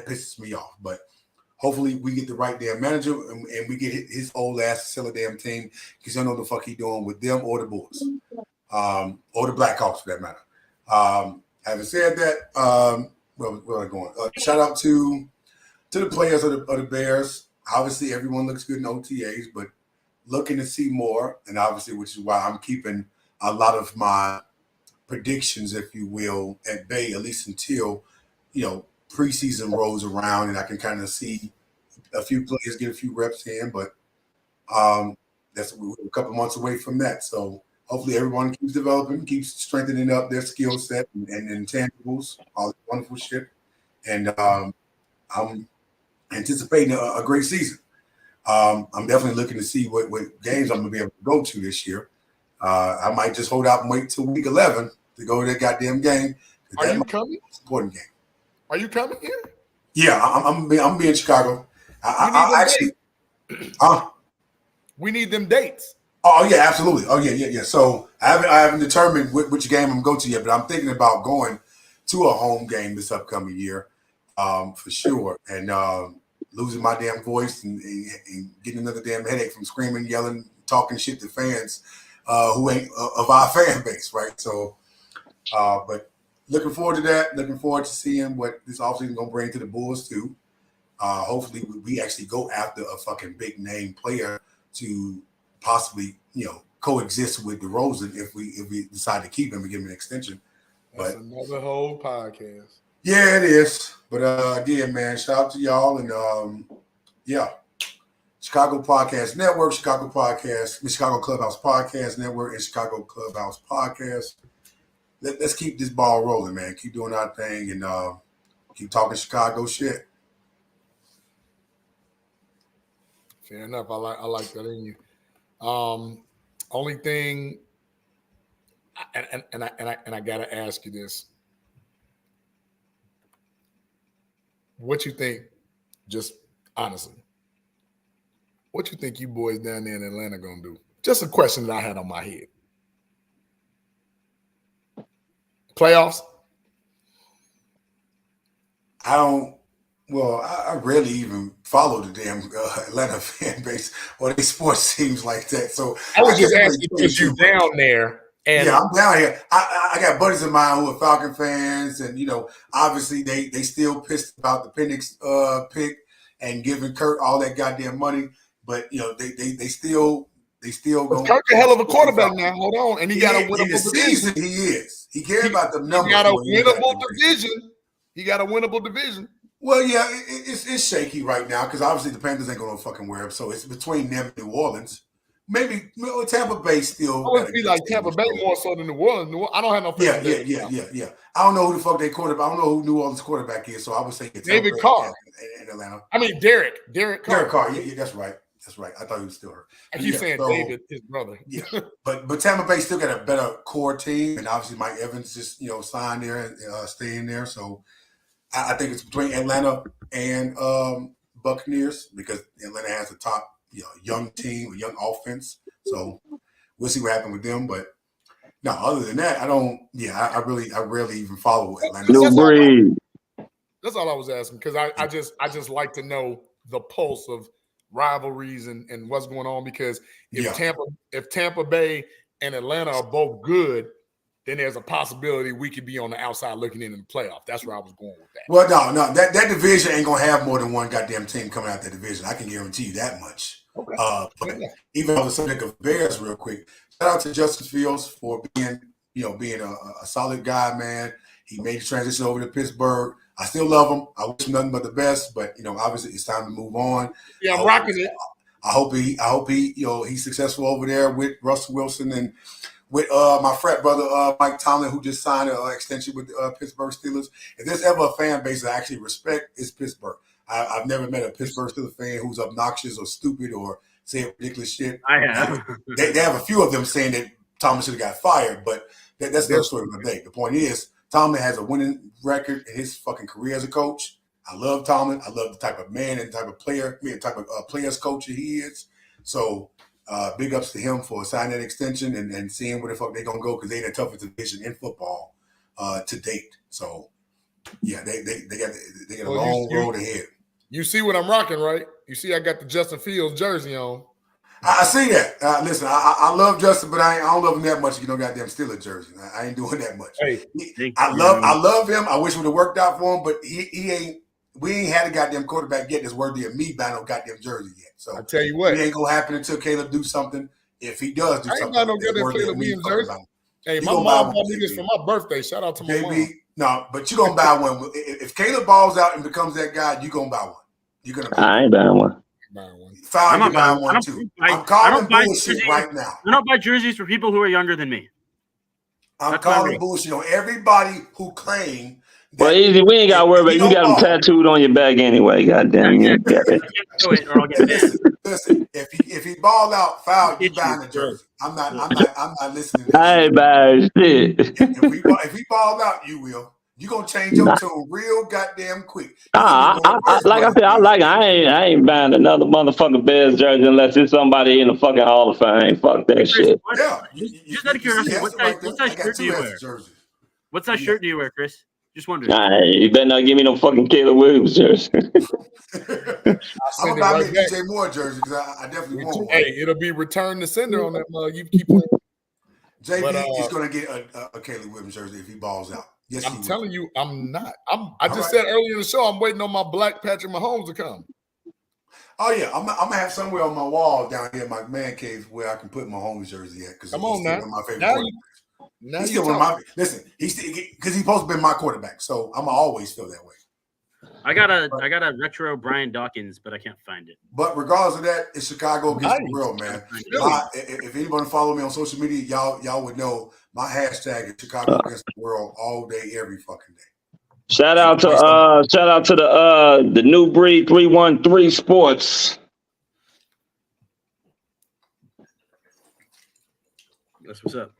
pisses me off. But hopefully, we get the right damn manager and we get his old ass to sell a damn team because he don't know what the fuck he doing with them or the Bulls, or the Blackhawks for that matter. Having said that, where am I going? Shout out to the players of the Bears. Obviously, everyone looks good in OTAs, but looking to see more, and obviously, which is why I'm keeping a lot of my predictions, if you will, at bay, at least until, preseason rolls around and I can kind of see a few players get a few reps in. But we're a couple months away from that. So hopefully everyone keeps developing, keeps strengthening up their skill set and intangibles, all that wonderful shit. And I'm anticipating a great season. I'm definitely looking to see what games I'm going to be able to go to this year. I might just hold out and wait till week 11 to go to that goddamn game. Are you coming? It's an important game. Are you coming here? Yeah, I'm be in Chicago. I actually, we need them dates. Oh yeah, absolutely. Oh yeah. So I haven't determined which game I'm going to yet, but I'm thinking about going to a home game this upcoming year, for sure. And losing my damn voice and getting another damn headache from screaming, yelling, talking shit to fans who ain't of our fan base, right? So, but looking forward to that. Looking forward to seeing what this offseason gonna bring to the Bulls too. Hopefully, we actually go after a fucking big name player to possibly, coexist with DeRozan if we decide to keep him and give him an extension. That's another whole podcast. Yeah, it is. But again, man, shout out to y'all and Chicago Podcast Network, Chicago Clubhouse Podcast Network, and Chicago Clubhouse Podcast. Let's keep this ball rolling, man. Keep doing our thing and keep talking Chicago shit. Fair enough. I like that in you. Only thing, and I gotta ask you this: what you think? Just honestly, what you think you boys down there in Atlanta gonna do? Just a question that I had on my head. Playoffs? I rarely even follow the damn Atlanta fan base or their sports teams like that. So I was just asking if you're down there. And yeah, I'm down here. I got buddies of mine who are Falcon fans, and obviously they still pissed about the Penix pick and giving Kurt all that goddamn money. But they still go. Kirk's a hell of a quarterback now. Hold on, and he got a winnable division. He is. He cares about the numbers. He got a winnable division. He got a winnable division. Well, yeah, it's shaky right now because obviously the Panthers ain't gonna fucking wear him. So it's between them and New Orleans. Maybe Tampa Bay still. I would be like Tampa Bay more so than New Orleans. I don't have no faith. Yeah. I don't know who the fuck they quarterback. I don't know who New Orleans quarterback is. So I would say David Carr in Atlanta. I mean Derek Carr. Derek Carr. Yeah, that's right. I thought he was still hurt. I keep saying David, his brother. Yeah, but Tampa Bay still got a better core team, and obviously Mike Evans just signed there and staying there. So I think it's between Atlanta and Buccaneers because Atlanta has a top young team, a young offense. So we'll see what happens with them. But no, other than that, I don't. Yeah, I rarely even follow Atlanta. No breed. That's all I was asking because I just like to know the pulse of rivalries and what's going on because if Tampa Bay and Atlanta are both good, then there's a possibility we could be on the outside looking in the playoff. That's where I was going with that. Well, no, that division ain't gonna have more than one goddamn team coming out that division. I can guarantee you that much. Okay. But even on the subject of Bears, real quick, shout out to Justin Fields for being a solid guy, man. He made the transition over to Pittsburgh. I still love him. I wish him nothing but the best, but obviously it's time to move on. Yeah, I'm rocking it. I hope he he's successful over there with Russell Wilson and with my frat brother Mike Tomlin, who just signed an extension with the Pittsburgh Steelers. If there's ever a fan base that I actually respect, it's Pittsburgh. I've never met a Pittsburgh Steelers fan who's obnoxious or stupid or saying ridiculous shit. I have. They have a few of them saying that Tomlin should have got fired, but that's their story of the day. The point is, Tomlin has a winning record in his fucking career as a coach. I love Tomlin. I love the type of man and type of player, players coach that he is. So big ups to him for signing that extension and seeing where the fuck they're going to go because they're the toughest division in football to date. So, yeah, they got a long road ahead. You see what I'm rocking, right? You see I got the Justin Fields jersey on. I see that. Listen, I love Justin, but I don't love him that much. Goddamn Steelers jersey. I ain't doing that much. Hey, I love him. I wish it would have worked out for him, but he ain't. We ain't had a goddamn quarterback yet that's worthy of me buying no goddamn jersey yet. So I tell you what, it ain't gonna happen until Caleb do something. If he does do something, I ain't got no goddamn Caleb Williams jersey. Hey, my mom bought me this for my birthday. Shout out to my mom. No, but you're gonna buy one. If Caleb balls out and becomes that guy, you're gonna buy one. You're gonna buy I ain't buying one. Foul, you buying one too. I'm calling bullshit right now. I don't buy jerseys for people who are younger than me. I'm calling bullshit on everybody who claim. Well, easy. We ain't got to worry about it. You got them tattooed on your back anyway. Goddamn, you got it. Listen, if he ball out, foul, you buying the jersey. I'm not listening to this. I ain't buying shit. If he ball out, you will. You gonna change your tune real goddamn quick. Like I said, I like it. I ain't buying another motherfucking Bears jersey unless it's somebody in the fucking Hall of Fame. Fuck that shit. Yeah. Just out of curiosity, what size shirt do you wear? What size shirt do you wear, Chris? Just wondering. You better not give me no fucking Caleb Williams jersey. I'm gonna buy me a DJ Moore jersey because I definitely want one. Hey, it'll be return to sender on that mug. You keep playing. JB is gonna get a Caleb Williams jersey if he balls out. Yes, I'm telling you, I'm not. I just said earlier in the show, I'm waiting on my black Patrick Mahomes to come. Oh yeah, I'm gonna have somewhere on my wall down here in my man cave where I can put my Mahomes jersey at because he's still one of my favorite quarterbacks. He's still one of my he's because he's supposed to be my quarterback, so I'm always feel that way. I got a retro Brian Dawkins, but I can't find it. But regardless of that, it's Chicago against the world, man. If anybody follow me on social media, y'all would know my hashtag is Chicago against the world all day, every fucking day. Shout out to the New Breed 313 Sports. That's what's up.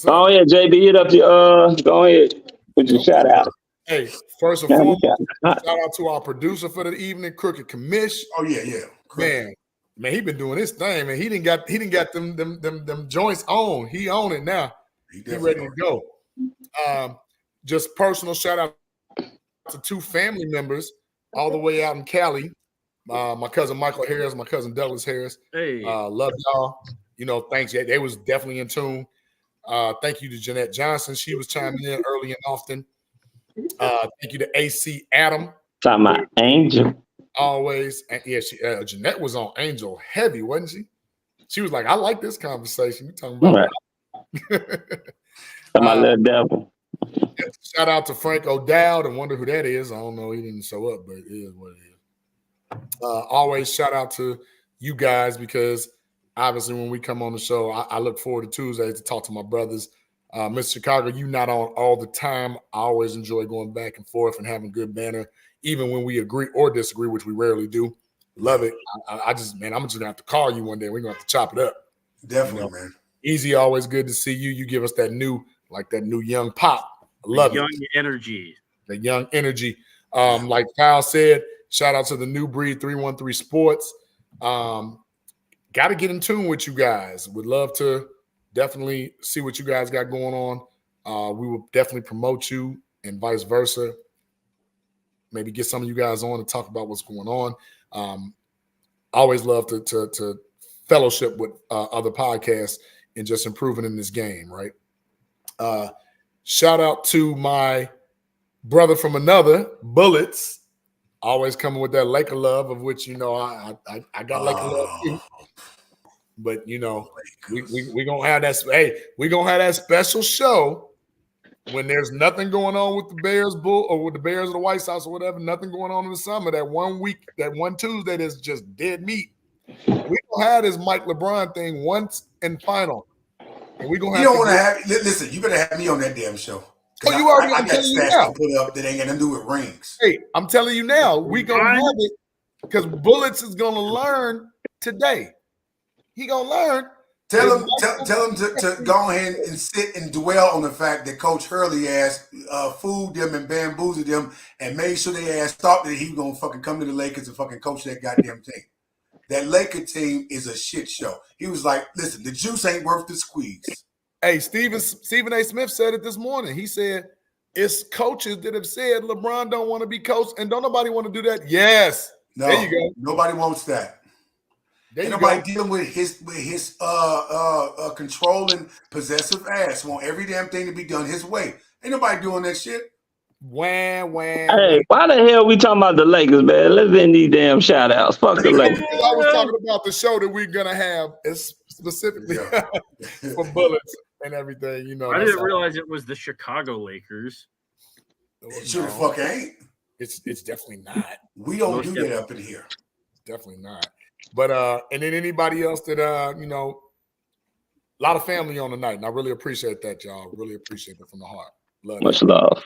Oh yeah, JB, hit up your go ahead with your shout out. Hey, first and foremost, shout out to our producer for the evening, Crooked Commish. Oh yeah. Man, he been doing his thing, man. He didn't got them joints on. He on it now. He ready to go. Just personal shout out to two family members all the way out in Cali. My cousin Michael Harris, my cousin Douglas Harris. Hey, love y'all. Thanks. They was definitely in tune. Thank you to Jeanette Johnson. She was chiming in early and often. Thank you to AC Adam. Talking about Angel. Always. And yeah, Jeanette was on Angel heavy, wasn't she? She was like, I like this conversation. You talking about my little devil. Shout out to Frank O'Dowd and wonder who that is. I don't know. He didn't show up, but it is what it is. Always shout out to you guys because obviously when we come on the show, I look forward to Tuesdays to talk to my brothers. Mr. Chicago, you not on all the time. I always enjoy going back and forth and having good banter, even when we agree or disagree, which we rarely do. Love it. I'm just gonna have to call you one day. We're gonna have to chop it up. Definitely, man. Easy, always good to see you. You give us that new young pop. I love young energy. The young energy. Like Kyle said, shout out to the New Breed 313 Sports. Got to get in tune with you guys. Would love to definitely see what you guys got going on. We will definitely promote you and vice versa. Maybe get some of you guys on and talk about what's going on. Always love to fellowship with other podcasts and just improving in this game, right? Shout out to my brother from another, Bullets, always coming with that Laker love, of which, I got Laker love too. But, we going to have that. Hey, we're going to have that special show when there's nothing going on with the Bears or with the Bears or the White Sox or whatever, nothing going on in the summer. That one Tuesday that's just dead meat. We're going to have this Mike LeBron thing once and final. And we're going to have listen, you better have me on that damn show. Oh, you already I got stats to put up that ain't got nothing to do with rings. Hey, I'm telling you now, we're going to have it because Bullets is going to learn today. He going to learn. Tell him to go ahead and sit and dwell on the fact that Coach Hurley ass fooled them and bamboozled them and made sure they ass thought that he was going to fucking come to the Lakers and fucking coach that goddamn team. That Laker team is a shit show. He was like, listen, the juice ain't worth the squeeze. Hey, Stephen A. Smith said it this morning. He said, it's coaches that have said LeBron don't want to be coached and don't nobody want to do that. Yes. No, there you go. Nobody wants that. Ain't nobody dealing with his controlling, possessive ass. Want every damn thing to be done his way. Ain't nobody doing that shit. Wham. Hey, why the hell we talking about the Lakers, man? Let's end these damn shout outs. Fuck the Lakers. I was talking about the show that we're gonna have specifically for Bullets. and everything. You know, I didn't realize it was the Chicago Lakers. It sure the fuck ain't. It's definitely not. We don't do that up in here. It's definitely not. But and then anybody else that you know, a lot of family on the night, and I really appreciate that, y'all. Really appreciate it from the heart. Much love.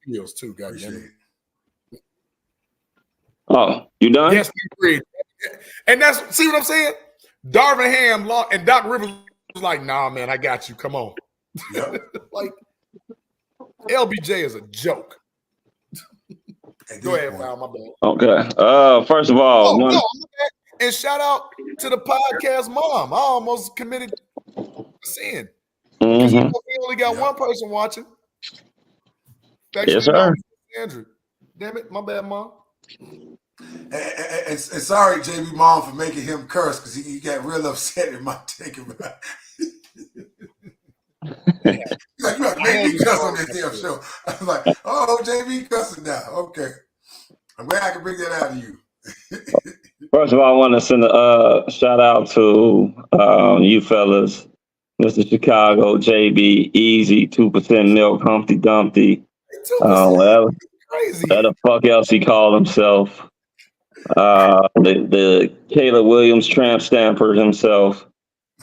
Feels too, goddamn it. Oh, you done? Yes, we agreed. And that's, see what I'm saying? Darvin Ham and Doc Rivers was like, nah, man, I got you. Come on. Yep. Like, LBJ is a joke. Go ahead, File, my bad. Okay. First of all, no, and shout out to the podcast mom. I almost committed a sin. Because we only got one person watching. Yes, sir. Andrew. Damn it, my bad, mom. And sorry, JB Mom, for making him curse because he got real upset at my take about it. Like, you made me cuss on this damn show. I was like, oh, JB cussing now. Okay. I'm glad I can bring that out of you. First of all, I want to send a shout out to you fellas, Mr. Chicago, JB, Easy, 2% Milk, Humpty Dumpty, whatever the fuck else he called himself. The Caleb Williams tramp stamper himself,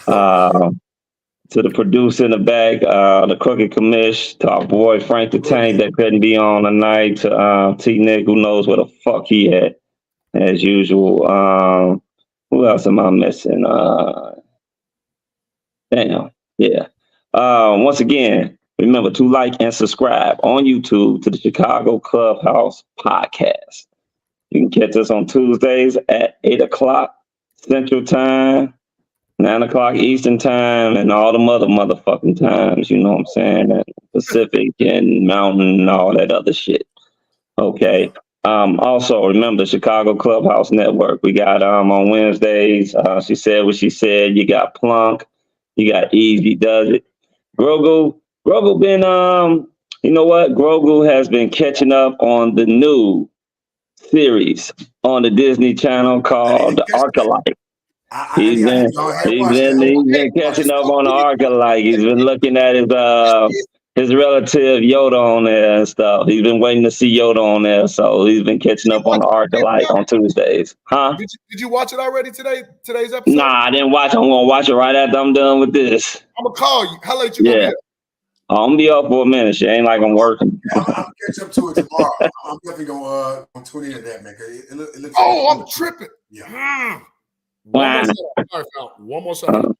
to the producer in the back, the Crooked Commish, to our boy Frank the Tank that couldn't be on tonight, to T Nick, who knows where the fuck he at, as usual. Who else am I missing? Damn, yeah. Once again, remember to like and subscribe on YouTube to the Chicago Clubhouse Podcast. You can catch us on Tuesdays at 8 o'clock Central Time, 9 o'clock Eastern Time, and all the motherfucking times, you know what I'm saying? And Pacific and Mountain and all that other shit. Okay. Also, remember the Chicago Clubhouse Network. We got on Wednesdays, She Said What She Said. You got Plunk. You got Easy Does It. Grogu been, you know what? Grogu has been catching up on the new series on the Disney Channel called The Arcalite. He's been catching up on the Arcalite. He's been looking at his relative Yoda on there and stuff. He's been waiting to see Yoda on there, so he's been catching up on the Arcalite on Tuesdays. Huh? Did you watch it already today's episode? Nah, I didn't watch. I'm gonna watch it right after I'm done with this. I'm gonna call you. How late you gonna be up? I'm gonna be up for a minute. Shit ain't like I'm working. I'll catch up to it tomorrow. I'm definitely gonna tune into that, man. It looks I'm tripping. Yeah. One more shout out.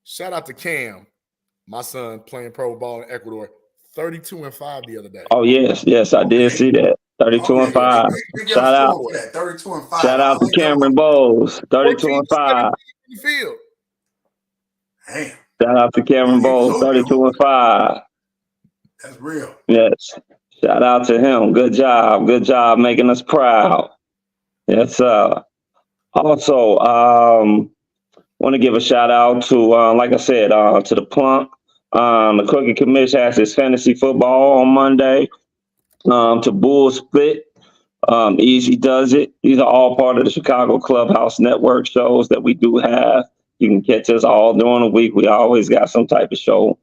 Shout out to Cam, my son playing pro ball in Ecuador. 32-5 the other day. Oh yes, I did see that. 32-5. Shout out. 32-5. Shout out to Cameron Bowles. 32-5. Field. Damn. Shout out to Cameron Bowles. 32-5. That's real. Yes. Shout out to him. Good job making us proud. Yes, sir. Also, want to give a shout out to, like I said, to the Plunk. The Crooked Commish has his fantasy football on Monday. To Bull Split, Easy Does It. These are all part of the Chicago Clubhouse Network shows that we do have. You can catch us all during the week. We always got some type of show.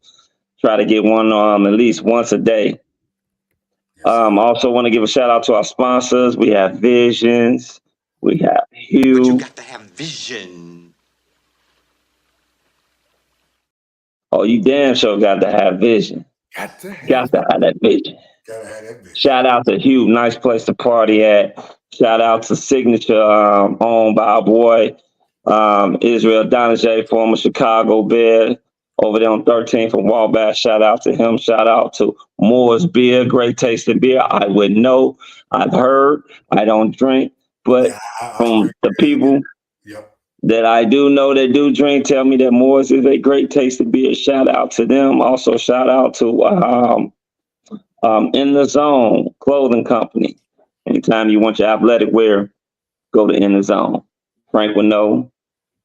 Try to get one at least once a day. Also want to give a shout out to our sponsors. We have Visions. We have Hugh. But you got to have vision. Oh, you damn sure got to have vision. Got to have that vision. Shout out to Hugh. Nice place to party at. Shout out to Signature, owned by our boy Israel Donajay, former Chicago Bear. Over there on 13th and Wabash. Shout out to him. Shout out to Moore's Beer. Great tasting beer. I would know. I've heard. I don't drink. But from the people that I do know that do drink tell me that Moore's is a great tasting beer. Shout out to them. Also, shout out to In the Zone Clothing Company. Anytime you want your athletic wear, go to In the Zone. Frank would know.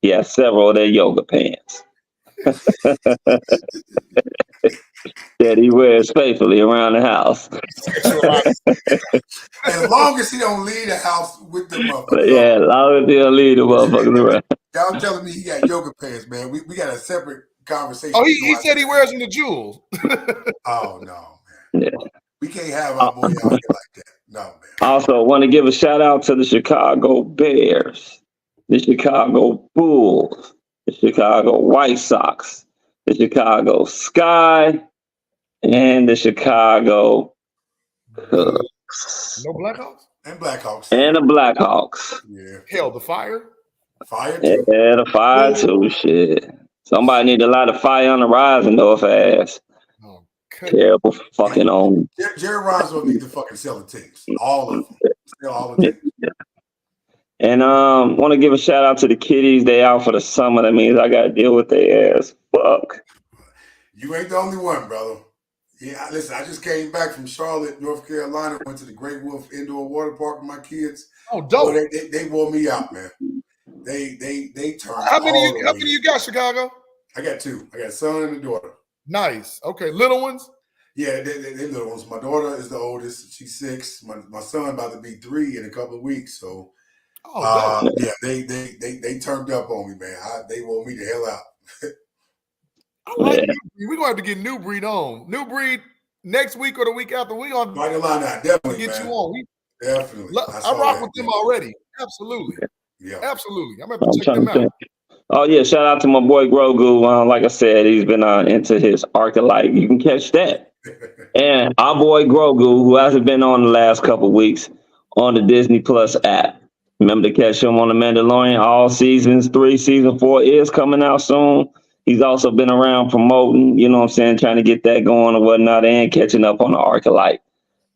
He has several of their yoga pants. That he wears faithfully around the house. As long as he don't leave the house with the motherfuckers. Yeah, as long as he don't leave the motherfuckers around. Y'all telling me he got yoga pants, man. We got a separate conversation. Oh, he said he wears them to Jewels. Oh no, man. Yeah. We can't have our boy out here like that. No, man. Also, want to give a shout out to the Chicago Bears, the Chicago Bulls, the Chicago White Sox, the Chicago Sky, and the Chicago Cubs. No Blackhawks? And Blackhawks. And the Blackhawks. Yeah. Hell, the Fire? Fire too. Yeah, the Fire too. Shit. Somebody need to light a fire on the rising though fast. Oh, terrible fucking own. Jerry Reinsdorf need to fucking sell the teams. All of them. Sell all the teams. Yeah. And want to give a shout out to the kiddies. They out for the summer. That means I got to deal with their ass. Fuck. You ain't the only one, brother. Yeah, listen, I just came back from Charlotte, North Carolina. Went to the Great Wolf Indoor Water Park with my kids. Oh, dope. Boy, they wore me out, man. They turned. How many you got, Chicago? I got two. I got a son and a daughter. Nice. Okay, little ones? Yeah, they little ones. My daughter is the oldest. She's 6. My son about to be 3 in a couple of weeks. So, yeah, they turned up on me, man. They wore me the hell out. I like New Breed. We're gonna have to get New Breed on. New Breed next week or the week after. We gonna definitely get man. you on. Definitely. I rock with them already. Absolutely. Yeah. Absolutely. I'm gonna check them out. Oh yeah, shout out to my boy Grogu. Like I said, he's been into his Arcalite. You can catch that. And our boy Grogu, who hasn't been on the last couple of weeks, on the Disney Plus app. Remember to catch him on The Mandalorian. All seasons 3, season 4 is coming out soon. He's also been around promoting, you know what I'm saying, trying to get that going or whatnot, and catching up on the Arcalite.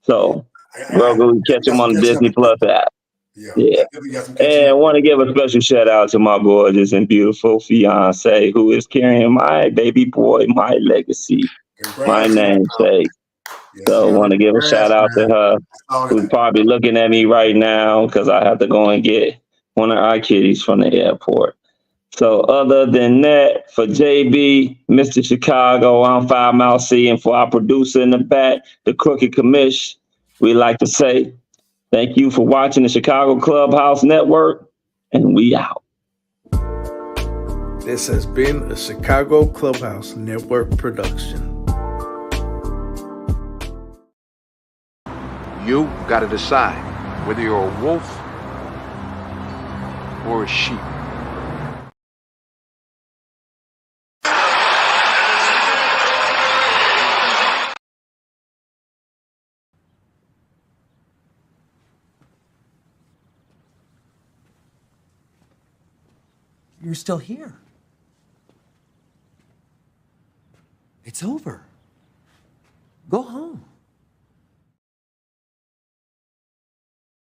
So, Grogu, catch him on the Disney Plus app. Yeah. And I want to give a special shout out to my gorgeous and beautiful fiance who is carrying my baby boy, my legacy, my namesake. So I want to give a shout out to her who's probably looking at me right now because I have to go and get one of our kitties from the airport. So other than that, for JB, Mr. Chicago, I'm 5 Mile C, and for our producer in the back, the Crooked Commish, we like to say thank you for watching the Chicago Clubhouse Network, and we out. This has been a Chicago Clubhouse Network production. You got to decide whether you're a wolf or a sheep. You're still here. It's over. Go home.